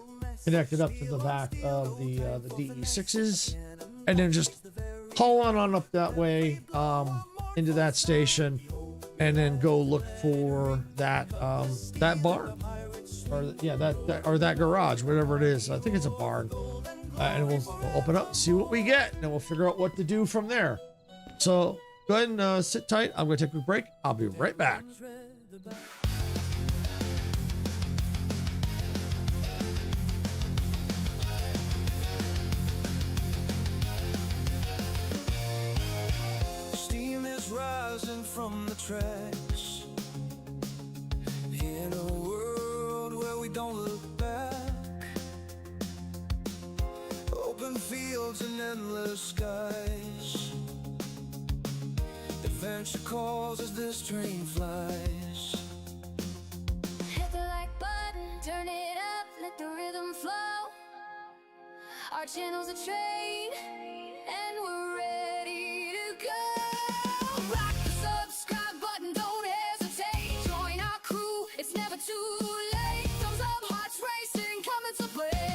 connect it up to the back of the DE6s, and then just haul on up that way into that station, and then go look for that that barn, or yeah, that garage, whatever it is. I think it's a barn, and we'll open up and see what we get, and then we'll figure out what to do from there. So go ahead and sit tight. I'm going to take a break. I'll be right back. Steam is rising from the tracks in a world where we don't look back. Open fields and endless skies. Adventure calls as this train flies. Hit the like button, turn it up, let the rhythm flow. Our channel's a train, and we're ready to go. Rock the subscribe button, don't hesitate. Join our crew, it's never too late. Thumbs up, hearts racing, coming to play.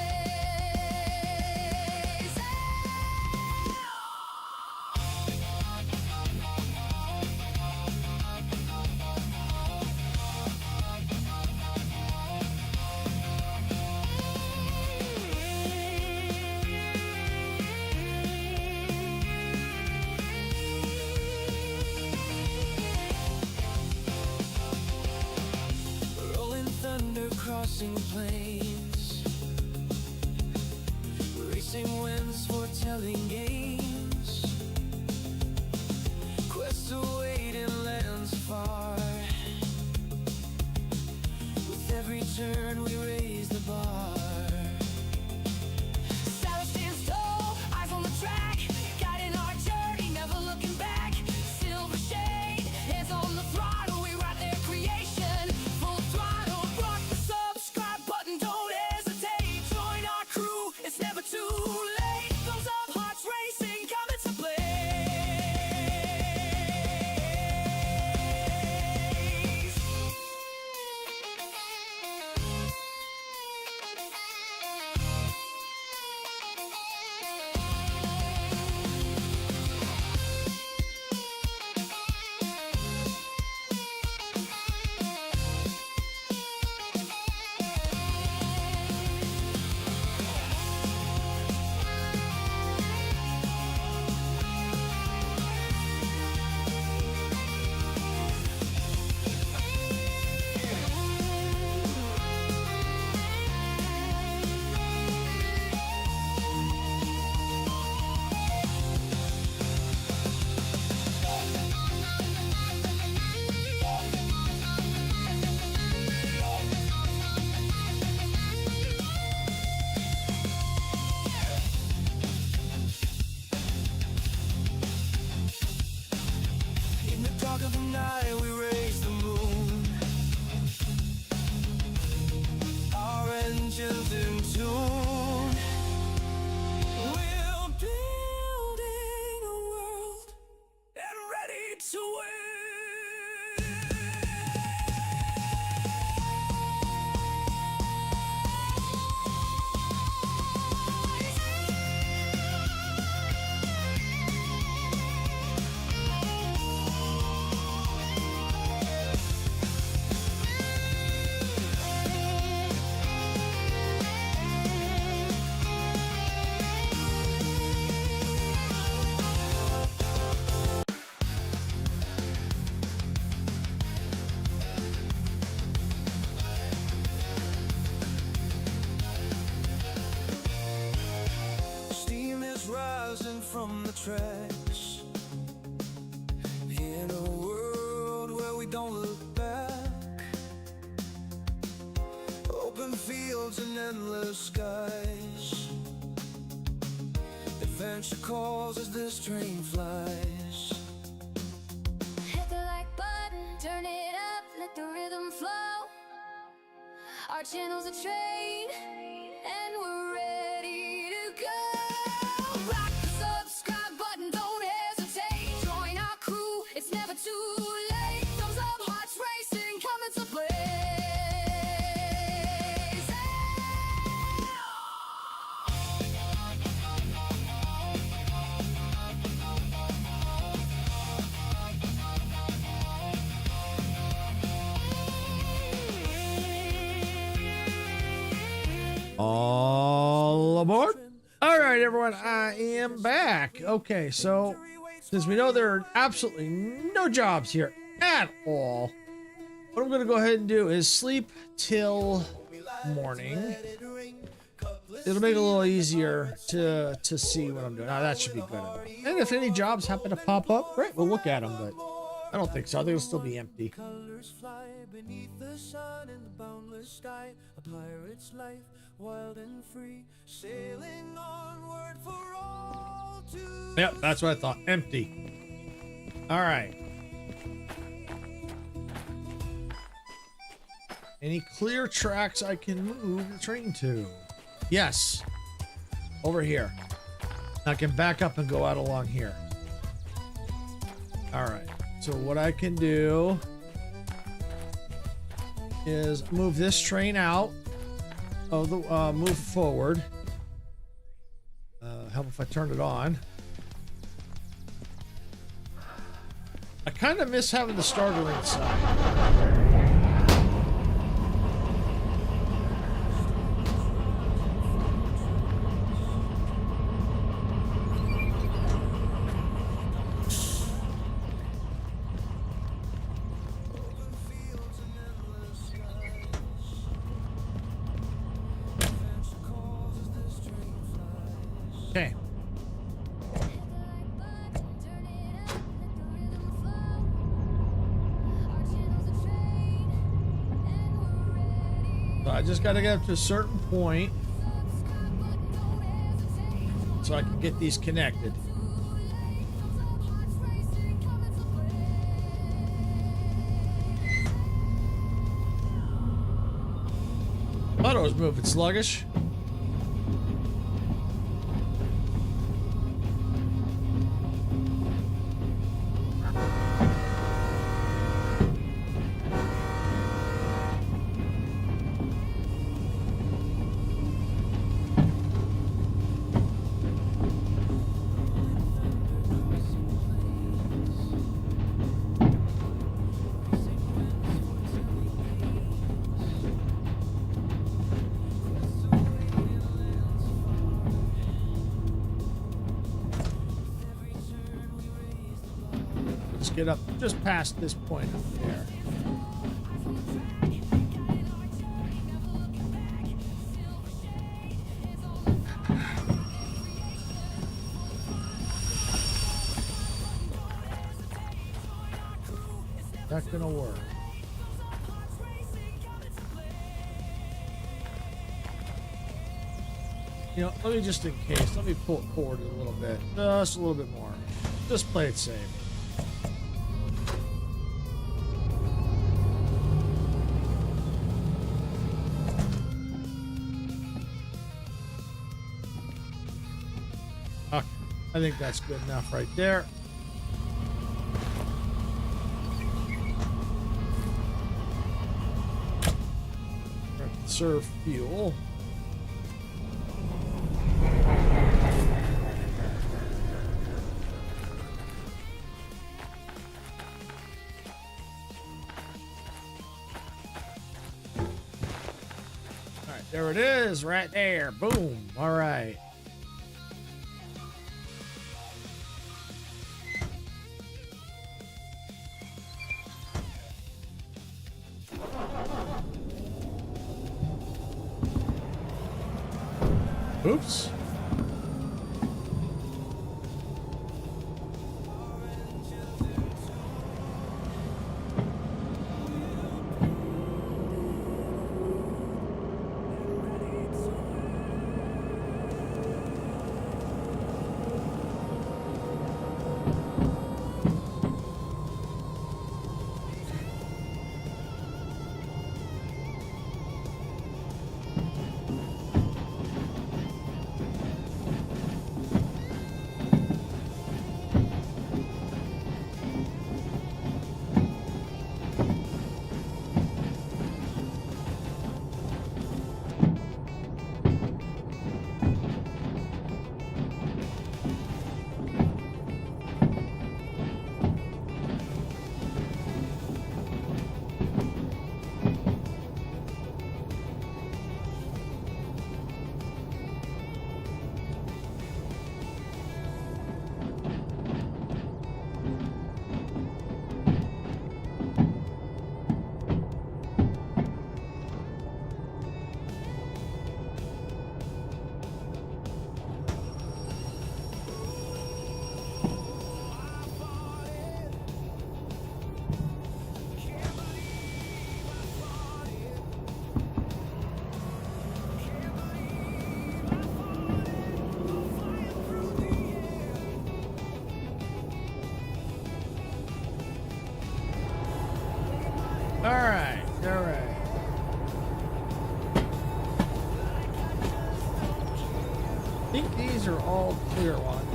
from the tracks. In a world where we don't look back, open fields and endless skies. Adventure calls as this train flies. Hit the like button, turn it up, let the rhythm flow. Our channel's a train, and we're ready to go. Rock the subscribe button, don't hesitate. Join our crew, it's never too late. Thumbs up, hearts racing, coming to play. All aboard. All right, everyone, I am back. Okay, so since we know there are absolutely no jobs here at all, what I'm going to go ahead and do is sleep till morning. It'll make it a little easier to see what I'm doing. Now, that should be good enough. And if any jobs happen to pop up, great, we'll look at them, but I don't think so. I think it'll still be empty. Colors fly beneath the sun in the boundless sky. A pirate's life, wild and free, sailing onward for all to. Yep, that's what I thought. Empty. All right. Any clear tracks I can move the train to? Yes. Over here. I can back up and go out along here. All right. So what I can do is move this train out of the move forward. Help if I turn it on. I kind of miss having the starter inside. Okay. So I just got to get up to a certain point so I can get these connected. Thought it was moving sluggish. Get up just past this point up there. That's gonna work. You know, let me just in case, let me pull it forward a little bit. Just a little bit more. Just play it safe. Okay, I think that's good enough right there. Conserve fuel. There it is, right there. Boom. All right. Oops.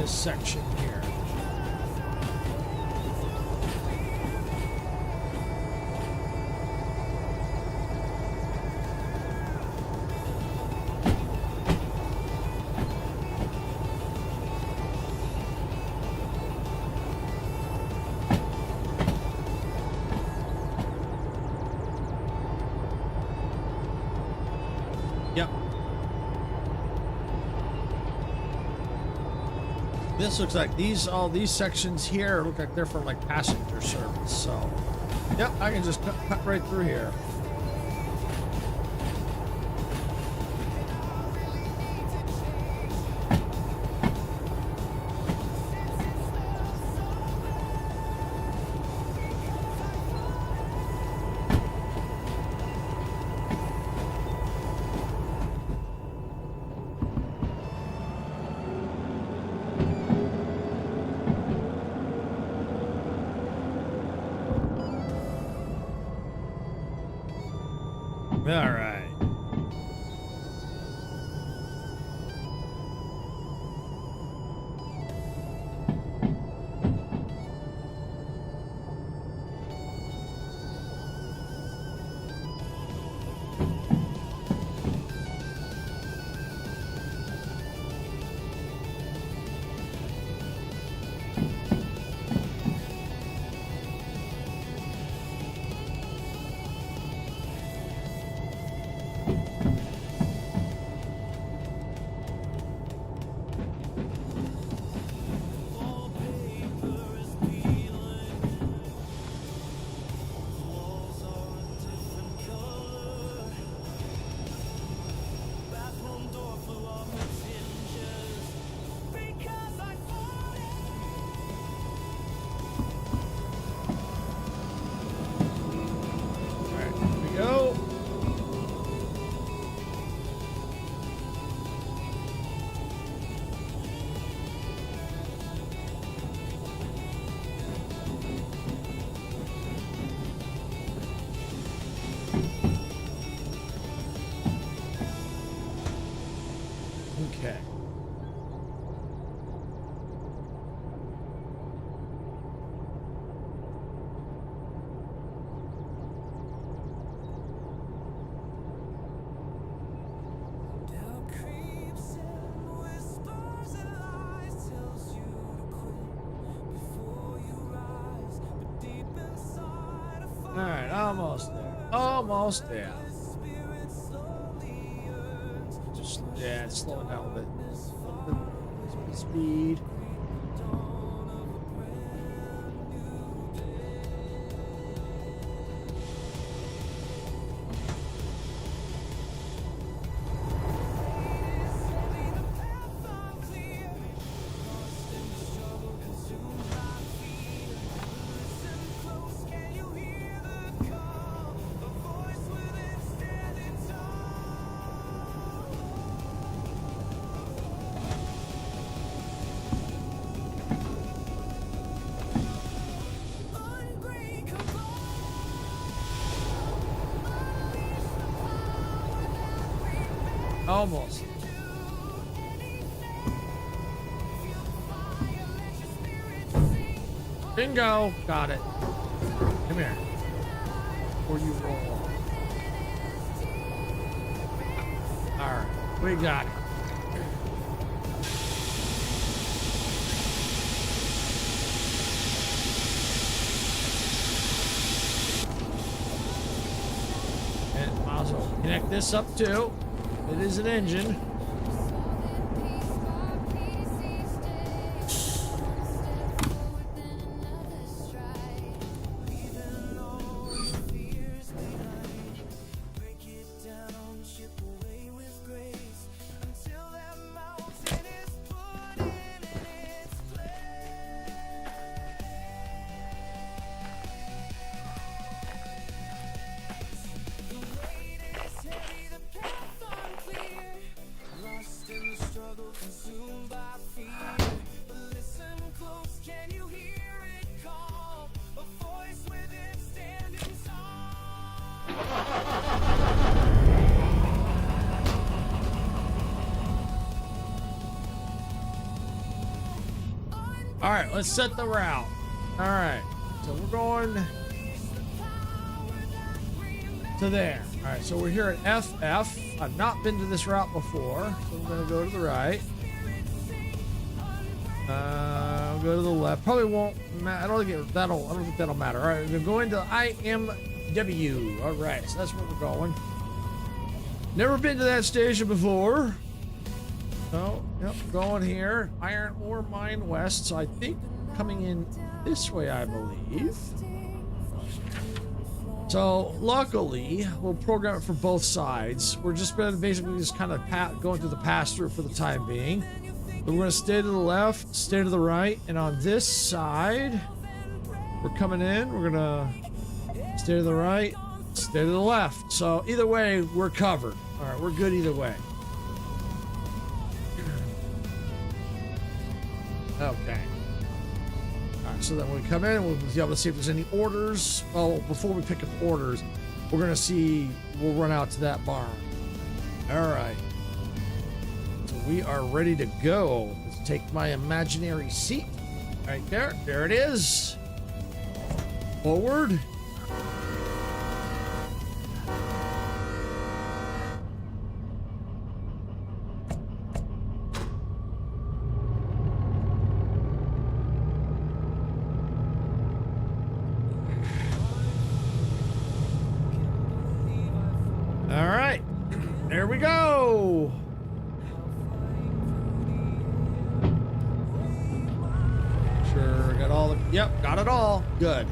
this section here. Yep. This looks like all these sections here look like they're from like passenger service. So, yep, I can just cut right through here. All right. Okay. All right, almost there. Almost there. Just, yeah, it's slowing down a bit. Speed. Almost. Bingo! Got it. Come here. Before you roll off. Alright, we got it. And might as well connect this up too. It is an engine. All right, let's set the route. All right, so we're going to there. All right, so we're here at FF. I've not been to this route before, so we're gonna go to the right. I'll go to the left. Probably won't. I don't think that'll matter. All right, we're gonna go into IMW. All right, so that's where we're going. Never been to that station before. Oh, yep, going here. Iron Ore Mine West. So I think coming in this way, I believe. So luckily, we'll program it for both sides. We're just basically just kind of going through the pass-through for the time being. But we're going to stay to the left, stay to the right, and on this side, we're coming in. We're going to stay to the right, stay to the left. So either way, we're covered. All right, we're good either way. Okay. All right, so then when we come in, we'll be able to see if there's any orders. Oh, before we pick up orders, we're going to see, we'll run out to that barn. All right. So we are ready to go. Let's take my imaginary seat. Right there. There it is. Forward. All right, there we go. Sure, got all the, yep, got it all. Good.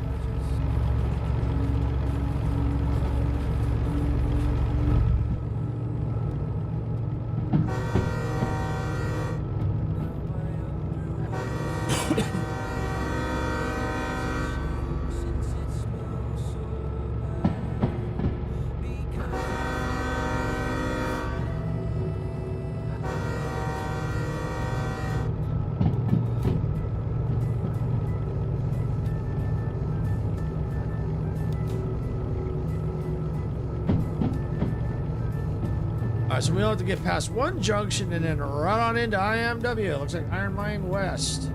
So we have to get past one junction and then right on into IMW. It looks like Iron Mine West.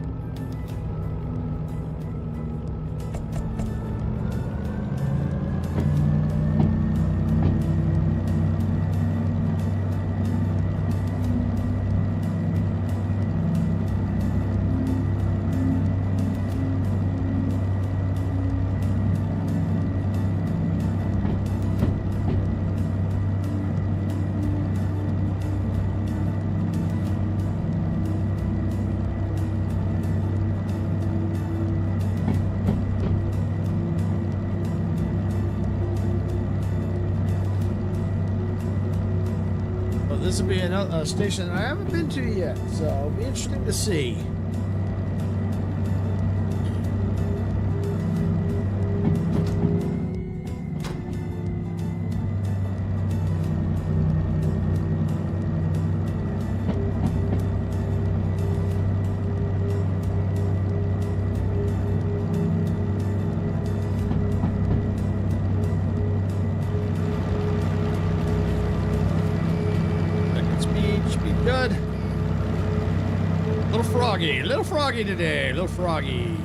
This will be a station that I haven't been to yet, so it'll be interesting to see. Good. Little froggy today, little froggy.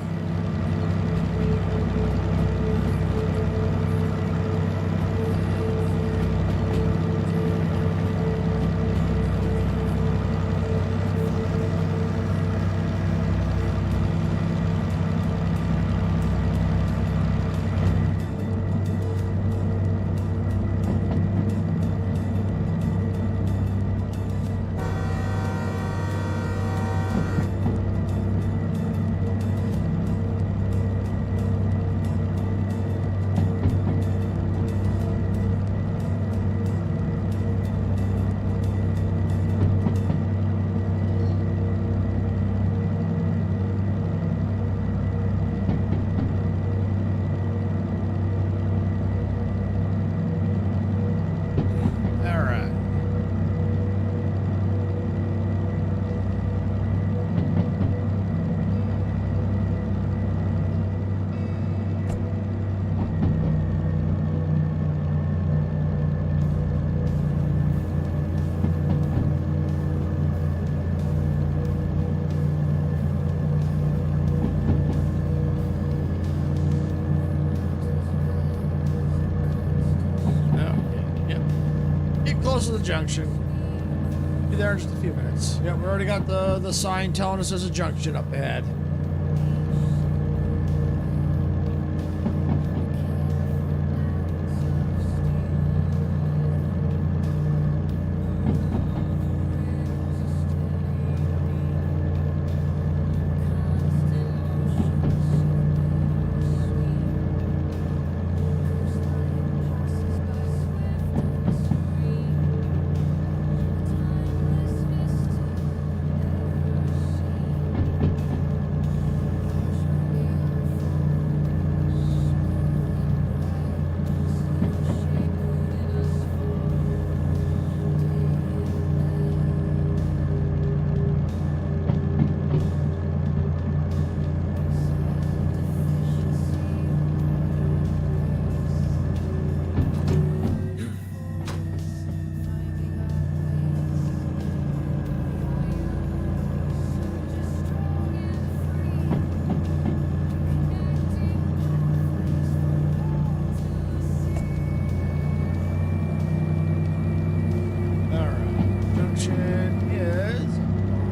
close to the junction. Be there in just a few minutes. Yeah, we already got the sign telling us there's a junction up ahead.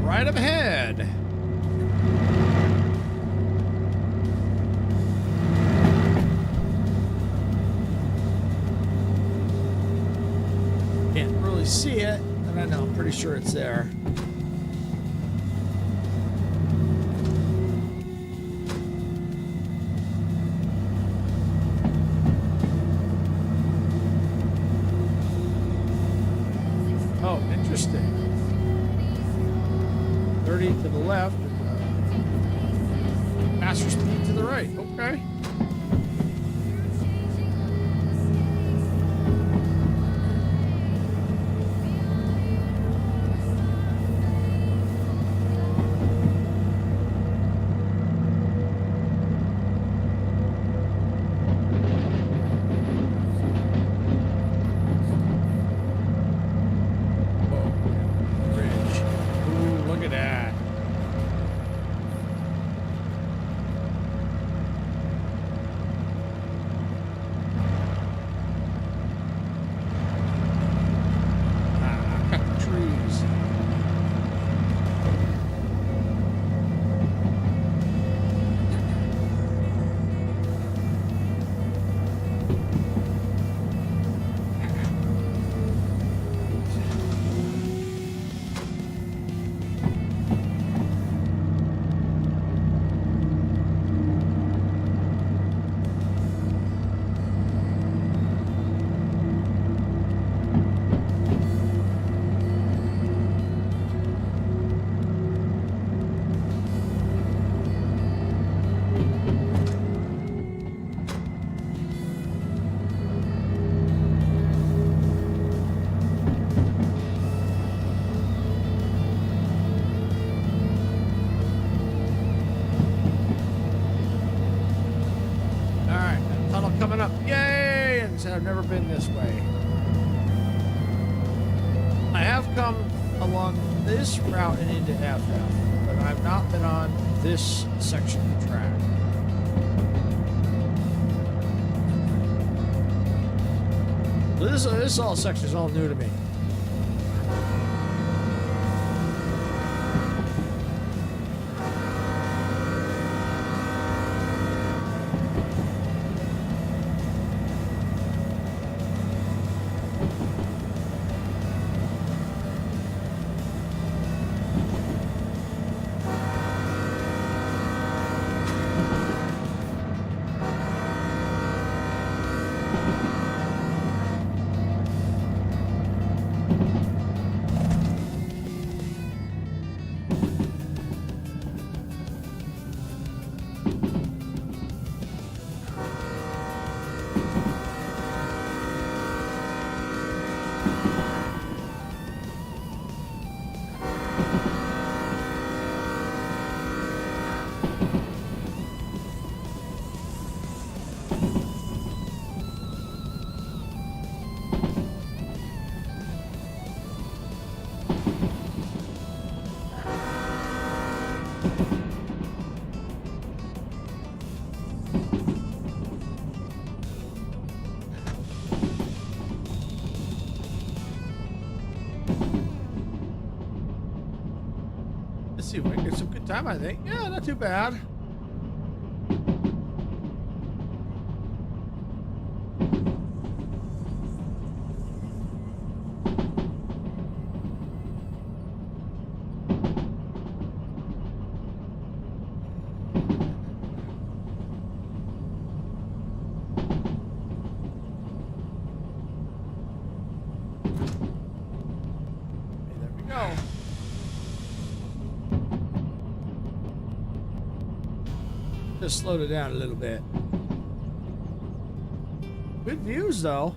Right up ahead. Can't really see it, and I know, I'm pretty sure it's there. Oh, interesting. 30 to the left, faster speed to the right. Okay. Coming up. Yay! And I've never been this way. I have come along this route and into FF, but I've not been on this section of the track. This all section is all new to me. time, I think. Yeah, not too bad. Go. Just slowed it down a little bit. Good views, though.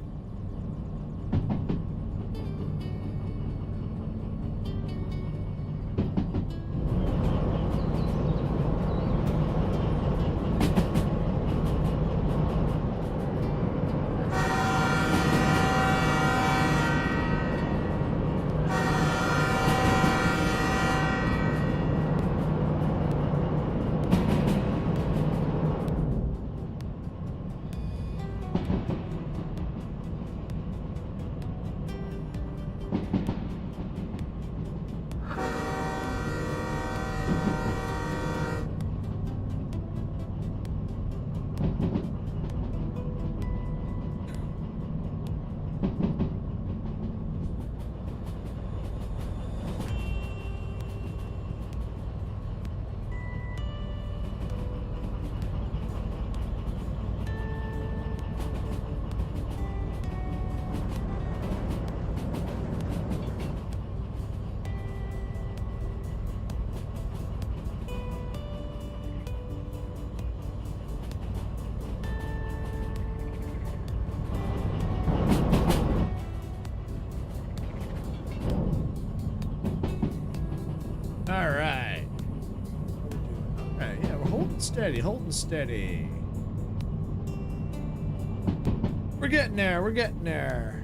All right. Okay, yeah, we're holding steady, holding steady. We're getting there, we're getting there.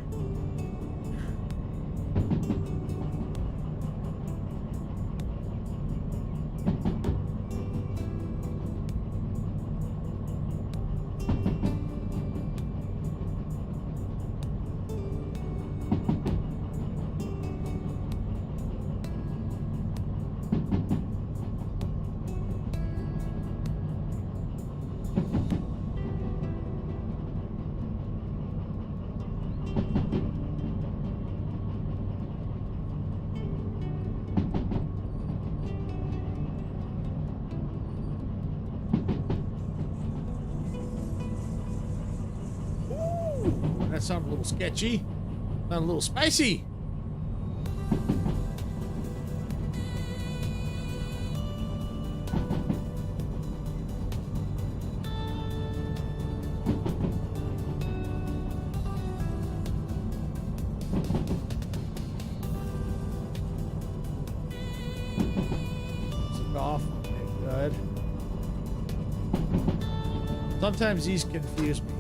That sounded a little sketchy. Sounded a little spicy. Zip off. Okay, good. Sometimes these confuse me.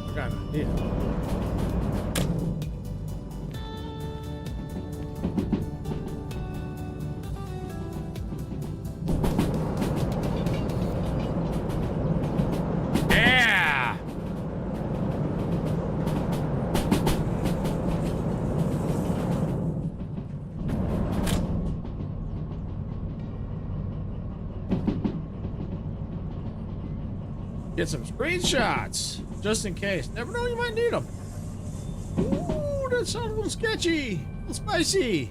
I got an idea. Yeah! Get some screenshots. Just in case. Never know, you might need them. Ooh, that sounded a little sketchy. A little spicy.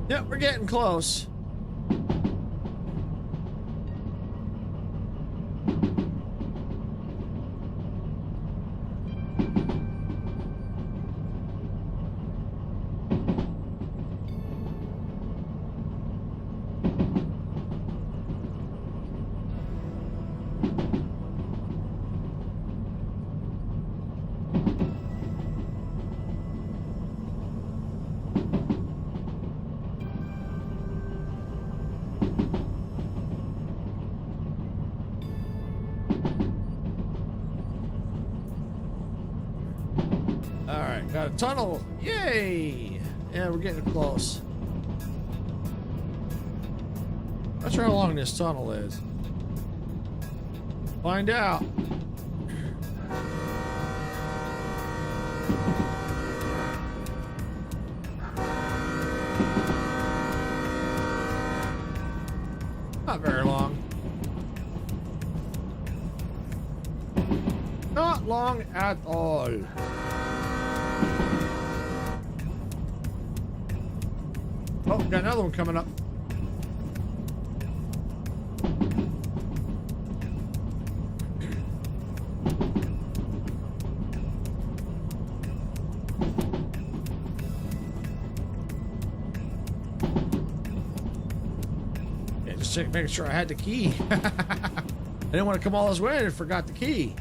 Yep, we're getting close. Got a tunnel. Yay! Yeah, we're getting close. Not sure how long this tunnel is. Find out. Not very long. Not long at all. Oh, got another one coming up. Yeah, just making sure I had the key. I didn't want to come all this way and forgot the key.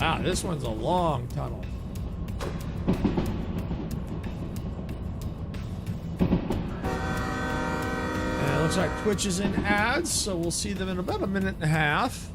Wow, this one's a long tunnel. And it looks like Twitch is in ads, so we'll see them in about a minute and a half.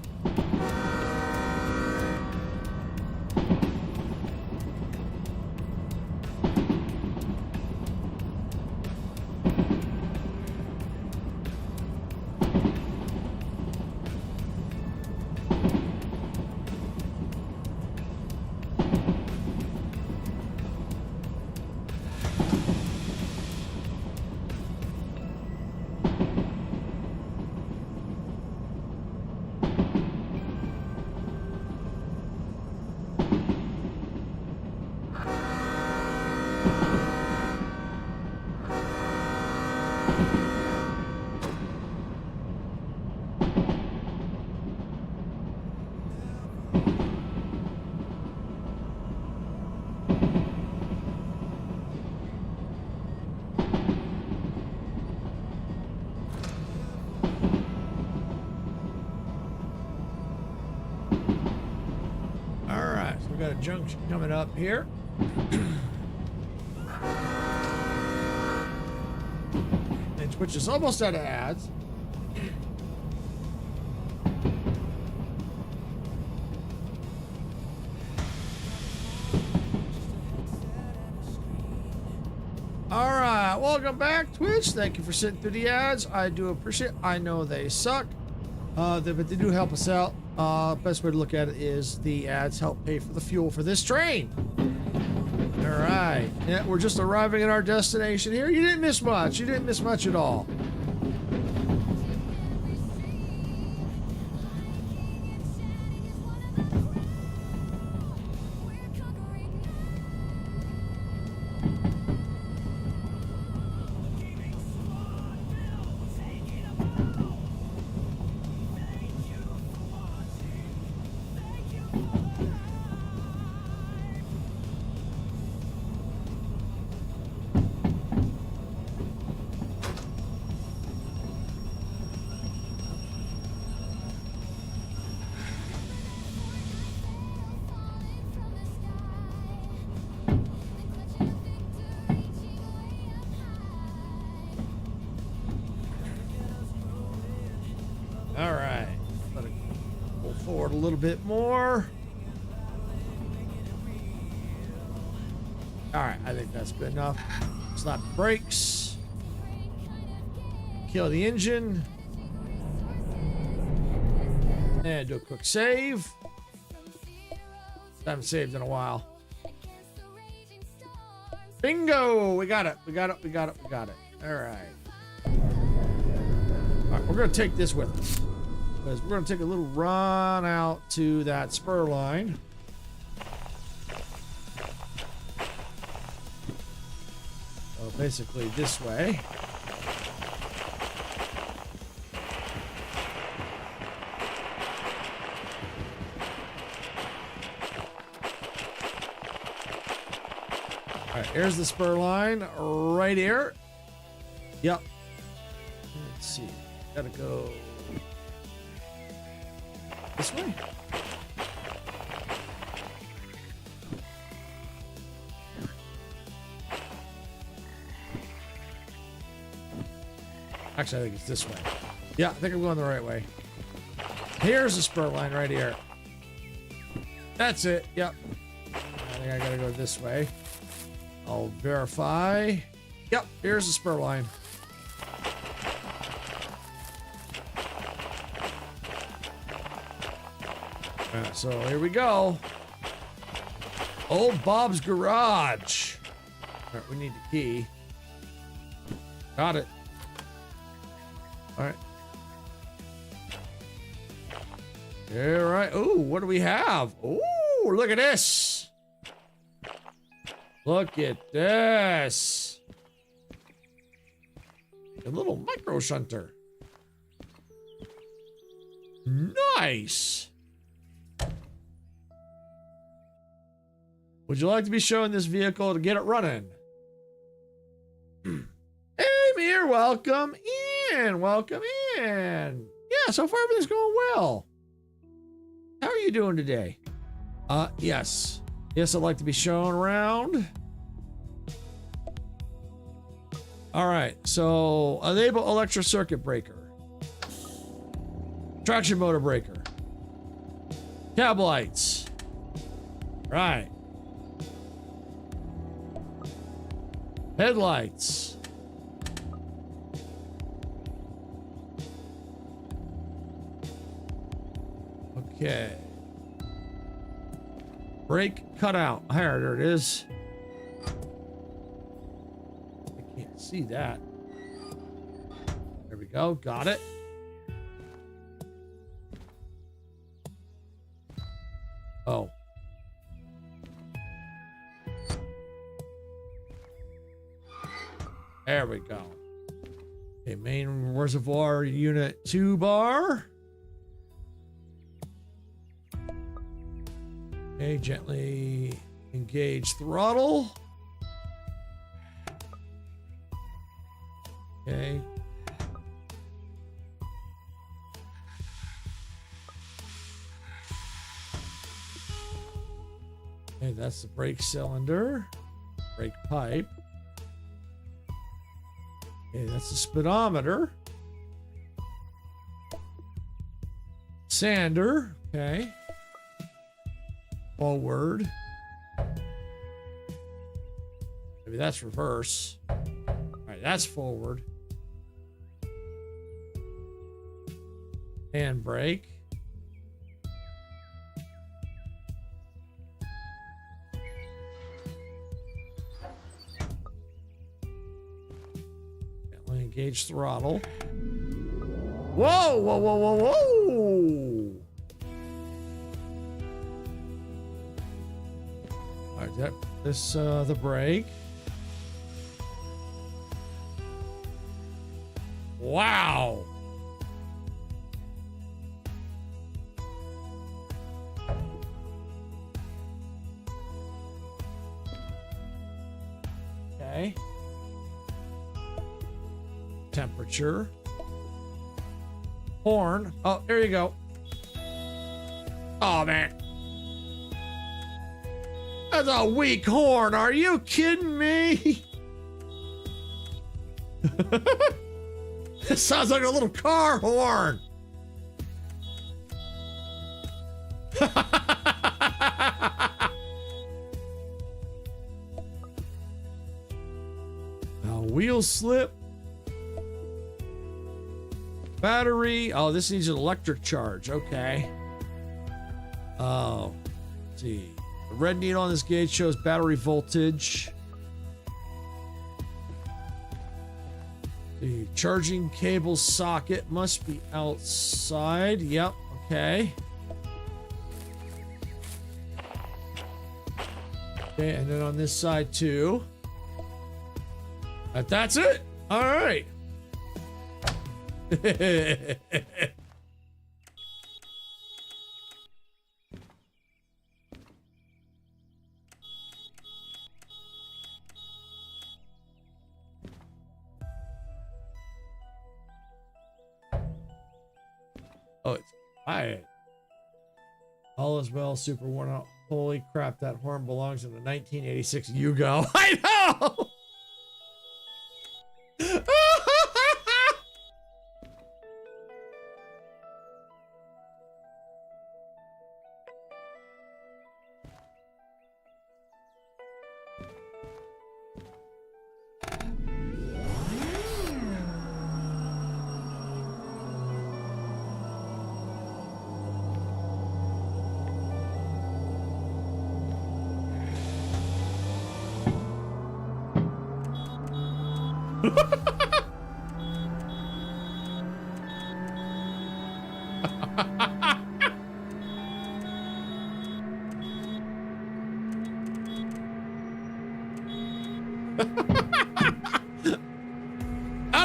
We got a junction coming up here. And Twitch is almost out of ads. All right, welcome back, Twitch. Thank you for sitting through the ads. I do appreciate it. I know they suck, but they do help us out. Best way to look at it is the ads help pay for the fuel for this train. All right. Yeah, we're just arriving at our destination here. You didn't miss much. You didn't miss much at all. All right, let it pull forward a little bit more. All right, I think that's good enough. Slap the brakes. Kill the engine. And do a quick save. I haven't saved in a while. Bingo! We got it. We got it. We got it. We got it. All right. All right, we're going to take this with us. Because we're going to take a little run out to that spur line. So basically this way. All right, here's the spur line right here. Yep. Let's see. Gotta go this way. Actually, I think it's this way. Yeah, I think I'm going the right way. Here's the spur line right here. That's it. Yep. I think I gotta go this way. I'll verify. Yep, here's the spur line. So here we go. Old Bob's Garage. All right, we need the key. Got it. All right. All right. Ooh, what do we have? Ooh, look at this. Look at this. A little micro shunter. Nice. Would you like to be shown this vehicle to get it running? Hey, Mir, welcome in. Welcome in. Yeah, so far everything's going well. How are you doing today? Yes. Yes, I'd like to be shown around. All right, so enable electric circuit breaker. Traction motor breaker. Cab lights. Right. Headlights. Okay. Brake cutout. There it is. I can't see that. There we go. Got it. Oh. There we go. Okay, main reservoir unit 2 bar. Okay, gently engage throttle. Okay. Okay, that's the brake cylinder, brake pipe. Okay, that's the speedometer. Sander, okay. Forward. Maybe that's reverse. All right, that's forward. Handbrake. Gently engage throttle. Whoa, whoa, whoa, whoa, whoa! All right, that this the brake. Wow. Okay. Temperature. Horn. Oh, there you go. Oh, man. That's a weak horn. Are you kidding me? It sounds like a little car horn. Wheel slip. Battery. Oh, this needs an electric charge. Okay. Oh, let's see. The red needle on this gauge shows battery voltage. The charging cable socket must be outside. Yep. Okay. Okay, and then on this side too. That's it. All right. Oh, it's quiet. All is well, super worn out. Holy crap, that horn belongs in the 1986 Yugo. I know! Out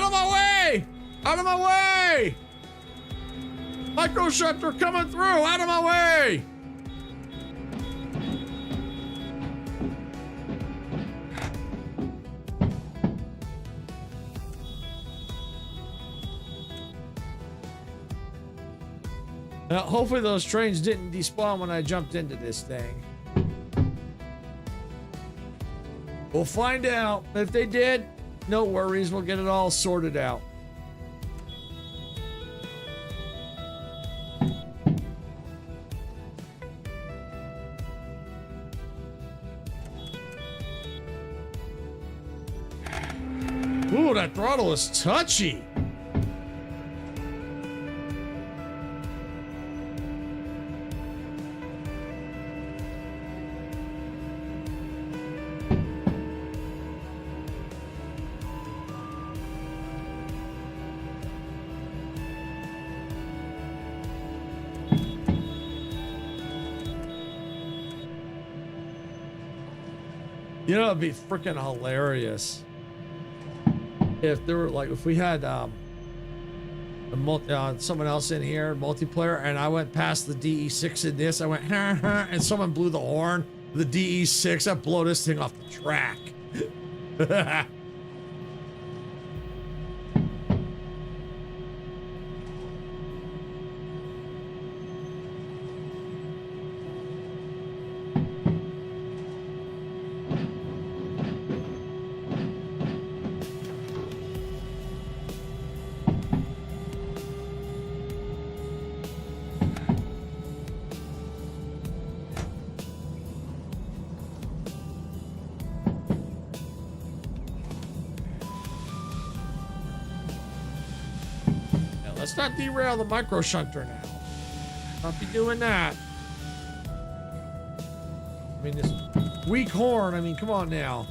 of my way! Out of my way! Microshunter coming through! Out of my way! Now, hopefully those trains didn't despawn when I jumped into this thing. We'll find out. If they did, no worries. We'll get it all sorted out. Ooh, that throttle is touchy. You know, it'd be freaking hilarious if there were like, if we had someone else in here, multiplayer, and I went past the DE6 in this, I went, and someone blew the horn, the DE6, I blow this thing off the track. Let's not derail the micro shunter now. Not be doing that. I mean, this weak horn. I mean, come on now.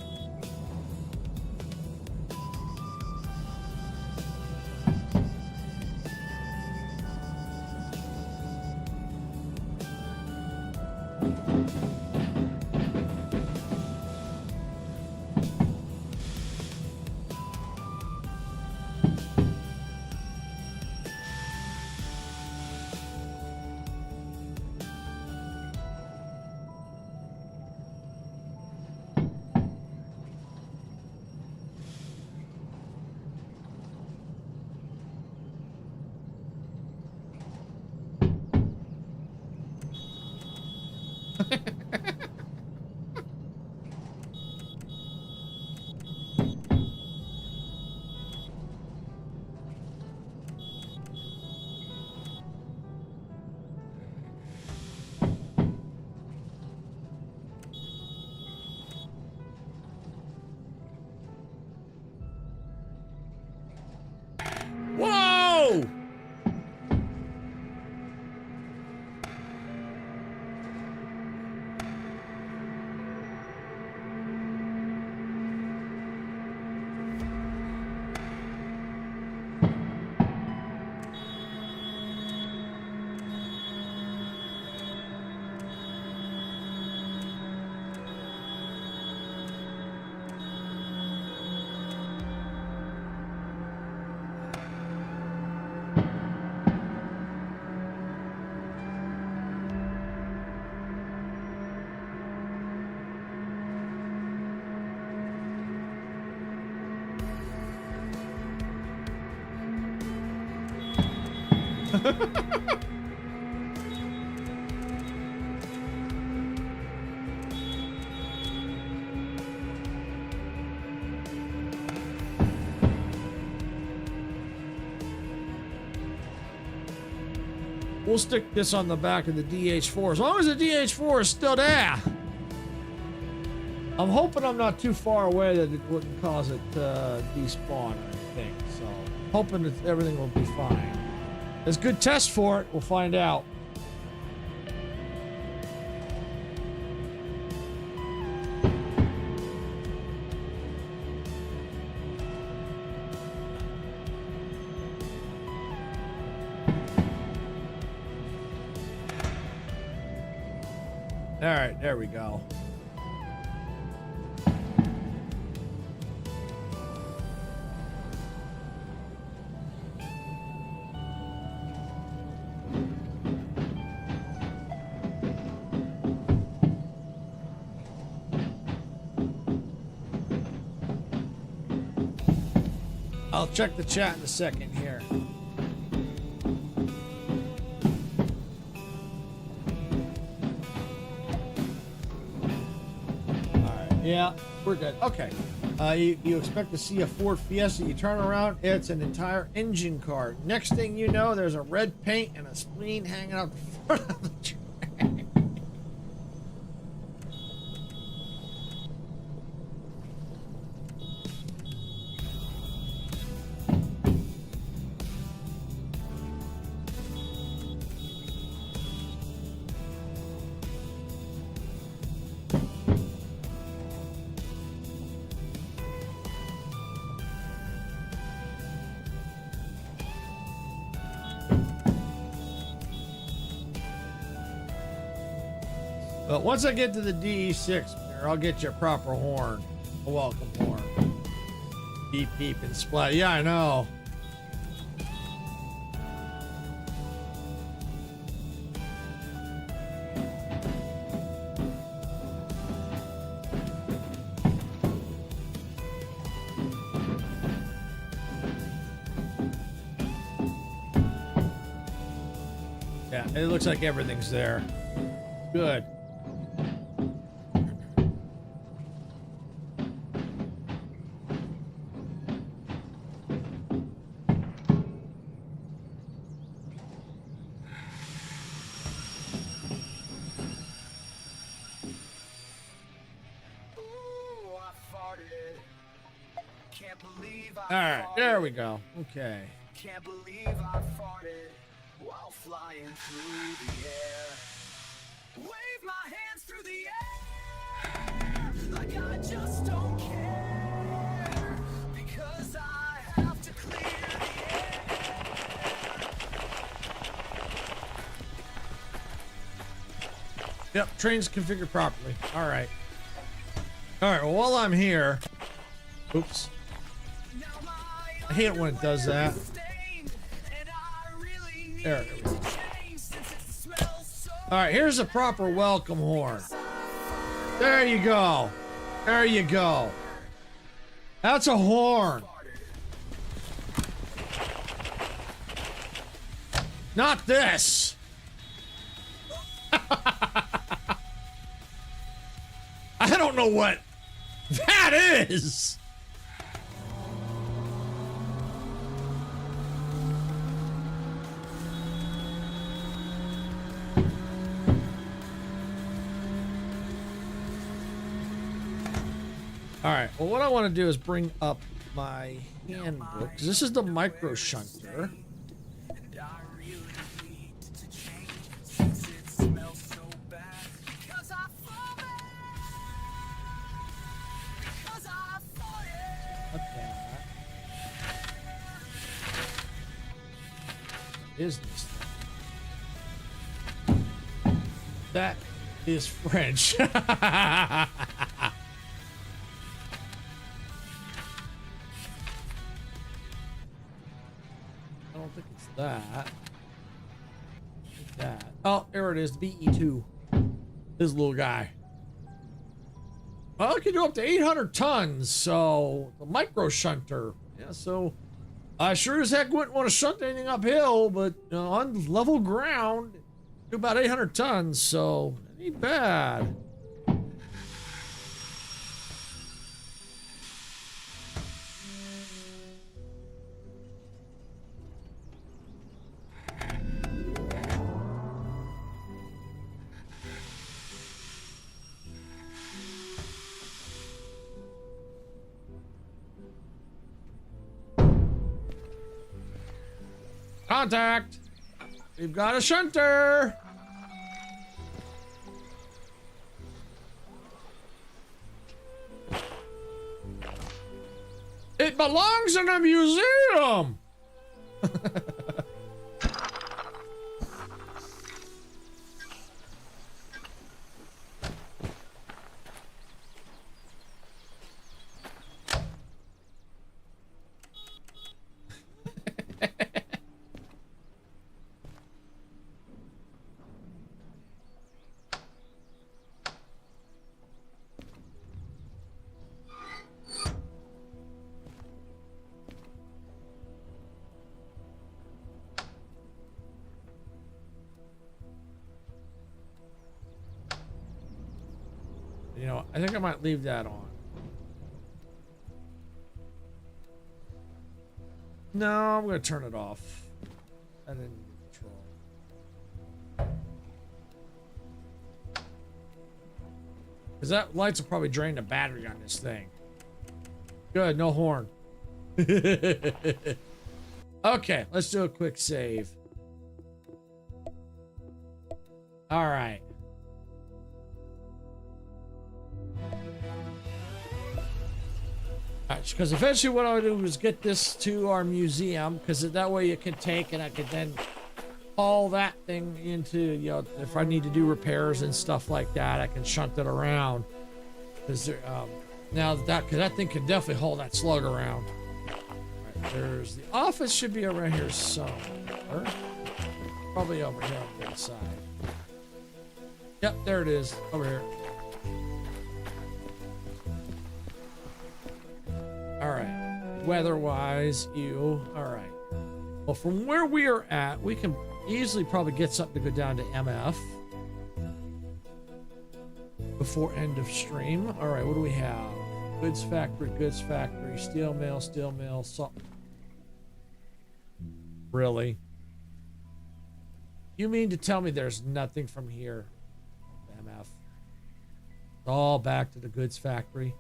Whoa! We'll stick this on the back of the DH4 as long as the DH4 is still there. I'm hoping I'm not too far away that it wouldn't cause it to despawn or anything. So hoping that everything will be fine. There's good tests for it. We'll find out. All right, there we go. I'll check the chat in a second here. Yeah, we're good. Okay. You expect to see a Ford Fiesta. You turn around, it's an entire engine car. Next thing you know, there's a red paint and a spleen hanging out the front of the track. But once I get to the DE6, I'll get you a proper horn. A welcome horn. Beep, beep, and splat. Yeah, I know. Yeah, it looks like everything's there. Good. All right, there we go. Okay. Can't believe I farted while flying through the air. Wave my hands through the air like I just don't care because I have to clear the air. Yep, train's configured properly. All right. All right, well, while I'm here... Oops. I hate it when it does that. There it is. All right, here's a proper welcome horn. There you go. There you go. That's a horn. Not this. I don't know what that is. All right, well, what I want to do is bring up my handbook, 'cause this is the micro shunter. Is this thing? That is French. I don't think it's that. It's that. Oh, there it is. BE2. This little guy. Well, it can do up to 800 tons. So the micro shunter. Yeah. So I sure as heck wouldn't want to shunt anything uphill, but on level ground, do about 800 tons. So it ain't bad. Contact! We've got a shunter! It belongs in a museum! You know, I think I might leave that on. No, I'm going to turn it off. I didn't need control. Because that lights will probably drain the battery on this thing. Good, no horn. Okay, let's do a quick save. All right. Because eventually what I'll do is get this to our museum, because that way you can take and I could then haul that thing into, you know, if I need to do repairs and stuff like that, I can shunt it around. Because now that thing can definitely haul that slug around. All right, there's the office, should be around here somewhere. Probably over here on the inside. Yep, there it is, over here. All right, weather-wise, all right. Well, from where we are at, we can easily probably get something to go down to MF before end of stream. All right, what do we have? Goods factory, steel mill, salt. Really? You mean to tell me there's nothing from here to MF? It's all back to the goods factory.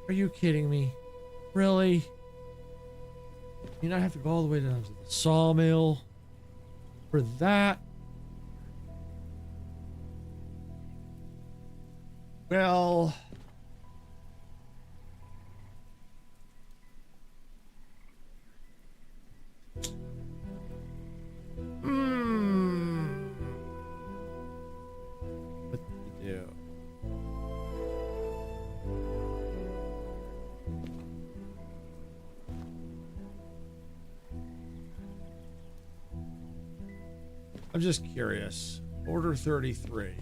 Are you kidding me? Really? You know, I have to go all the way down to the sawmill for that. Well, what do you do? I'm just curious. Order 33.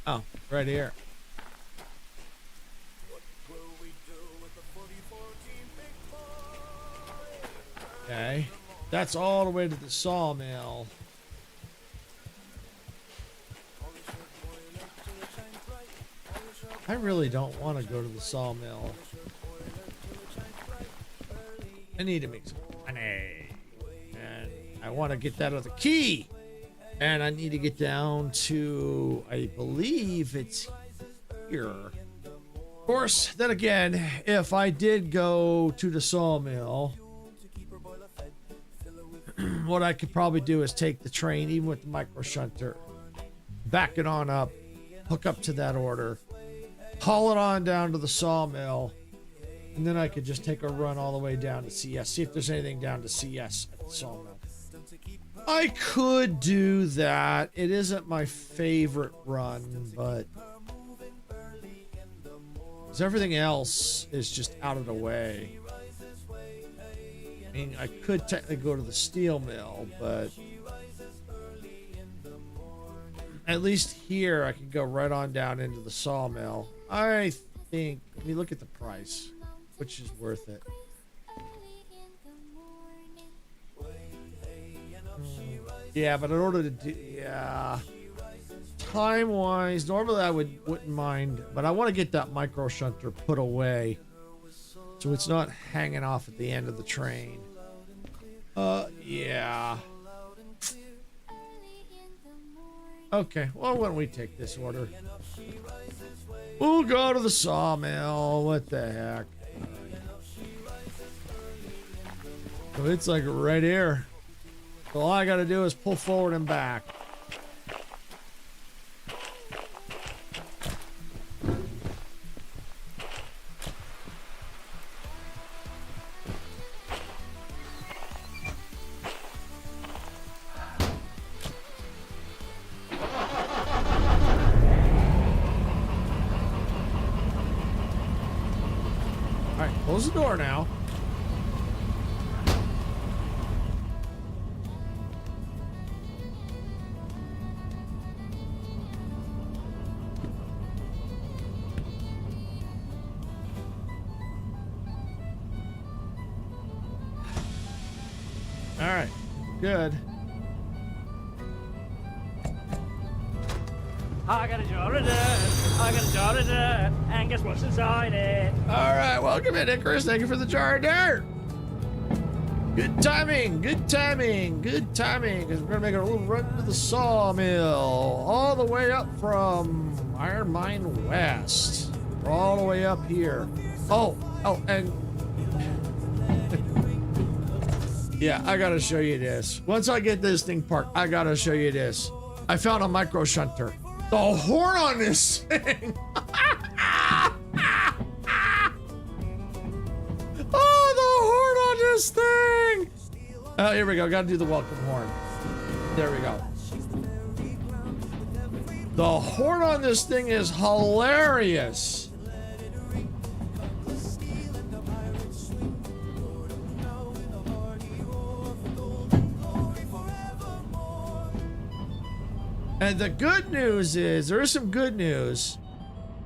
Oh, right here. Okay. That's all the way to the sawmill. I really don't want to go to the sawmill. I need to make some money. And I want to get that other key. And I need to get down to, I believe it's here. Of course, then again, if I did go to the sawmill, what I could probably do is take the train, even with the micro shunter, back it on up, hook up to that order, haul it on down to the sawmill, and then I could just take a run all the way down to CS. See if there's anything down to CS at the sawmill. I could do that. It isn't my favorite run, but everything else is just out of the way. I mean, I could technically go to the steel mill, but at least here I can go right on down into the sawmill. I think, let me look at the price, which is worth it. Yeah, but in order to do, yeah, time-wise, normally I wouldn't mind, but I want to get that micro shunter put away so it's not hanging off at the end of the train. Yeah. Okay, well, why don't we take this order? We'll go to the sawmill. What the heck? So it's like right here. So all I gotta do is pull forward and back. All right, close the door now. All right. good. I got a jar of dirt, I got a jar of dirt, and guess what's inside it? All right, welcome in, Icarus. Thank you for the jar of dirt. Good timing, good timing, good timing. Because we're gonna make a little run to the sawmill, all the way up from Iron Mine West. We're all the way up here. Oh, and yeah, I gotta show you this. Once I get this thing parked, I gotta show you this. I found a micro shunter. The horn on this thing. Oh, the horn on this thing. Oh, here we go. Gotta do the welcome horn. There we go. The horn on this thing is hilarious. And the good news is, there is some good news.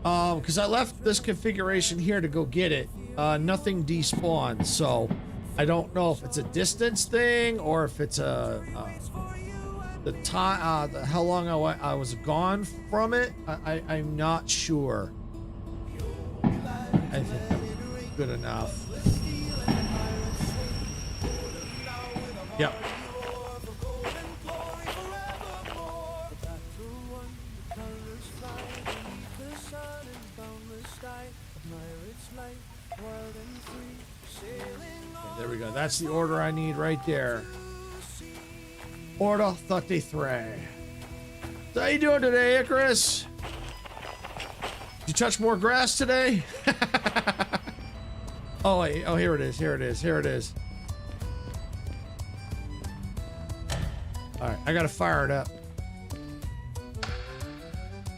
Because I left this configuration here to go get it. Nothing despawned, so I don't know if it's a distance thing or if it's the time, how long I was gone from it. I'm not sure. I think that was good enough. Yep. There we go. That's the order I need right there. Order 33. So how you doing today, Icarus? Did you touch more grass today? Oh, wait. Oh, here it is. Here it is. Here it is. All right. I got to fire it up.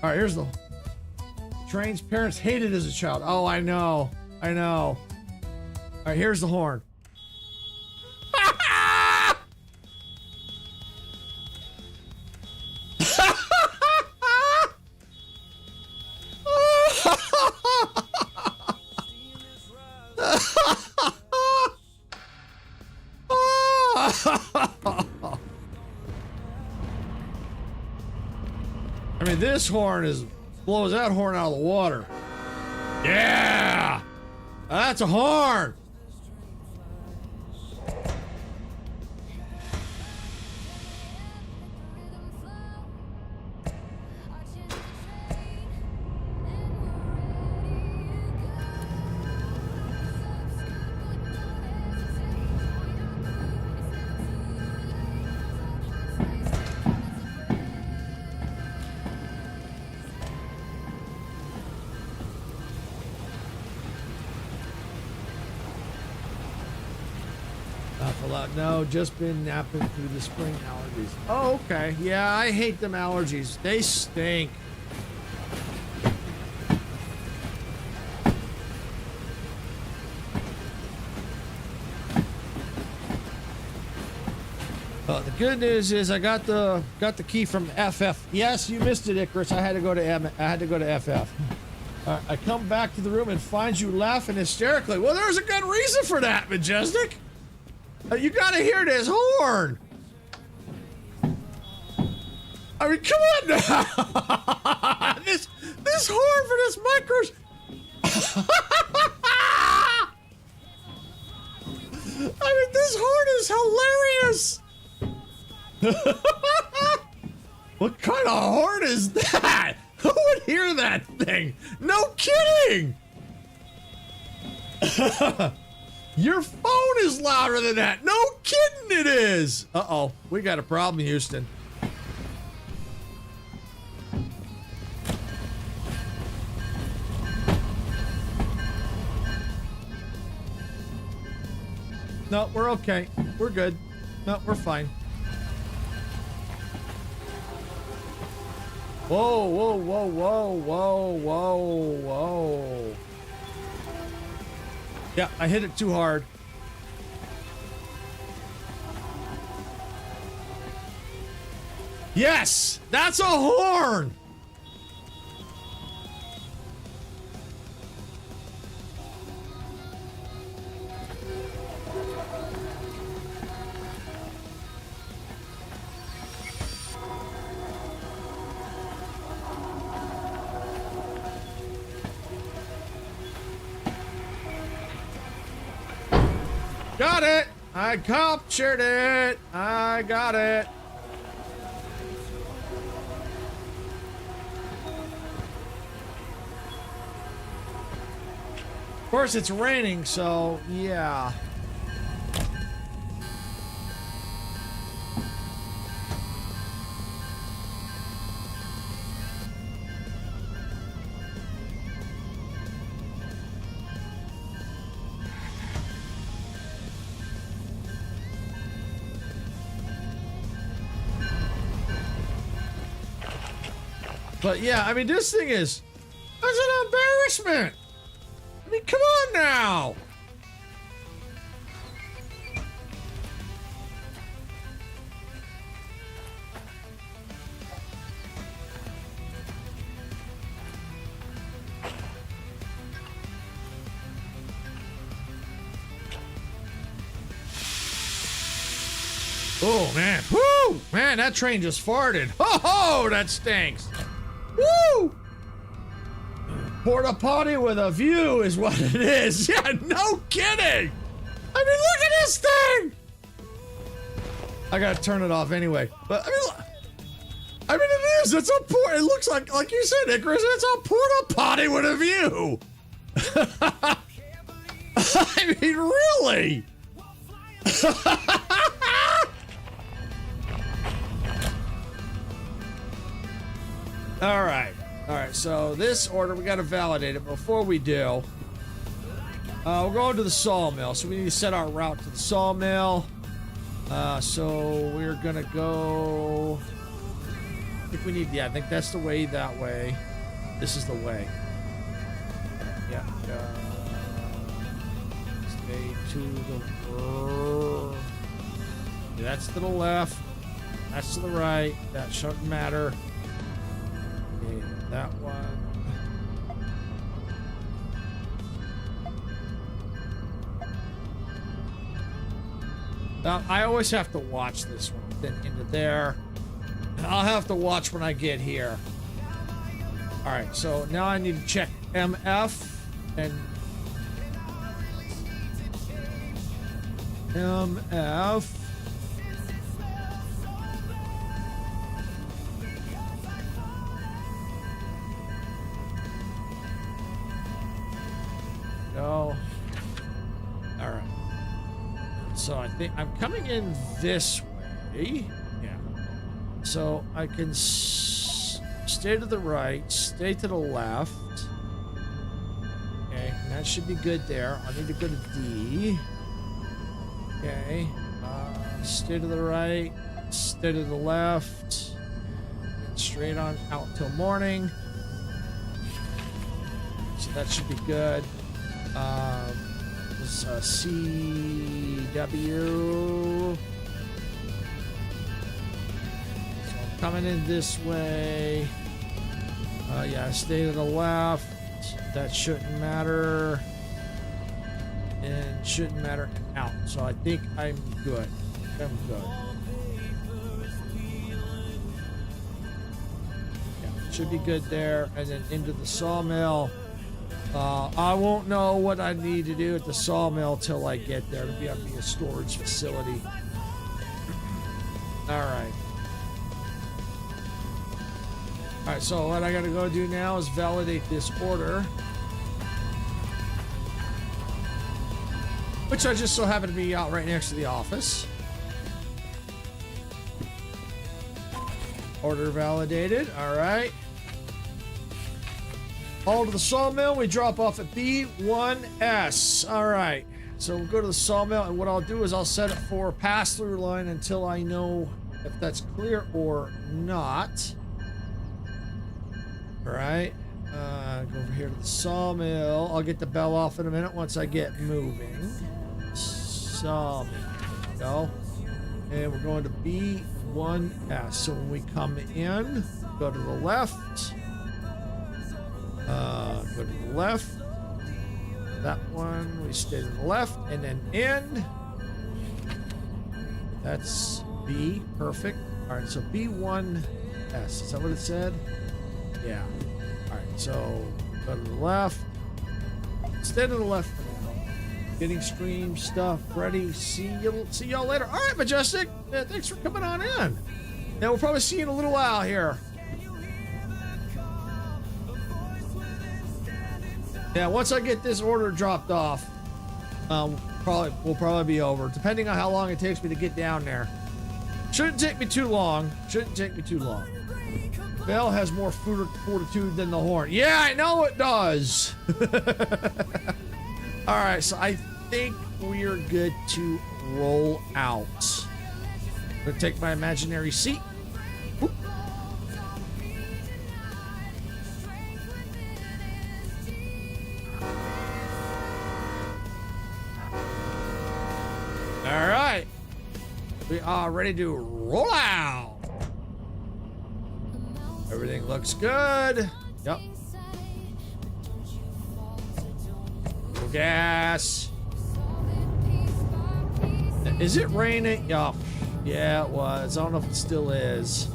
All right. Here's the train's parents hated as a child. Oh, I know. I know. All right. Here's the horn. I mean, this horn blows that horn out of the water. Yeah! That's a horn! No, just been napping through the spring allergies. Oh, okay. Yeah, I hate them allergies. They stink. The good news is I got the key from FF. Yes, you missed it, Icarus. I had to go to FF. I come back to the room and find you laughing hysterically. Well, there's a good reason for that, Majestic. You gotta hear this horn. I mean, come on now. this horn for this micro. I mean, this horn is hilarious. What kind of horn is that? Who would hear that thing? No kidding. Your phone is louder than that. No kidding it is. Uh-oh. We got a problem, Houston. No, we're okay. We're good. No, we're fine. Whoa, whoa, whoa, whoa, whoa, whoa, whoa. Yeah, I hit it too hard. Yes! That's a horn! Got it. I captured it. I got it. Of course, it's raining, so yeah. But yeah, I mean, this thing is, that's an embarrassment. I mean, come on now. Oh man, whoo! Man, that train just farted. Ho ho, that stinks. Woo! Porta potty with a view is what it is. Yeah, no kidding. I mean, look at this thing. I gotta turn it off anyway. But I mean, it is. It's a it looks like you said, Icarus. It's a porta potty with a view. I mean, really. All right, so this order, we got to validate it. Before we do, we're going to the sawmill, so we need to set our route to the sawmill. So we're going to go, I think we need, yeah, I think that's the way, that way. This is the way. Yeah, stay to the, yeah, that's to the left, that's to the right, that shouldn't matter. That one. I always have to watch this one. Then into there. I'll have to watch when I get here. Alright, so now I need to check MF and MF. Go. All right. So I think I'm coming in this way. Yeah. So I can stay to the right, stay to the left. Okay, and that should be good there. I need to go to D. Okay. Stay to the right, stay to the left, and straight on out till morning. So that should be good. This CW. So I'm coming in this way. Yeah, stay to the left. That shouldn't matter. And shouldn't matter out. So I think I'm good. I'm good. Yeah, should be good there. And then into the sawmill. I won't know what I need to do at the sawmill till I get there. It'll be a storage facility. Alright. Alright, so what I gotta go do now is validate this order. Which I just so happen to be out right next to the office. Order validated. Alright. All to the sawmill. We drop off at B1S. All right. So we'll go to the sawmill, and what I'll do is I'll set it for pass-through line until I know if that's clear or not. All right. Go over here to the sawmill. I'll get the bell off in a minute once I get moving. Sawmill. There we go. And we're going to B1S. So when we come in, go to the left. Go to the left. That one, we stay to the left, and then in. That's B, perfect. All right, so B1S, is that what it said? Yeah. All right, so go to the left. Stay to the left for now. Getting stream stuff ready. See y'all later. All right, Majestic. Thanks for coming on in. Yeah, we'll probably see you in a little while here. Yeah, once I get this order dropped off, we'll probably be over, depending on how long it takes me to get down there. Shouldn't take me too long. Bell has more fortitude than the horn. Yeah, I know it does. All right, so I think we're good to roll out. I'm gonna take my imaginary seat. Oop. All right, we are ready to roll out. Everything looks good. Yep. Full gas. Is it raining? Yup. Yeah, it was. I don't know if it still is.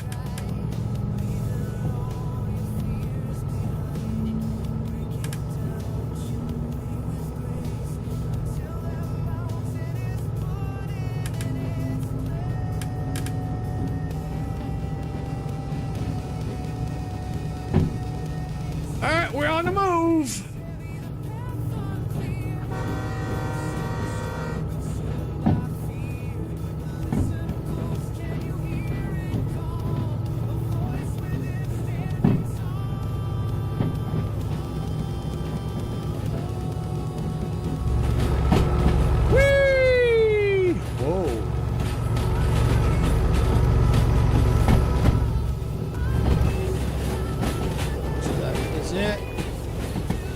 All right, we're on the move. Whee! Whoa. So that is it.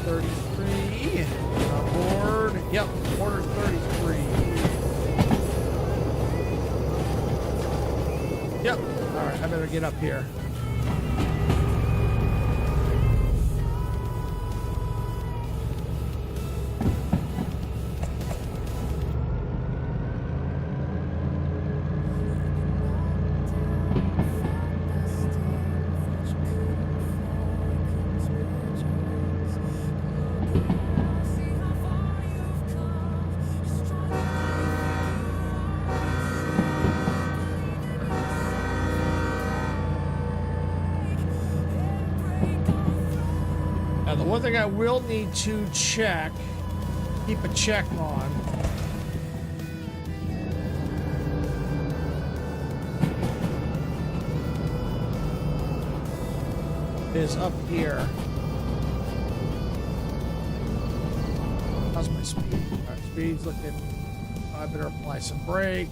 33 on board. Yep, order 33. Yep. All right, I better get up here. Now, the one thing I will need to check, keep a check on, is up here. How's my speed? All right, speed's looking. I better apply some brake.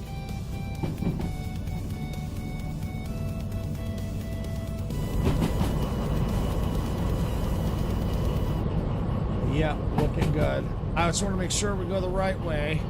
Yeah, looking good. I just want to make sure we go the right way.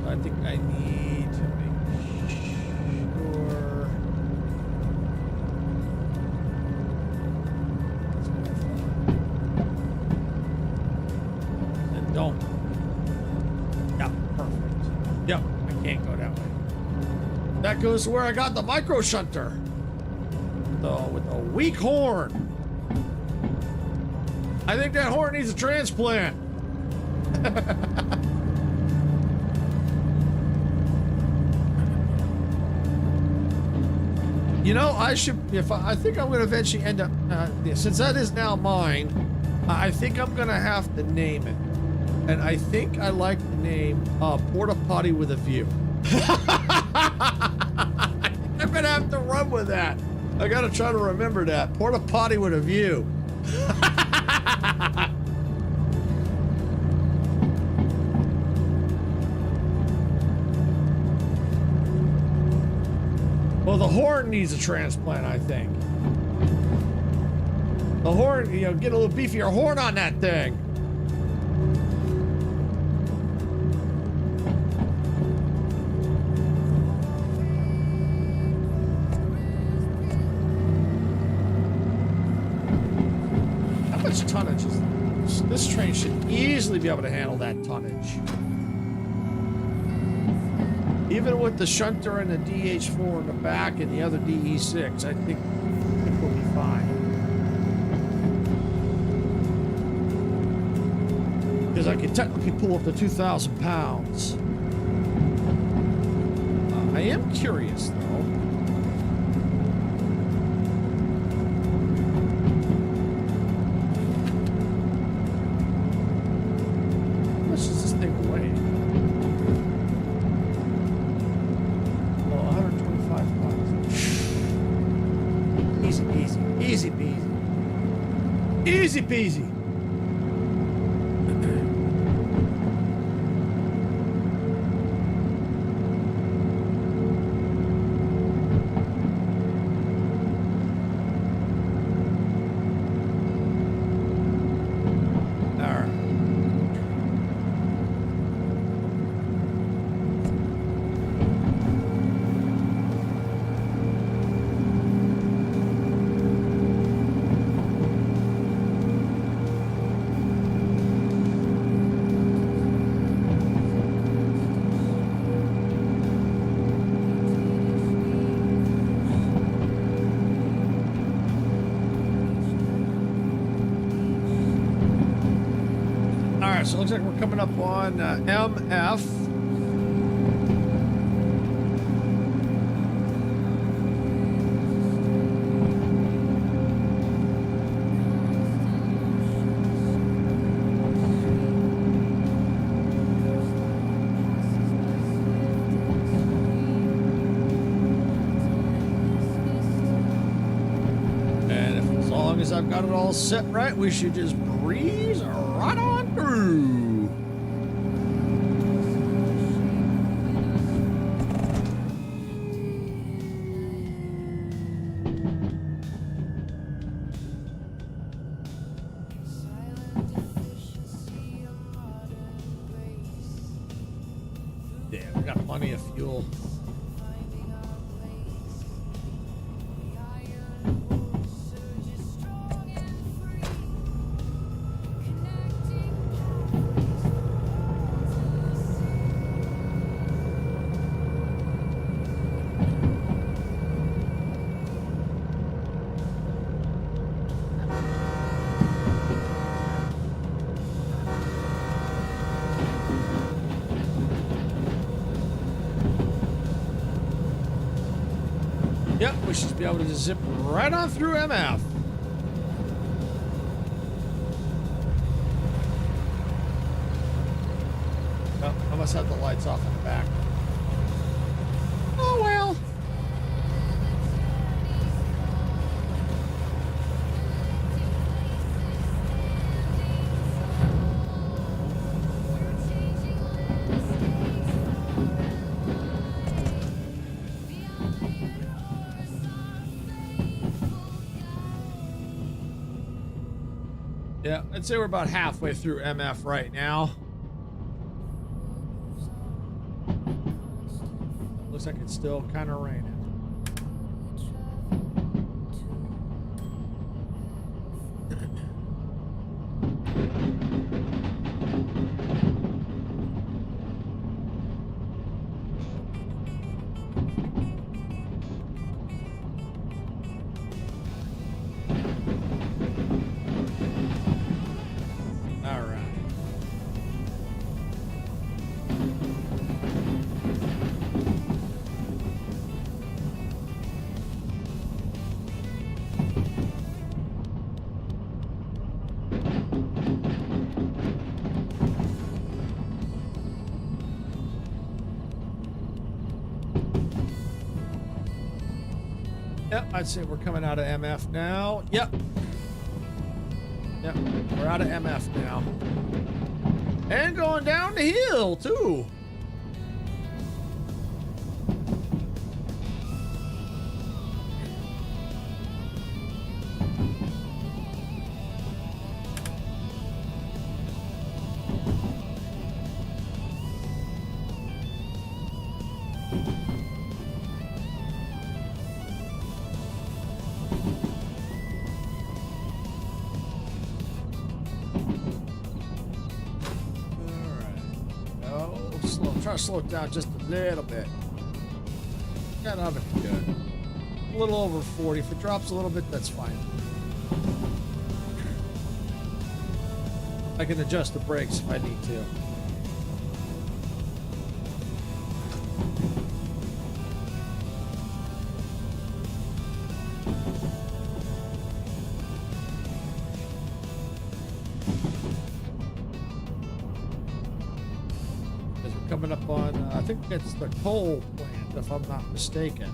I think I need to make sure. And don't. Yeah, perfect. Yep, I can't go that way. That goes to where I got the micro shunter. With the weak horn. I think that horn needs a transplant. You know, I should, I think I'm going to eventually end up, since that is now mine, I think I'm going to have to name it. And I think I like the name Porta Potty with a View. I'm going to have to run with that. I gotta try to remember that. Porta potty with a view. Well, the horn needs a transplant, I think. The horn, you know, get a little beefier horn on that thing. How much tonnage is this? This train should easily be able to handle that tonnage. Even with the shunter and the DH4 in the back and the other DE6, I think we'll be fine. Because I can technically pull up to 2,000 pounds. I am curious, though. How much does this thing weigh? Easy peasy. Easy peasy. So it looks like we're coming up on MF. And as long as I've got it all set right, we should just breeze right on through. Yeah, we got plenty of fuel. Yep, we should be able to just zip right on through MF. Oh, I must have the lights off in the back. Oh well. Yeah, I'd say we're about halfway through MF right now. Looks like it's still kind of raining. Yep, I'd say we're coming out of MF now. Yep. Yep, we're out of MF now. And going down the hill, too. Try to slow it down just a little bit. Got oven good. A little over 40. If it drops a little bit, that's fine. I can adjust the brakes if I need to. Coming up on, I think it's the coal plant, if I'm not mistaken.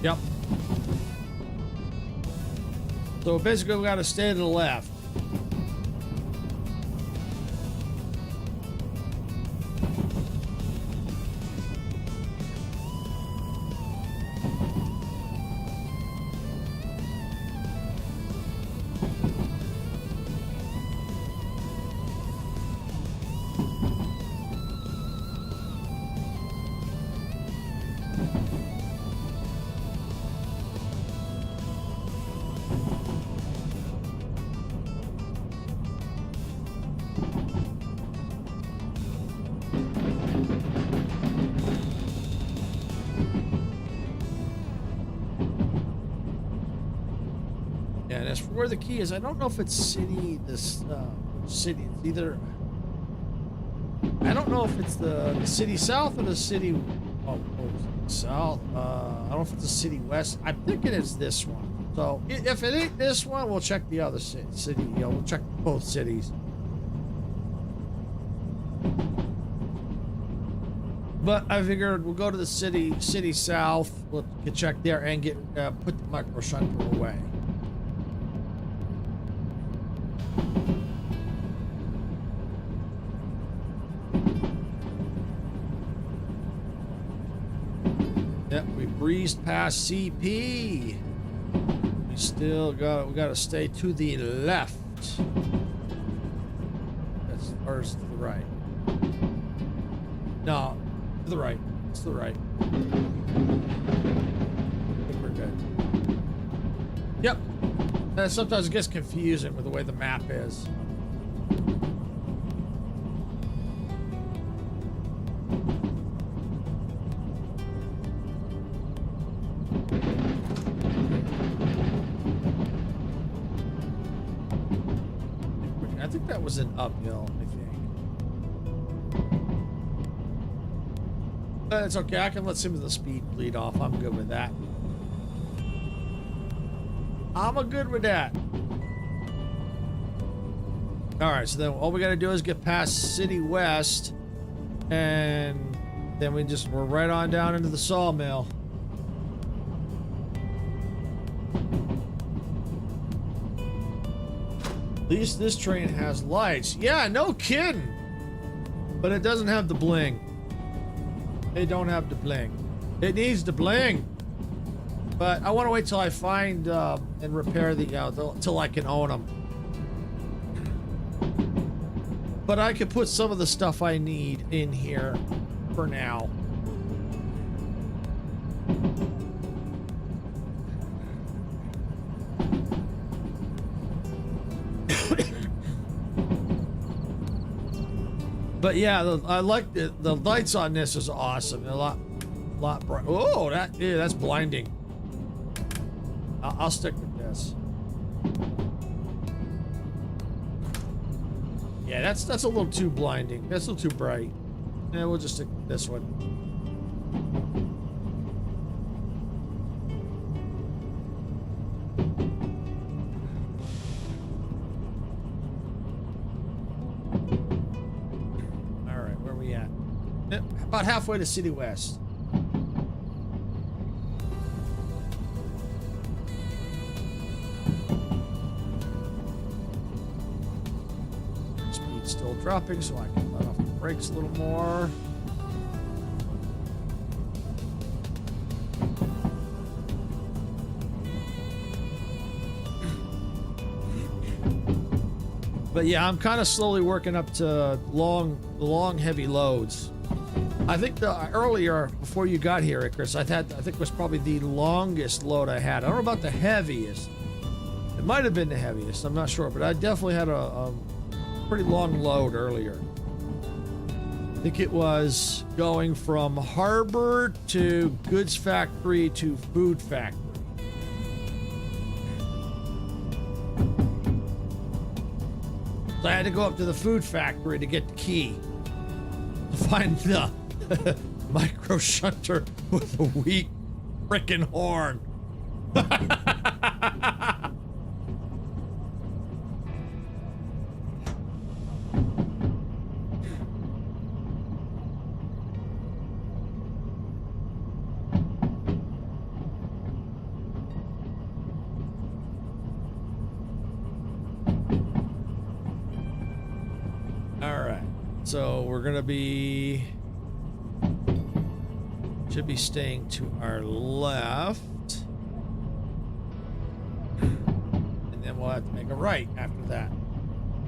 Yep. So basically, we got to stay to the left. And as for where the key is, I don't know if it's city, city. It's either, I don't know if it's the city south or the city, south. I don't know if it's the city west. I'm thinking it's this one. So if it ain't this one, we'll check the other city. We'll check both cities. But I figured we'll go to the city south. We'll get check there and get put the micro shunter away. Yep, we breezed past CP. We still got, we got to stay to the left. That's ours to the right. No, to the right. It's to the right. I think we're good. Yep. Sometimes it gets confusing with the way the map is. I think that was an uphill, I think. But it's okay. I can let some of the speed bleed off. I'm good with that. I'm good with that. All right, so then all we got to do is get past City West, and then we're right on down into the sawmill. At least this train has lights. Yeah, no kidding. But it doesn't have the bling. It don't have the bling. It needs the bling. But I want to wait till I find and repair till I can own them. But I could put some of the stuff I need in here for now. But yeah, I like the lights on this is awesome. A lot bright. Oh, that's blinding. I'll stick with this. Yeah, that's a little too blinding. That's a little too bright. Yeah, we'll just stick with this one. All right, where are we at? About halfway to City West. still dropping, so I can let off the brakes a little more. But yeah, I'm kind of slowly working up to long, heavy loads. I think earlier, before you got here, Icarus, I think it was probably the longest load I had. I don't know about the heaviest. It might have been the heaviest. I'm not sure, but I definitely had a pretty long load earlier. I think it was going from harbor to goods factory to food factory. So I had to go up to the food factory to get the key to find the micro shunter with a weak frickin' horn. So we're gonna should be staying to our left, and then we'll have to make a right after that.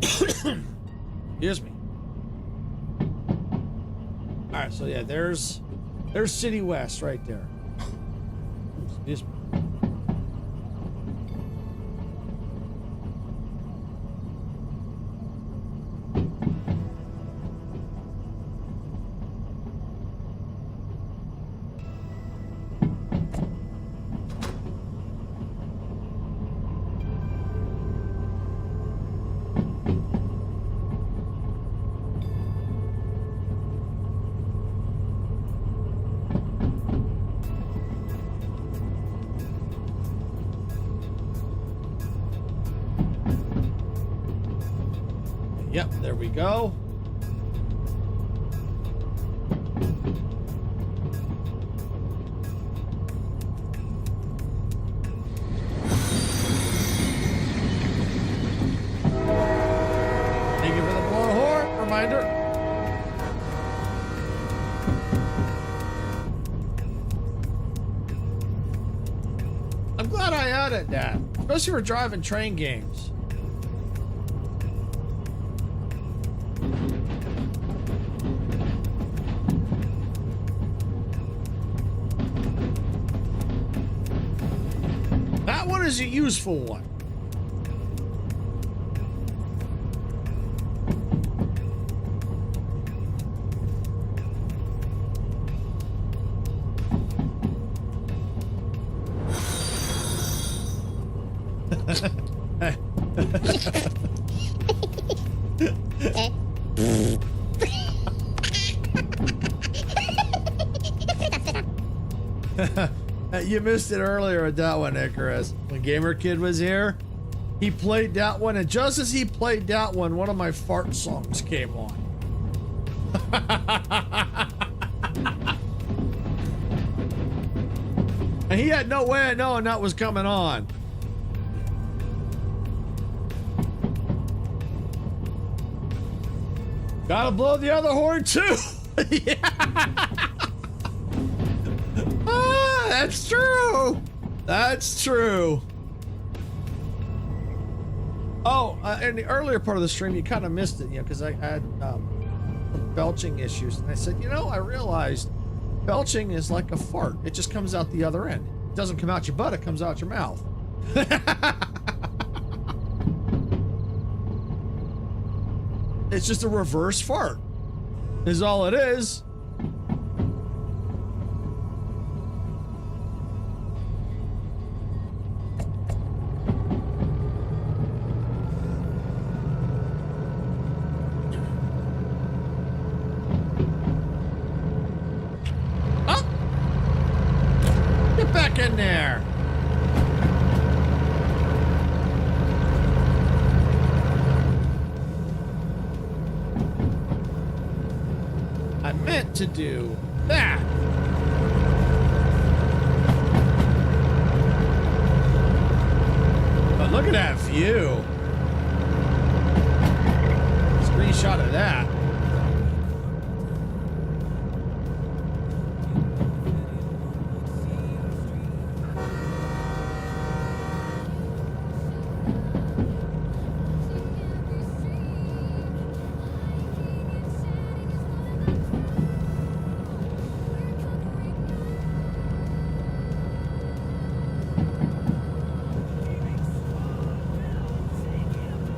Excuse me. All right, so yeah, there's City West right there. Excuse me. Yep, there we go. Thank you for the blow horn reminder. I'm glad I added that, especially for driving train games. That one is a useful one. You missed it earlier with that one, Icarus. When Gamer Kid was here, he played that one, and just as he played that one of my fart songs came on. And he had no way of knowing that was coming on. Gotta blow the other horn too. Yeah. Ah, that's true. That's true. Oh, in the earlier part of the stream, you kind of missed it, you know, because I had some belching issues, and I said, you know, I realized belching is like a fart. It just comes out the other end. It doesn't come out your butt, it comes out your mouth. It's just a reverse fart, is all it is. Oh! Get back in there. I meant to do that. But look at that view. Screenshot of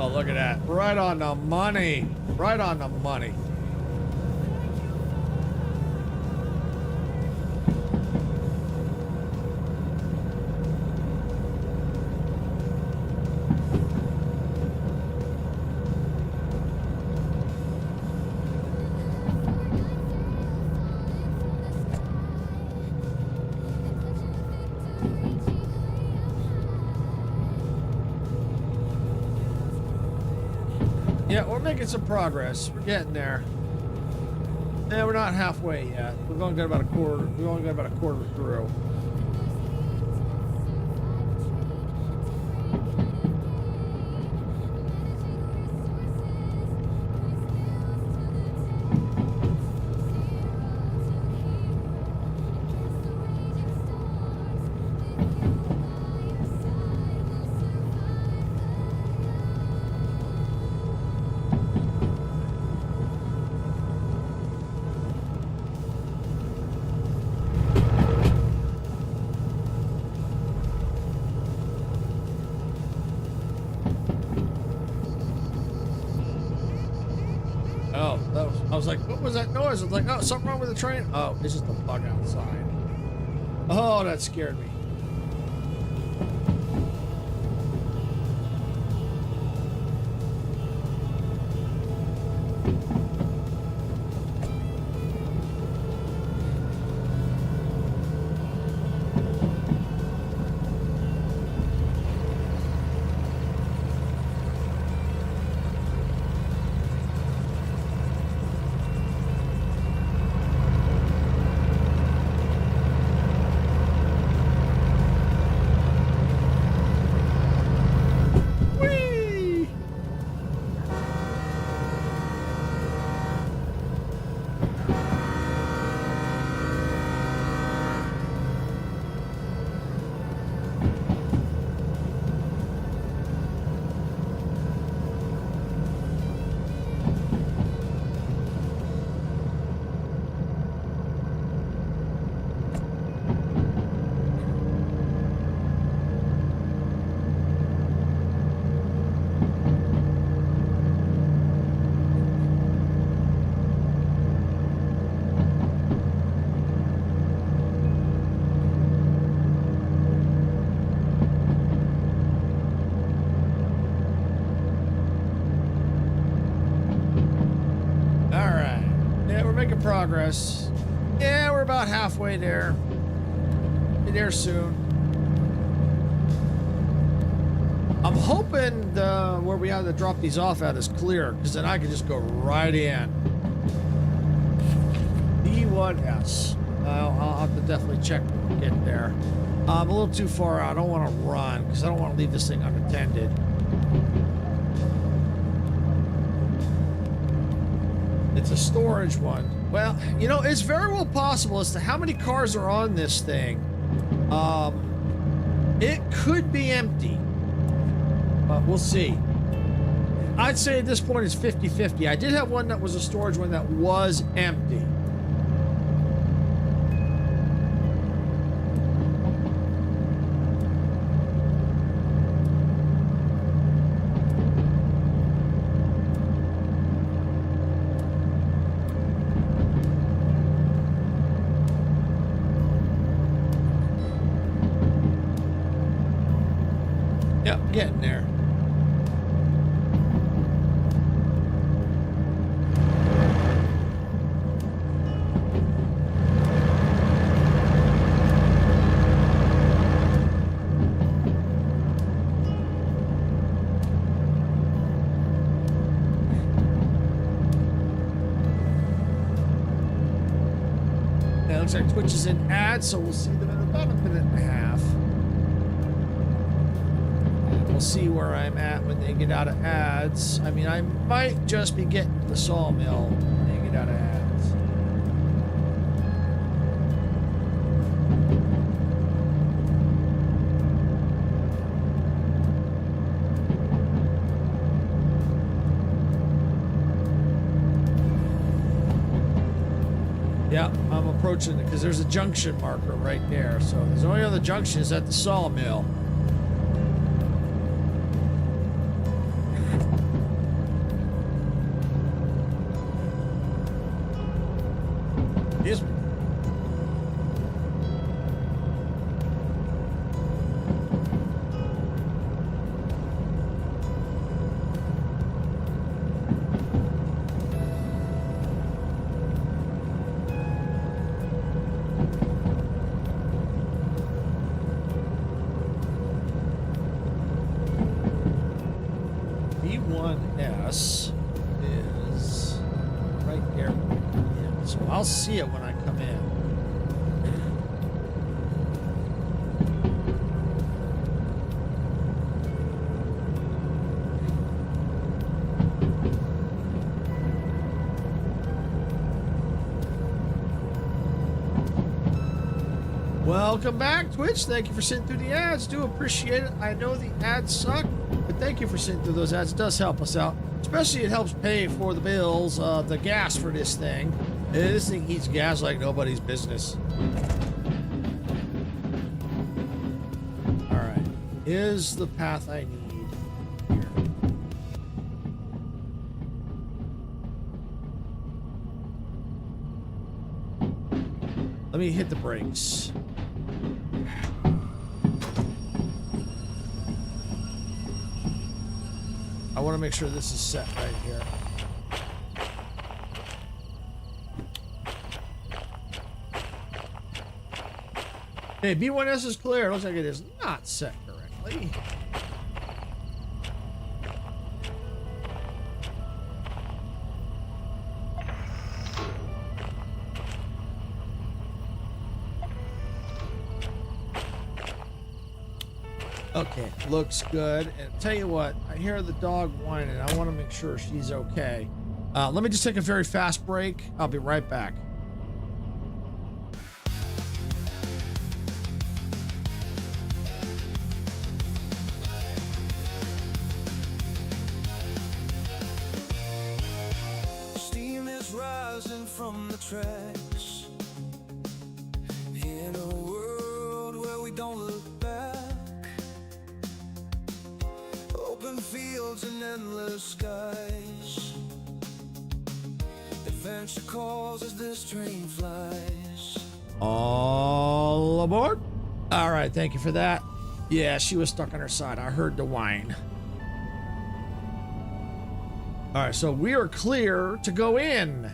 Oh, look at that. Right on the money. Right on the money. Yeah, we're making some progress. We're getting there. Yeah, we're not halfway yet. We've only got about a quarter. We've only got about a quarter through. Oh, I was like, what was that noise? I was like, oh, something wrong with the train? Oh, it's just a bug outside. Oh, that scared me. Whee! Making progress. Yeah, we're about halfway there. Be there soon. I'm hoping where we have to drop these off at is clear, because then I can just go right in. D1S. I'll have to definitely check when we get there. I'm a little too far out. I don't want to run, because I don't want to leave this thing unattended. It's a storage one. Well, you know, it's very well possible as to how many cars are on this thing. It could be empty, but we'll see. I'd say at this point it's 50-50. I did have one that was a storage one that was empty. Getting there. Now it looks like Twitch is in ads, so we'll see them in about a minute and a half. We'll see where I'm at when they get out of ads. I mean, I might just be getting to the sawmill when they get out of ads. Yeah, I'm approaching it because there's a junction marker right there. So there's only other junction is at the sawmill. address is right there. Yeah, so I'll see it when I come in. Welcome back, Twitch. Thank you for sitting through the ads. Do appreciate it. I know the ads suck, but thank you for sitting through those ads. It does help us out. Especially it helps pay for the bills, the gas for this thing. This thing eats gas like nobody's business. All right. Is the path I need here? Let me hit the brakes. I want to make sure this is set right here. Okay, B1S is clear. Looks like it is not set correctly. Okay, looks good. And tell you what, I hear the dog whining. I want to make sure she's okay. Let me just take a very fast break. I'll be right back. Steam is rising from the tracks in a world where we don't look back. Open fields and endless skies. Adventure calls as this train flies. All aboard. All right, thank you for that. Yeah, she was stuck on her side. I heard the whine. All right, so we are clear to go in.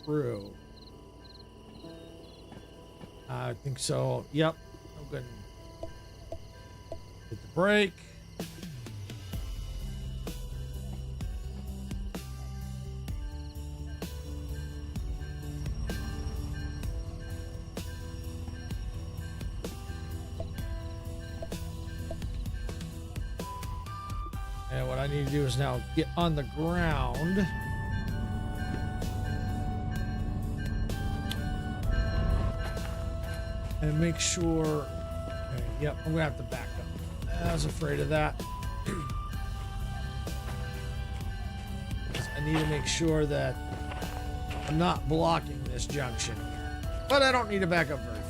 Through. I think so. Yep. I'm good. Hit the brake. And what I need to do is now get on the ground. And make sure. Okay, yep, I'm gonna have to back up. I was afraid of that. I need to make sure that I'm not blocking this junction here. But I don't need to back up very far.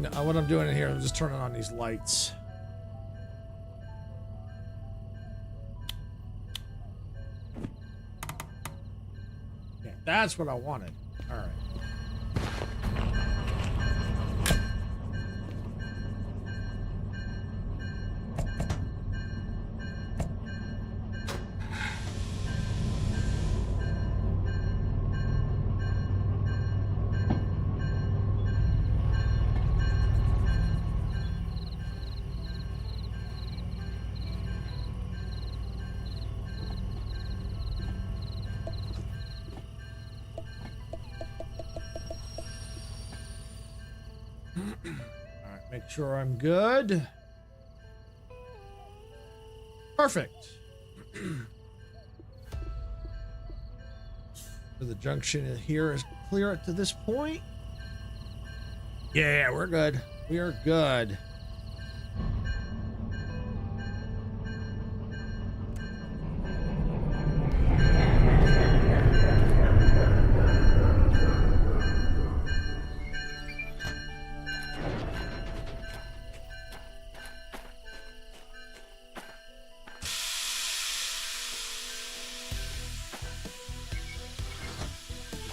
what I'm doing in here, I'm just turning on these lights. Okay, that's what I wanted. All right. Make sure I'm good. Perfect. So the junction here is clear up to this point. Yeah, we're good. We are good.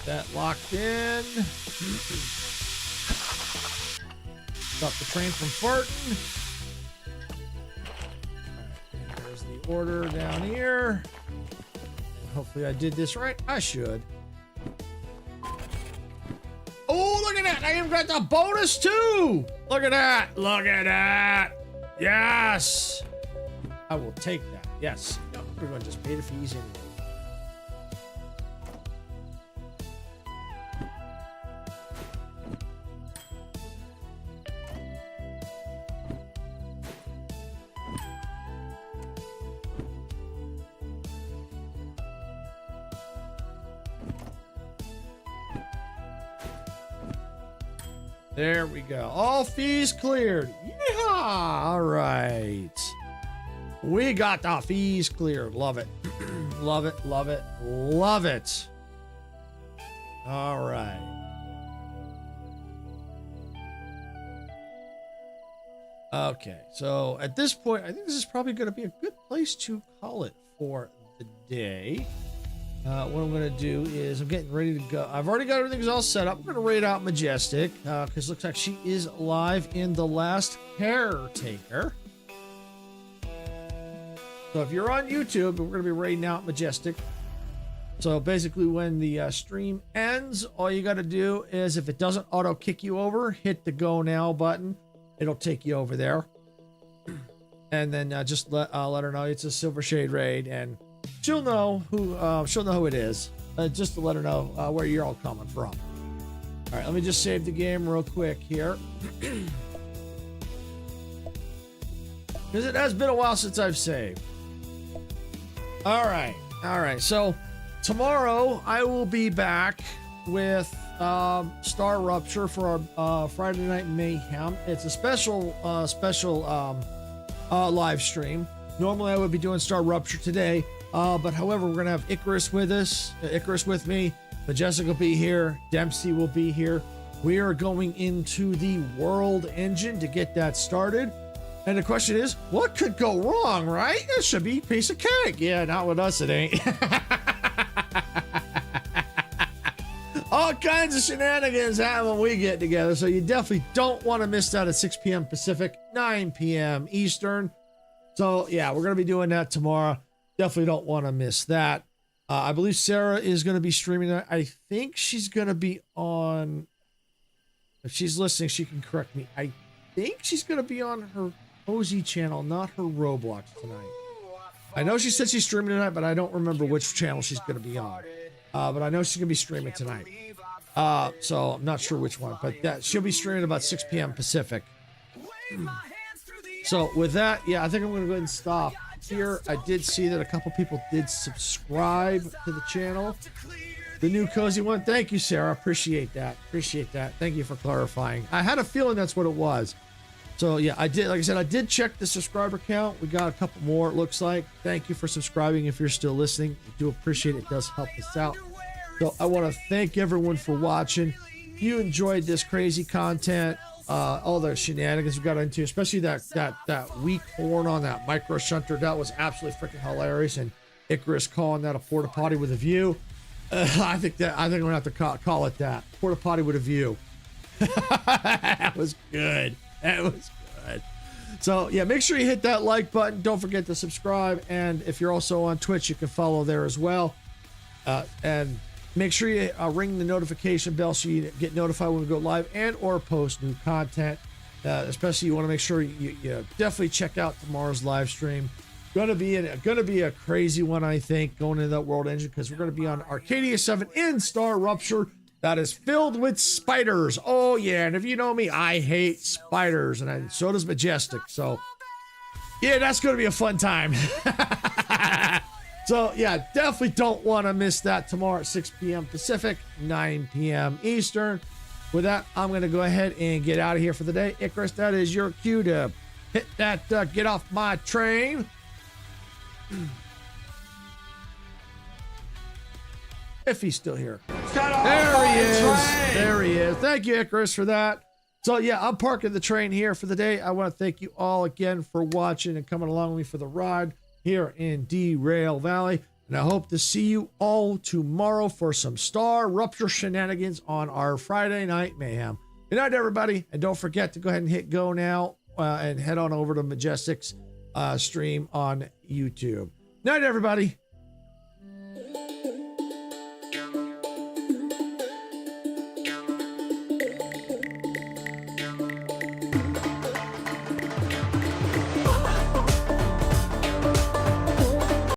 That locked in. Stop the train from farting. All right, there's the order down here. Hopefully I did this right. I should. Oh, look at that. I even got the bonus too. Look at that. Look at that. Yes. I will take that. Yes. No, everyone just pay the fees anyway. There we go. All fees cleared. Yeah. All right. We got the fees cleared. Love it. Love it. Love it. Love it. All right. Okay. So at this point, I think this is probably going to be a good place to call it for the day. What I'm going to do is I'm getting ready to go. I've already got everything all set up. I'm going to raid out Majestic because it looks like she is live in The Last Caretaker. So if you're on YouTube, we're going to be raiding out Majestic. So basically when the stream ends, all you got to do is if it doesn't auto kick you over, hit the go now button. It'll take you over there. And then just let her know it's a Silver Shade raid, and she'll know who it is, just to let her know where you're all coming from. All right, let me just save the game real quick here. Because it has been a while since I've saved. All right. So tomorrow I will be back with Star Rupture for our Friday Night Mayhem. It's a special live stream. Normally I would be doing Star Rupture today. But however, we're gonna have Icarus with us, Icarus with me. Majestic will be here. Dempsey will be here. We are going into the world engine to get that started. And the question is, what could go wrong, right? It should be a piece of cake. Yeah, not with us, it ain't. All kinds of shenanigans happen when we get together. So you definitely don't want to miss that at 6 p.m. Pacific, 9 p.m. Eastern. So yeah, we're gonna be doing that tomorrow. Definitely don't want to miss that. I believe Sarah is going to be streaming that. I think she's going to be on. If she's listening, she can correct me. I think she's going to be on her Cozy channel, not her Roblox tonight. I know she said she's streaming tonight, but I don't remember which channel she's going to be on. But I know she's going to be streaming tonight. So I'm not sure which one, but she'll be streaming about 6 p.m. Pacific. So with that, yeah, I think I'm going to go ahead and stop here. I did see that a couple people did subscribe to the channel. The new cozy one. Thank you, Sarah. Appreciate that. Thank you for clarifying. I had a feeling that's what it was. So yeah, I did. Like I said, I did check the subscriber count. We got a couple more, it looks like. Thank you for subscribing if you're still listening. I do appreciate it. It does help us out. So I want to thank everyone for watching. If you enjoyed this crazy content, all the shenanigans we got into, especially that weak horn on that micro shunter. That was absolutely freaking hilarious. And Icarus calling that a porta potty with a view. I think I'm gonna have to call it that, porta potty with a view. That was good. That was good. So yeah, make sure you hit that like button. Don't forget to subscribe. And if you're also on Twitch, you can follow there as well. And make sure you ring the notification bell so you get notified when we go live and or post new content. Especially you want to make sure you definitely check out tomorrow's live stream. Gonna be a crazy one, I think, going into that World Engine, because we're gonna be on Arcadia 7 in Star Rupture that is filled with spiders. Oh yeah, and if you know me, I hate spiders, and so does Majestic. So yeah, that's gonna be a fun time. So yeah, definitely don't want to miss that tomorrow at 6 p.m. Pacific, 9 p.m. Eastern. With that, I'm going to go ahead and get out of here for the day. Icarus, that is your cue to hit that get off my train. If he's still here. There he is. There he is. Thank you, Icarus, for that. So yeah, I'm parking the train here for the day. I want to thank you all again for watching and coming along with me for the ride here in Derail Valley. And I hope to see you all tomorrow for some Star Rupture shenanigans on our Friday Night Mayhem. Good night, everybody. And don't forget to go ahead and hit go now and head on over to Majestic's stream on YouTube. Night, everybody.